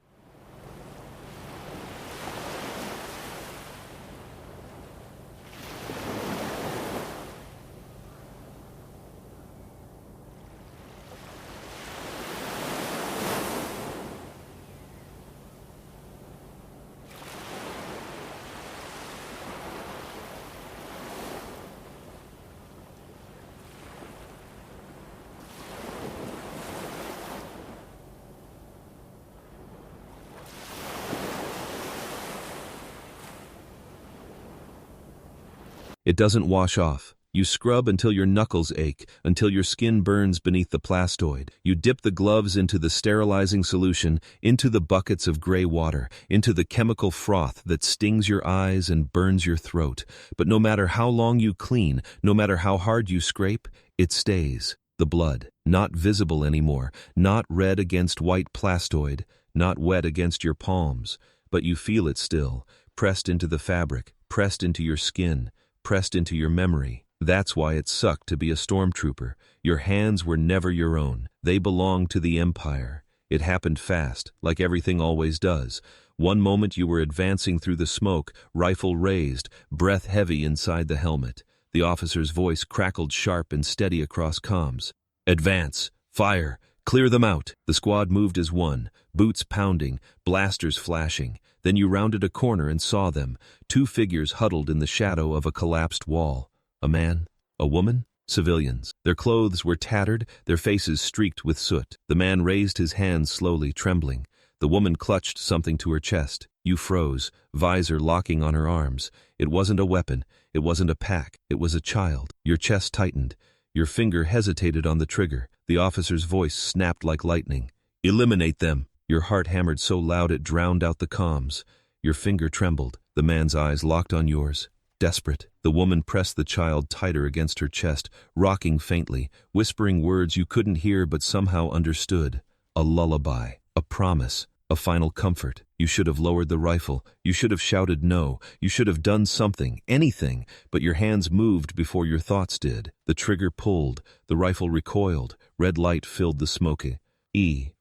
[SPEAKER 1] It doesn't wash off. You scrub until your knuckles ache, until your skin burns beneath the plastoid. You dip the gloves into the sterilizing solution, into the buckets of gray water, into the chemical froth that stings your eyes and burns your throat. But no matter how long you clean, no matter how hard you scrape, it stays. The blood, not visible anymore, not red against white plastoid, not wet against your palms, but you feel it still, pressed into the fabric, pressed into your skin, pressed into your memory. That's why it sucked to be a stormtrooper. Your hands were never your own. They belonged to the Empire. It happened fast, like everything always does. One moment you were advancing through the smoke, rifle raised, breath heavy inside the helmet. The officer's voice crackled sharp and steady across comms. Advance! Fire! Clear them out! The squad moved as one, boots pounding, blasters flashing. Then you rounded a corner and saw them, two figures huddled in the shadow of a collapsed wall. A man, a woman, civilians. Their clothes were tattered, their faces streaked with soot. The man raised his hands slowly, trembling. The woman clutched something to her chest. You froze, visor locking on her arms. It wasn't a weapon, it wasn't a pack, it was a child. Your chest tightened. Your finger hesitated on the trigger. The officer's voice snapped like lightning. Eliminate them! Your heart hammered so loud it drowned out the comms. Your finger trembled. The man's eyes locked on yours. Desperate, the woman pressed the child tighter against her chest, rocking faintly, whispering words you couldn't hear but somehow understood. A lullaby, a promise, a final comfort. You should have lowered the rifle. You should have shouted no. You should have done something, anything, but your hands moved before your thoughts did. The trigger pulled. The rifle recoiled. Red light filled the smoke.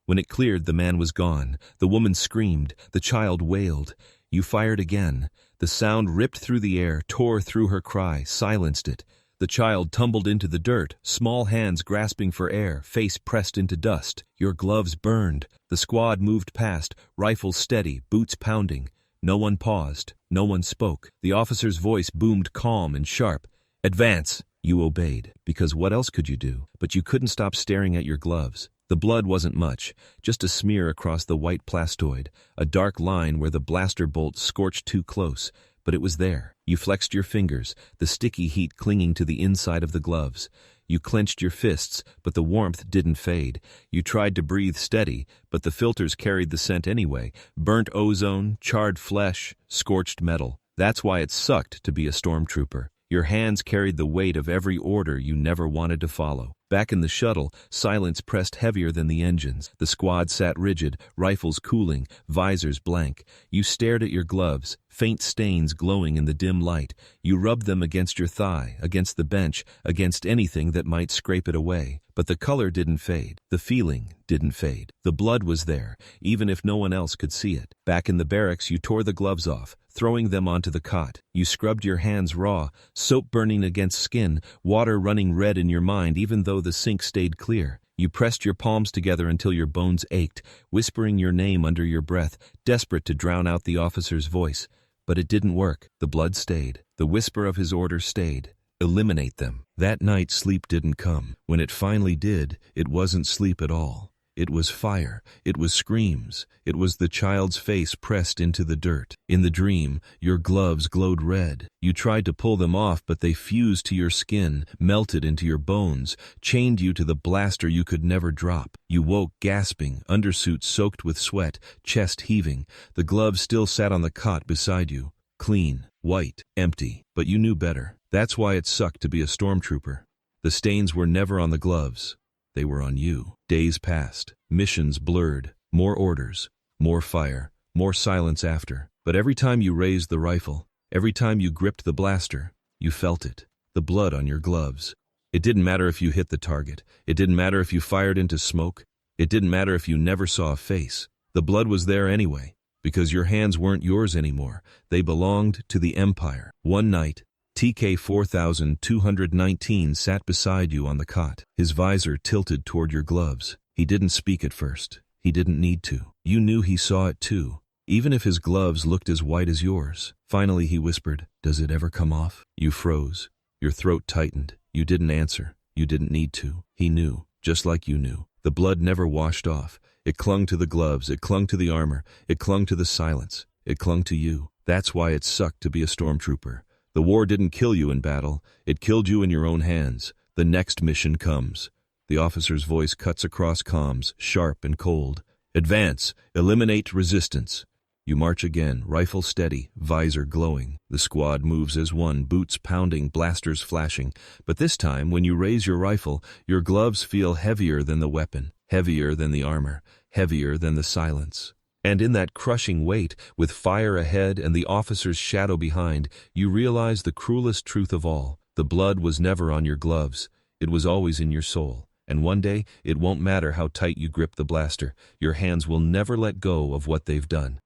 [SPEAKER 1] When it cleared, the man was gone. The woman screamed. The child wailed. You fired again. The sound ripped through the air, tore through her cry, silenced it. The child tumbled into the dirt, small hands grasping for air, face pressed into dust. Your gloves burned. The squad moved past, rifles steady, boots pounding. No one paused. No one spoke. The officer's voice boomed calm and sharp. Advance! You obeyed, because what else could you do? But you couldn't stop staring at your gloves. The blood wasn't much, just a smear across the white plastoid, a dark line where the blaster bolt scorched too close, but it was there. You flexed your fingers, the sticky heat clinging to the inside of the gloves. You clenched your fists, but the warmth didn't fade. You tried to breathe steady, but the filters carried the scent anyway. Burnt ozone, charred flesh, scorched metal. That's why it sucked to be a stormtrooper. Your hands carried the weight of every order you never wanted to follow. Back in the shuttle, silence pressed heavier than the engines. The squad sat rigid, rifles cooling, visors blank. You stared at your gloves, faint stains glowing in the dim light. You rubbed them against your thigh, against the bench, against anything that might scrape it away. But the color didn't fade. The feeling didn't fade. The blood was there, even if no one else could see it. Back in the barracks, you tore the gloves off, throwing them onto the cot. You scrubbed your hands raw, soap burning against skin, water running red in your mind even though the sink stayed clear. You pressed your palms together until your bones ached, whispering your name under your breath, desperate to drown out the officer's voice. But it didn't work. The blood stayed. The whisper of his order stayed. Eliminate them. That night sleep didn't come. When it finally did, it wasn't sleep at all. It was fire. It was screams. It was the child's face pressed into the dirt. In the dream, your gloves glowed red. You tried to pull them off, but they fused to your skin, melted into your bones, chained you to the blaster you could never drop. You woke gasping, undersuit soaked with sweat, chest heaving. The gloves still sat on the cot beside you. Clean, white, empty. But you knew better. That's why it sucked to be a stormtrooper. The stains were never on the gloves. They were on you. Days passed. Missions blurred. More orders. More fire. More silence after. But every time you raised the rifle, every time you gripped the blaster, you felt it. The blood on your gloves. It didn't matter if you hit the target. It didn't matter if you fired into smoke. It didn't matter if you never saw a face. The blood was there anyway, because your hands weren't yours anymore. They belonged to the Empire. One night, TK 4219 sat beside you on the cot, his visor tilted toward your gloves. He didn't speak at first. He didn't need to. You knew he saw it too, even if his gloves looked as white as yours. Finally he whispered, "Does it ever come off?" You froze. Your throat tightened. You didn't answer. You didn't need to. He knew, just like you knew. The blood never washed off. It clung to the gloves. It clung to the armor. It clung to the silence. It clung to you. That's why it sucked to be a stormtrooper. The war didn't kill you in battle. It killed you in your own hands. The next mission comes. The officer's voice cuts across comms, sharp and cold. Advance. Eliminate resistance. You march again, rifle steady, visor glowing. The squad moves as one, boots pounding, blasters flashing. But this time, when you raise your rifle, your gloves feel heavier than the weapon, heavier than the armor, heavier than the silence. And in that crushing weight, with fire ahead and the officer's shadow behind, you realize the cruelest truth of all. The blood was never on your gloves. It was always in your soul. And one day, it won't matter how tight you grip the blaster. Your hands will never let go of what they've done.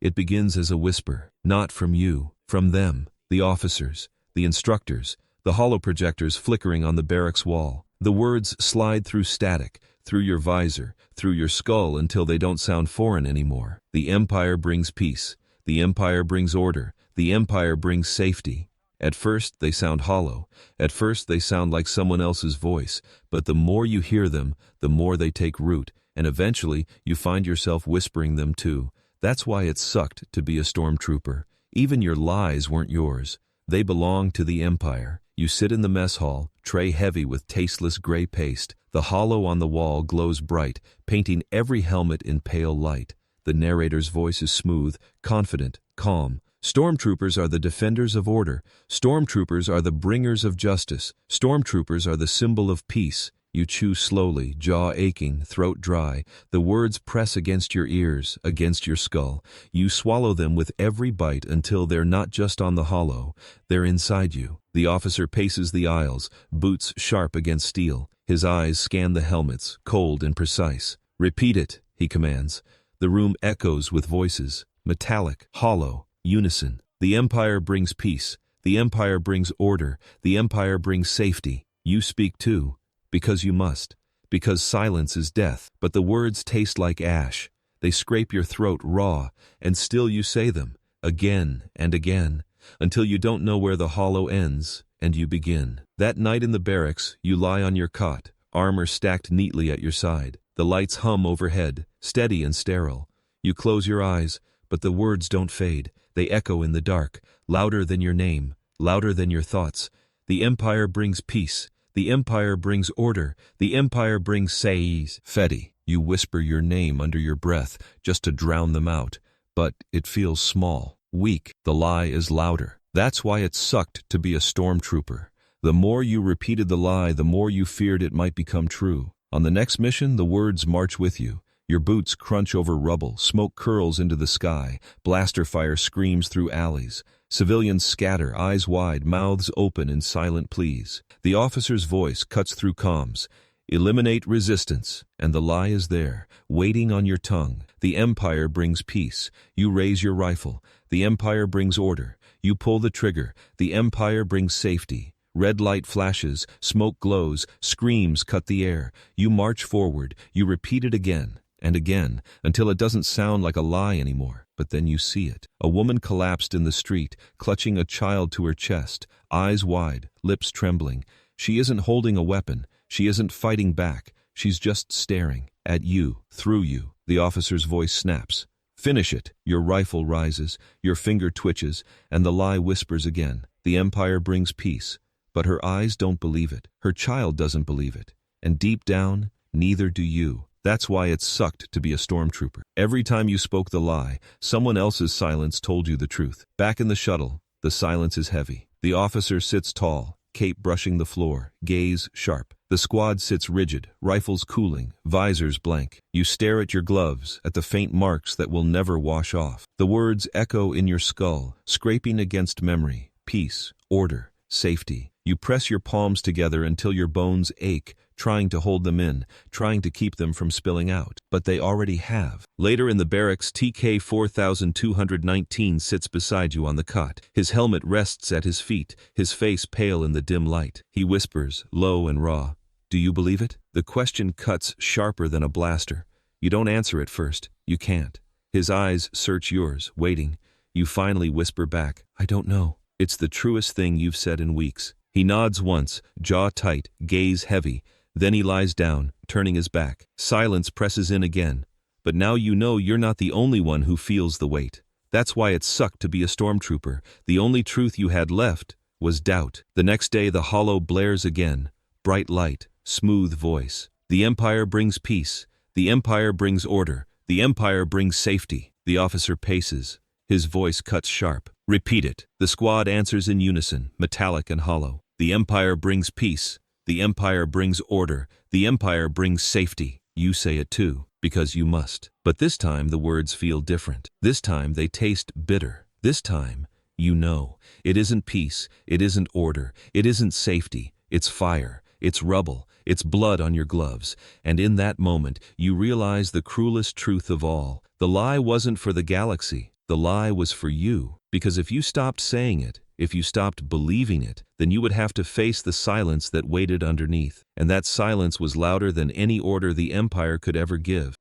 [SPEAKER 1] It begins as a whisper, not from you, from them, the officers, the instructors, the holoprojectors flickering on the barracks wall. The words slide through static, through your visor, through your skull until they don't sound foreign anymore. The Empire brings peace. The Empire brings order. The Empire brings safety. At first, they sound hollow. At first, they sound like someone else's voice. But the more you hear them, the more they take root, and eventually, you find yourself whispering them too. That's why it sucked to be a stormtrooper. Even your lies weren't yours. They belonged to the Empire. You sit in the mess hall, tray heavy with tasteless gray paste. The hollow on the wall glows bright, painting every helmet in pale light. The narrator's voice is smooth, confident, calm. Stormtroopers are the defenders of order. Stormtroopers are the bringers of justice. Stormtroopers are the symbol of peace. You chew slowly, jaw aching, throat dry. The words press against your ears, against your skull. You swallow them with every bite until they're not just on the hollow, they're inside you. The officer paces the aisles, boots sharp against steel. His eyes scan the helmets, cold and precise. "Repeat it," he commands. The room echoes with voices, metallic, hollow, unison. The Empire brings peace. The Empire brings order. The Empire brings safety. You speak too. Because you must. Because silence is death. But the words taste like ash. They scrape your throat raw, and still you say them, again and again, until you don't know where the hollow ends, and you begin. That night in the barracks, you lie on your cot, armor stacked neatly at your side. The lights hum overhead, steady and sterile. You close your eyes, but the words don't fade. They echo in the dark, louder than your name, louder than your thoughts. The Empire brings peace. The Empire brings order. The Empire brings safety. You whisper your name under your breath, just to drown them out. But it feels small, weak. The lie is louder. That's why it sucked to be a stormtrooper. The more you repeated the lie, the more you feared it might become true. On the next mission, the words march with you. Your boots crunch over rubble, smoke curls into the sky, blaster fire screams through alleys. Civilians scatter, eyes wide, mouths open in silent pleas. The officer's voice cuts through comms. Eliminate resistance, and the lie is there, waiting on your tongue. The Empire brings peace. You raise your rifle. The Empire brings order. You pull the trigger. The Empire brings safety. Red light flashes, smoke glows, screams cut the air. You march forward. You repeat it again and again, until it doesn't sound like a lie anymore. But then you see it. A woman collapsed in the street, clutching a child to her chest, eyes wide, lips trembling. She isn't holding a weapon. She isn't fighting back. She's just staring at you, through you. The officer's voice snaps. Finish it. Your rifle rises, your finger twitches, and the lie whispers again. The Empire brings peace. But her eyes don't believe it. Her child doesn't believe it. And deep down, neither do you. That's why it sucked to be a stormtrooper. Every time you spoke the lie, someone else's silence told you the truth. Back in the shuttle, the silence is heavy. The officer sits tall, cape brushing the floor, gaze sharp. The squad sits rigid, rifles cooling, visors blank. You stare at your gloves, at the faint marks that will never wash off. The words echo in your skull, scraping against memory. Peace, order, safety. You press your palms together until your bones ache, trying to hold them in, trying to keep them from spilling out. But they already have. Later in the barracks, TK 4219 sits beside you on the cot. His helmet rests at his feet, his face pale in the dim light. He whispers, low and raw, "Do you believe it?" The question cuts sharper than a blaster. You don't answer it first. You can't. His eyes search yours, waiting. You finally whisper back, "I don't know." It's the truest thing you've said in weeks. He nods once, jaw tight, gaze heavy. Then he lies down, turning his back. Silence presses in again. But now you know you're not the only one who feels the weight. That's why it sucked to be a stormtrooper. The only truth you had left was doubt. The next day the holo blares again. Bright light, smooth voice. The Empire brings peace. The Empire brings order. The Empire brings safety. The officer paces. His voice cuts sharp. Repeat it. The squad answers in unison, metallic and hollow. The Empire brings peace. The Empire brings order. The Empire brings safety. You say it too, because you must. But this time the words feel different. This time they taste bitter. This time, you know, it isn't peace, it isn't order, it isn't safety, it's fire, it's rubble, it's blood on your gloves. And in that moment, you realize the cruelest truth of all. The lie wasn't for the galaxy. The lie was for you. Because if you stopped saying it, if you stopped believing it, then you would have to face the silence that waited underneath. And that silence was louder than any order the Empire could ever give.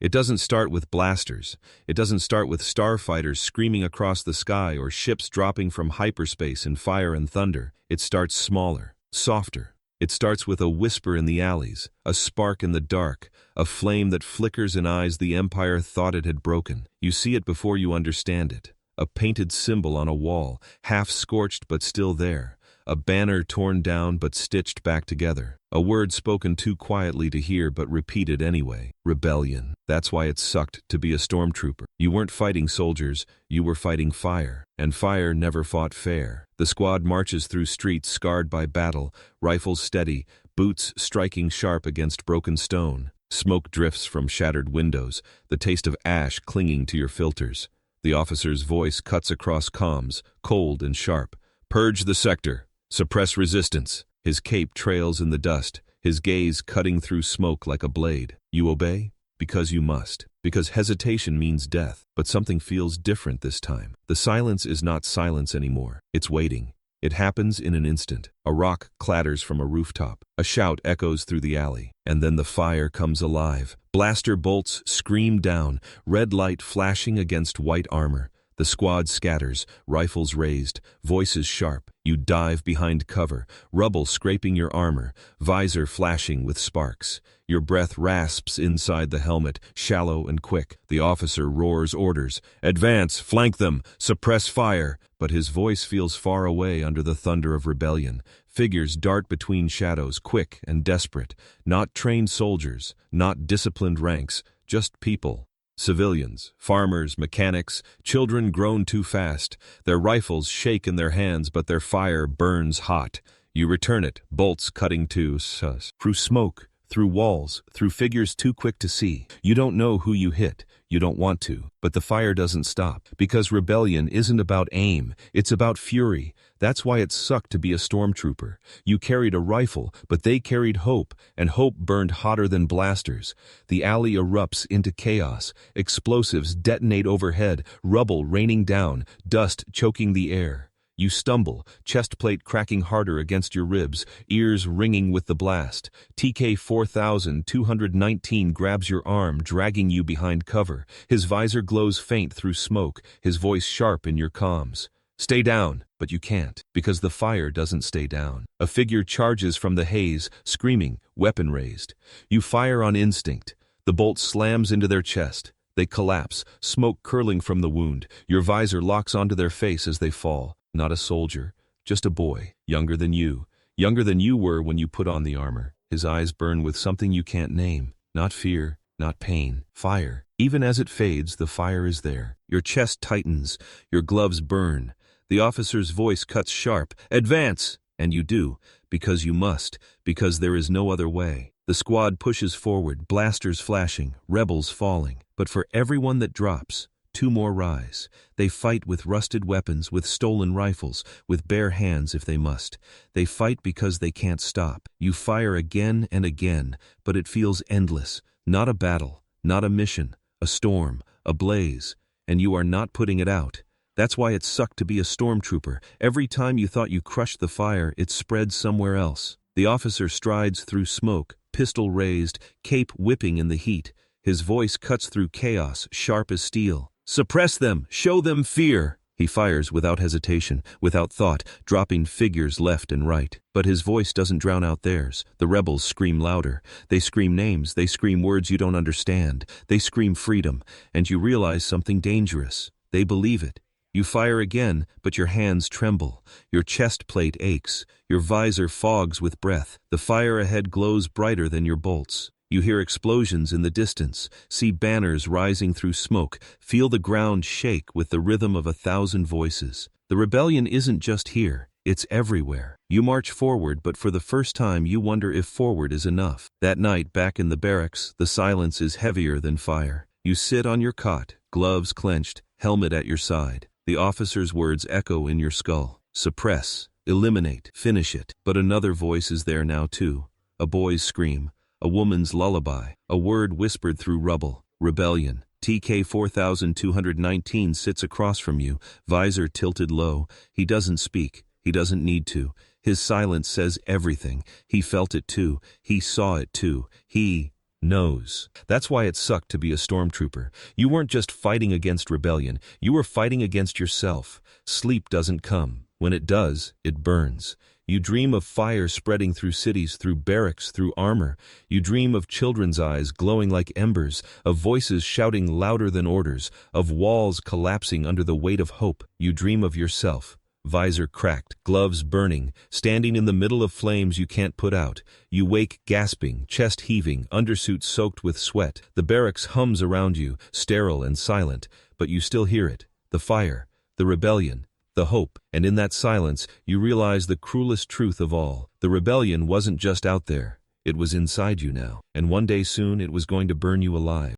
[SPEAKER 1] It doesn't start with blasters. It doesn't start with starfighters screaming across the sky or ships dropping from hyperspace in fire and thunder. It starts smaller, softer. It starts with a whisper in the alleys, a spark in the dark, a flame that flickers in eyes the Empire thought it had broken. You see it before you understand it. A painted symbol on a wall, half scorched but still there. A banner torn down but stitched back together. A word spoken too quietly to hear but repeated anyway. Rebellion. That's why it sucked to be a stormtrooper. You weren't fighting soldiers, you were fighting fire. And fire never fought fair. The squad marches through streets scarred by battle, rifles steady, boots striking sharp against broken stone. Smoke drifts from shattered windows, the taste of ash clinging to your filters. The officer's voice cuts across comms, cold and sharp. Purge the sector. Suppress resistance. His cape trails in the dust, his gaze cutting through smoke like a blade. You obey? Because you must. Because hesitation means death. But something feels different this time. The silence is not silence anymore. It's waiting. It happens in an instant. A rock clatters from a rooftop. A shout echoes through the alley. And then the fire comes alive. Blaster bolts scream down, red light flashing against white armor. The squad scatters, rifles raised, voices sharp. You dive behind cover, rubble scraping your armor, visor flashing with sparks. Your breath rasps inside the helmet, shallow and quick. The officer roars orders. Advance, flank them, suppress fire. But his voice feels far away under the thunder of rebellion. Figures dart between shadows, quick and desperate. Not trained soldiers, not disciplined ranks, just people. Civilians, farmers, mechanics, children grown too fast. Their rifles shake in their hands, but their fire burns hot. You return it, bolts cutting through smoke, through walls, through figures too quick to see. You don't know who you hit. You don't want to. But the fire doesn't stop. Because rebellion isn't about aim. It's about fury. That's why it sucked to be a stormtrooper. You carried a rifle, but they carried hope, and hope burned hotter than blasters. The alley erupts into chaos. Explosives detonate overhead, rubble raining down, dust choking the air. You stumble, chest plate cracking harder against your ribs, ears ringing with the blast. TK 4219 grabs your arm, dragging you behind cover. His visor glows faint through smoke, his voice sharp in your comms. Stay down, but you can't, because the fire doesn't stay down. A figure charges from the haze, screaming, weapon raised. You fire on instinct. The bolt slams into their chest. They collapse, smoke curling from the wound. Your visor locks onto their face as they fall. Not a soldier, just a boy, younger than you were when you put on the armor. His eyes burn with something you can't name. Not fear, not pain, fire. Even as it fades, the fire is there. Your chest tightens, your gloves burn. The officer's voice cuts sharp. Advance! And you do, because you must, because there is no other way. The squad pushes forward, blasters flashing, rebels falling. But for everyone that drops, 2 more rise. They fight with rusted weapons, with stolen rifles, with bare hands if they must. They fight because they can't stop. You fire again and again, but it feels endless. Not a battle, not a mission, a storm, a blaze, and you are not putting it out. That's why it sucked to be a stormtrooper. Every time you thought you crushed the fire, it spread somewhere else. The officer strides through smoke, pistol raised, cape whipping in the heat. His voice cuts through chaos, sharp as steel. Suppress them! Show them fear! He fires without hesitation, without thought, dropping figures left and right. But his voice doesn't drown out theirs. The rebels scream louder. They scream names. They scream words you don't understand. They scream freedom. And you realize something dangerous. They believe it. You fire again, but your hands tremble. Your chest plate aches. Your visor fogs with breath. The fire ahead glows brighter than your bolts. You hear explosions in the distance, see banners rising through smoke, feel the ground shake with the rhythm of 1,000 voices. The rebellion isn't just here, it's everywhere. You march forward, but for the first time you wonder if forward is enough. That night, back in the barracks, the silence is heavier than fire. You sit on your cot, gloves clenched, helmet at your side. The officer's words echo in your skull. Suppress, eliminate, finish it. But another voice is there now too. A boy's scream. A woman's lullaby, a word whispered through rubble. Rebellion. TK 4219 sits across from you, visor tilted low. He doesn't speak. He doesn't need to. His silence says everything. He felt it too. He saw it too. He knows. That's why it sucked to be a stormtrooper. You weren't just fighting against rebellion. You were fighting against yourself. Sleep doesn't come. When it does, it burns. You dream of fire spreading through cities, through barracks, through armor. You dream of children's eyes glowing like embers, of voices shouting louder than orders, of walls collapsing under the weight of hope. You dream of yourself, visor cracked, gloves burning, standing in the middle of flames you can't put out. You wake gasping, chest heaving, undersuit soaked with sweat. The barracks hums around you, sterile and silent, but you still hear it. The fire, the rebellion, the hope, and in that silence, you realize the cruelest truth of all. The rebellion wasn't just out there, it was inside you now, and one day soon it was going to burn you alive.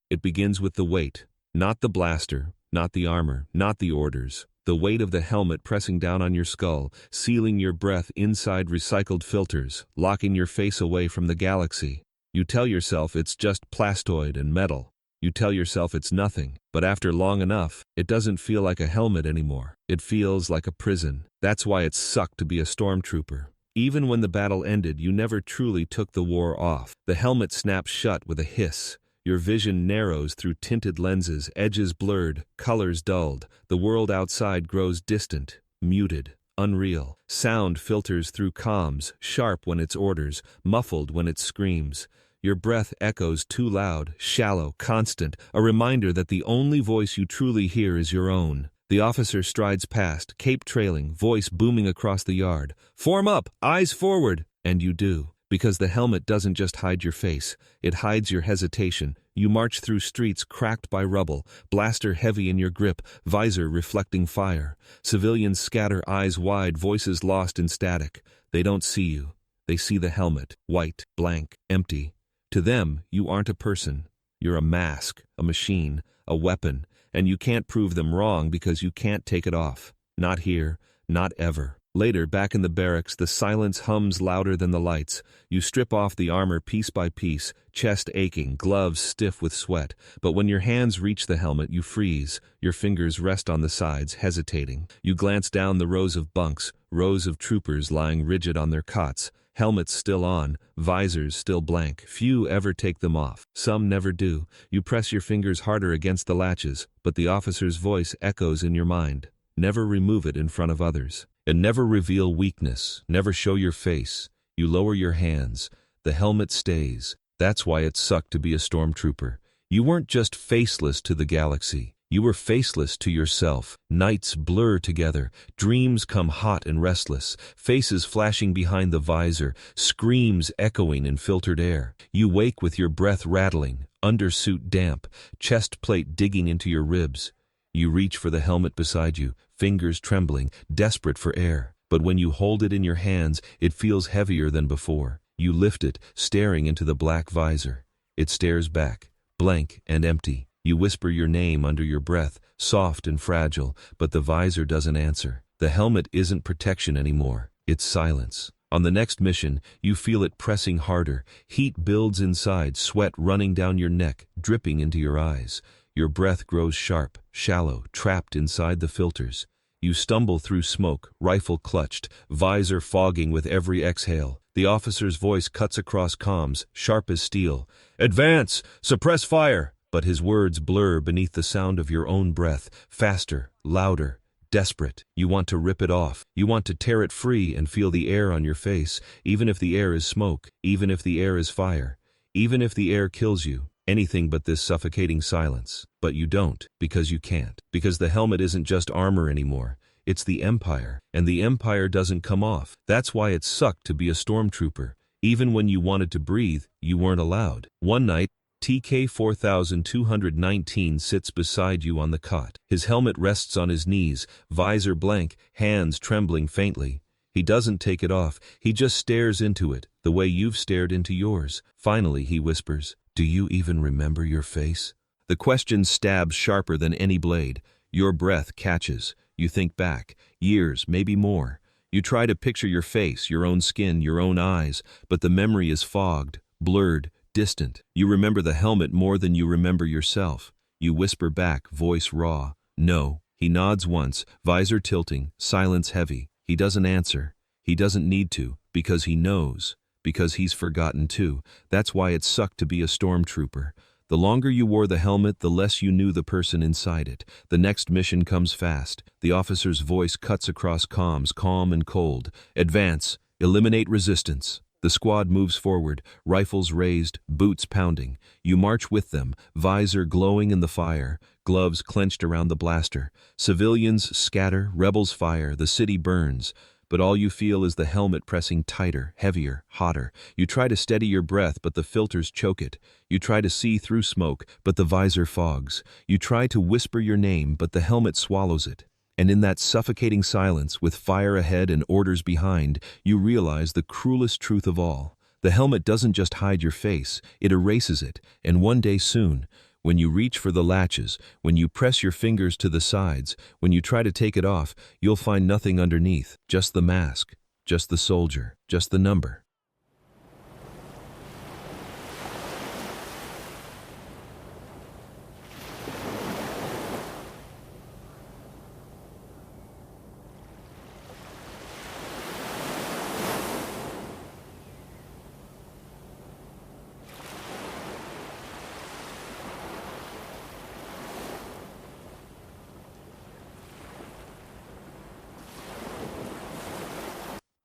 [SPEAKER 1] It begins with the weight, not the blaster, not the armor, not the orders. The weight of the helmet pressing down on your skull, sealing your breath inside recycled filters, locking your face away from the galaxy. You tell yourself it's just plastoid and metal. You tell yourself it's nothing, but after long enough, it doesn't feel like a helmet anymore. It feels like a prison. That's why it sucked to be a stormtrooper. Even when the battle ended, you never truly took the war off. The helmet snaps shut with a hiss. Your vision narrows through tinted lenses, edges blurred, colors dulled. The world outside grows distant, muted, unreal. Sound filters through comms, sharp when it's orders, muffled when it screams. Your breath echoes too loud, shallow, constant, a reminder that the only voice you truly hear is your own. The officer strides past, cape trailing, voice booming across the yard. Form up, eyes forward! And you do. Because the helmet doesn't just hide your face, it hides your hesitation. You march through streets cracked by rubble, blaster heavy in your grip, visor reflecting fire. Civilians scatter, eyes wide, voices lost in static. They don't see you. They see the helmet, white, blank, empty. To them, you aren't a person. You're a mask, a machine, a weapon, and you can't prove them wrong because you can't take it off. Not here, not ever. Later, back in the barracks, the silence hums louder than the lights. You strip off the armor piece by piece, chest aching, gloves stiff with sweat. But when your hands reach the helmet, you freeze. Your fingers rest on the sides, hesitating. You glance down the rows of bunks, rows of troopers lying rigid on their cots. Helmets still on, visors still blank. Few ever take them off. Some never do. You press your fingers harder against the latches, but the officer's voice echoes in your mind. Never remove it in front of others. And never reveal weakness. Never show your face. You lower your hands. The helmet stays. That's why it sucked to be a stormtrooper. You weren't just faceless to the galaxy. You were faceless to yourself. Nights blur together. Dreams come hot and restless. Faces flashing behind the visor. Screams echoing in filtered air. You wake with your breath rattling. Undersuit damp. Chest plate digging into your ribs. You reach for the helmet beside you, fingers trembling, desperate for air. But when you hold it in your hands, it feels heavier than before. You lift it, staring into the black visor. It stares back, blank and empty. You whisper your name under your breath, soft and fragile, but the visor doesn't answer. The helmet isn't protection anymore. It's silence. On the next mission, you feel it pressing harder. Heat builds inside, sweat running down your neck, dripping into your eyes. Your breath grows sharp, shallow, trapped inside the filters. You stumble through smoke, rifle clutched, visor fogging with every exhale. The officer's voice cuts across comms, sharp as steel. Advance! Suppress fire! But his words blur beneath the sound of your own breath, faster, louder, desperate. You want to rip it off. You want to tear it free and feel the air on your face, even if the air is smoke, even if the air is fire, even if the air kills you. Anything but this suffocating silence. But you don't, because you can't. Because the helmet isn't just armor anymore. It's the Empire. And the Empire doesn't come off. That's why it sucked to be a stormtrooper. Even when you wanted to breathe, you weren't allowed. One night, TK 4219 sits beside you on the cot. His helmet rests on his knees, visor blank, hands trembling faintly. He doesn't take it off. He just stares into it, the way you've stared into yours. Finally, he whispers, "Do you even remember your face?" The question stabs sharper than any blade. Your breath catches. You think back. Years, maybe more. You try to picture your face, your own skin, your own eyes, but the memory is fogged, blurred, distant. You remember the helmet more than you remember yourself. You whisper back, voice raw, "No." He nods once, visor tilting, silence heavy. He doesn't answer. He doesn't need to, because he knows. Because he's forgotten too. That's why it sucked to be a stormtrooper. The longer you wore the helmet, the less you knew the person inside it. The next mission comes fast. The officer's voice cuts across comms, calm and cold. Advance. Eliminate resistance. The squad moves forward, rifles raised, boots pounding. You march with them, visor glowing in the fire, gloves clenched around the blaster. Civilians scatter, rebels fire, the city burns. But all you feel is the helmet pressing tighter, heavier, hotter. You try to steady your breath, but the filters choke it. You try to see through smoke, but the visor fogs. You try to whisper your name, but the helmet swallows it. And in that suffocating silence, with fire ahead and orders behind, you realize the cruelest truth of all. The helmet doesn't just hide your face, it erases it. And one day soon, when you reach for the latches, when you press your fingers to the sides, when you try to take it off, you'll find nothing underneath. Just the mask, just the soldier, just the number.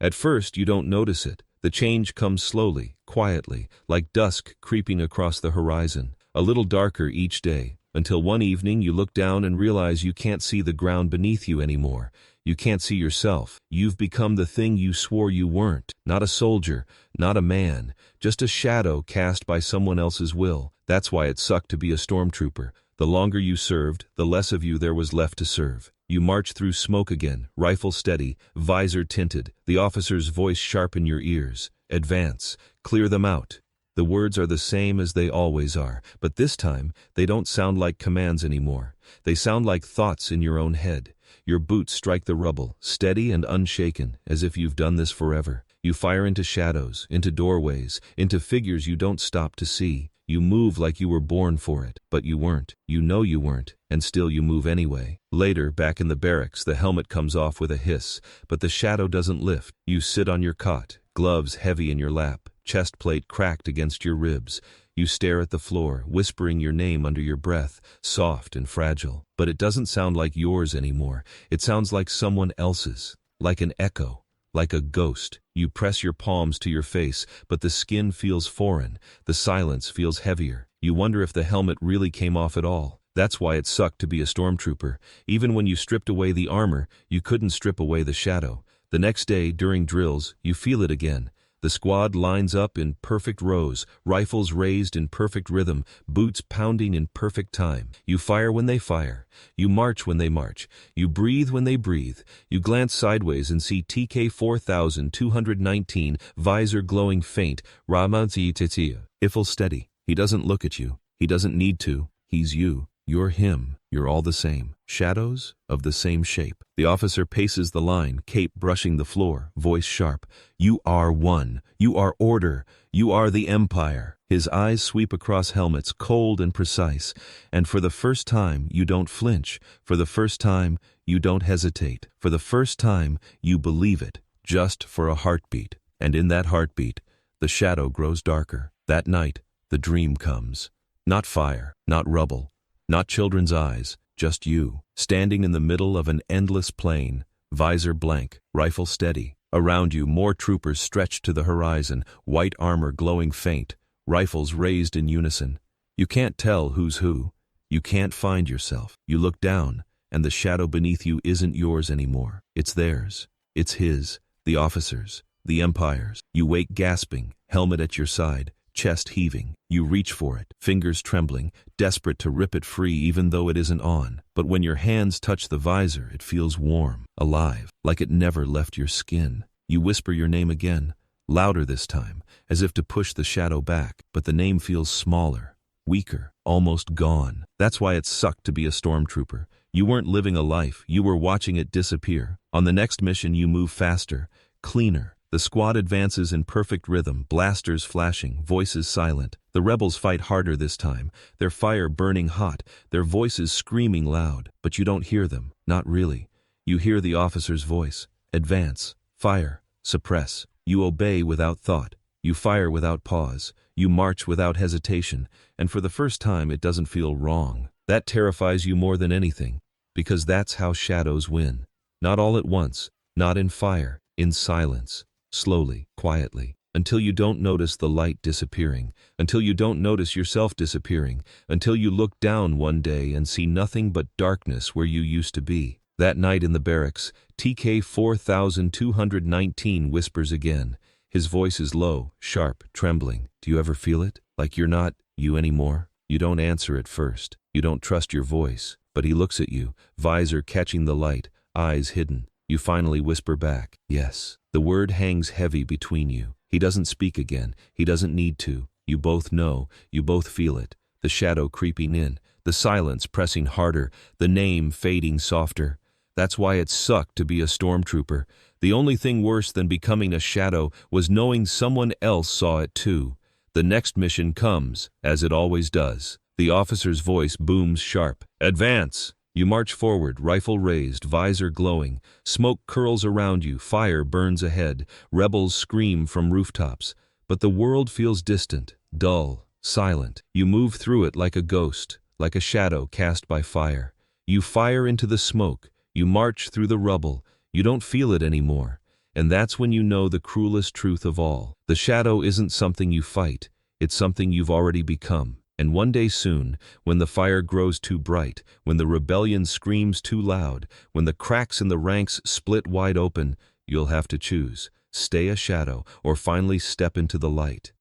[SPEAKER 1] At first, you don't notice it. The change comes slowly, quietly, like dusk creeping across the horizon, a little darker each day, until one evening you look down and realize you can't see the ground beneath you anymore. You can't see yourself. You've become the thing you swore you weren't. Not a soldier, not a man, just a shadow cast by someone else's will. That's why it sucked to be a stormtrooper. The longer you served, the less of you there was left to serve. You march through smoke again, rifle steady, visor tinted, the officer's voice sharp in your ears. Advance. Clear them out. The words are the same as they always are, but this time, they don't sound like commands anymore. They sound like thoughts in your own head. Your boots strike the rubble, steady and unshaken, as if you've done this forever. You fire into shadows, into doorways, into figures you don't stop to see. You move like you were born for it, but you weren't. You know you weren't, and still you move anyway. Later, back in the barracks, the helmet comes off with a hiss, but the shadow doesn't lift. You sit on your cot, gloves heavy in your lap, chest plate cracked against your ribs. You stare at the floor, whispering your name under your breath, soft and fragile. But it doesn't sound like yours anymore. It sounds like someone else's, like an echo, like a ghost. You press your palms to your face, but the skin feels foreign. The silence feels heavier. You wonder if the helmet really came off at all. That's why it sucked to be a stormtrooper. Even when you stripped away the armor, you couldn't strip away the shadow. The next day, during drills, you feel it again. The squad lines up in perfect rows, rifles raised in perfect rhythm, boots pounding in perfect time. You fire when they fire. You march when they march. You breathe when they breathe. You glance sideways and see TK 4219, visor glowing faint, Ramadzi Titia. Ifil steady. He doesn't look at you. He doesn't need to. He's you. You're him. You're all the same. Shadows of the same shape. The officer paces the line, cape brushing the floor, voice sharp. You are one. You are order. You are the Empire. His eyes sweep across helmets, cold and precise. And for the first time, you don't flinch. For the first time, you don't hesitate. For the first time, you believe it. Just for a heartbeat. And in that heartbeat, the shadow grows darker. That night, the dream comes. Not fire, not rubble, not children's eyes, just you, standing in the middle of an endless plain, visor blank, rifle steady. Around you, more troopers stretched to the horizon, white armor glowing faint, rifles raised in unison. You can't tell who's who. You can't find yourself. You look down, and the shadow beneath you isn't yours anymore. It's theirs. It's his, the officer's, the Empire's. You wake gasping, helmet at your side, chest heaving. You reach for it, fingers trembling, desperate to rip it free even though it isn't on. But when your hands touch the visor, it feels warm, alive, like it never left your skin. You whisper your name again, louder this time, as if to push the shadow back, but the name feels smaller, weaker, almost gone. That's why it sucked to be a stormtrooper. You weren't living a life, you were watching it disappear. On the next mission you move faster, cleaner. The squad advances in perfect rhythm, blasters flashing, voices silent. The rebels fight harder this time, their fire burning hot, their voices screaming loud. But you don't hear them, not really. You hear the officer's voice. Advance, fire, suppress. You obey without thought. You fire without pause. You march without hesitation. And for the first time it doesn't feel wrong. That terrifies you more than anything, because that's how shadows win. Not all at once, not in fire, in silence. Slowly, quietly, until you don't notice the light disappearing, until you don't notice yourself disappearing, until you look down one day and see nothing but darkness where you used to be. That night in the barracks, TK 4219 whispers again. His voice is low, sharp, trembling. Do you ever feel it? Like you're not you anymore? You don't answer at first. You don't trust your voice. But he looks at you, visor catching the light, eyes hidden. You finally whisper back, yes. The word hangs heavy between you. He doesn't speak again. He doesn't need to. You both know. You both feel it. The shadow creeping in. The silence pressing harder. The name fading softer. That's why it sucked to be a stormtrooper. The only thing worse than becoming a shadow was knowing someone else saw it too. The next mission comes, as it always does. The officer's voice booms sharp. Advance! You march forward, rifle raised, visor glowing. Smoke curls around you, fire burns ahead. Rebels scream from rooftops. But the world feels distant, dull, silent. You move through it like a ghost, like a shadow cast by fire. You fire into the smoke. You march through the rubble. You don't feel it anymore. And that's when you know the cruelest truth of all. The shadow isn't something you fight, it's something you've already become. And one day soon, when the fire grows too bright, when the rebellion screams too loud, when the cracks in the ranks split wide open, you'll have to choose: stay a shadow or finally step into the light.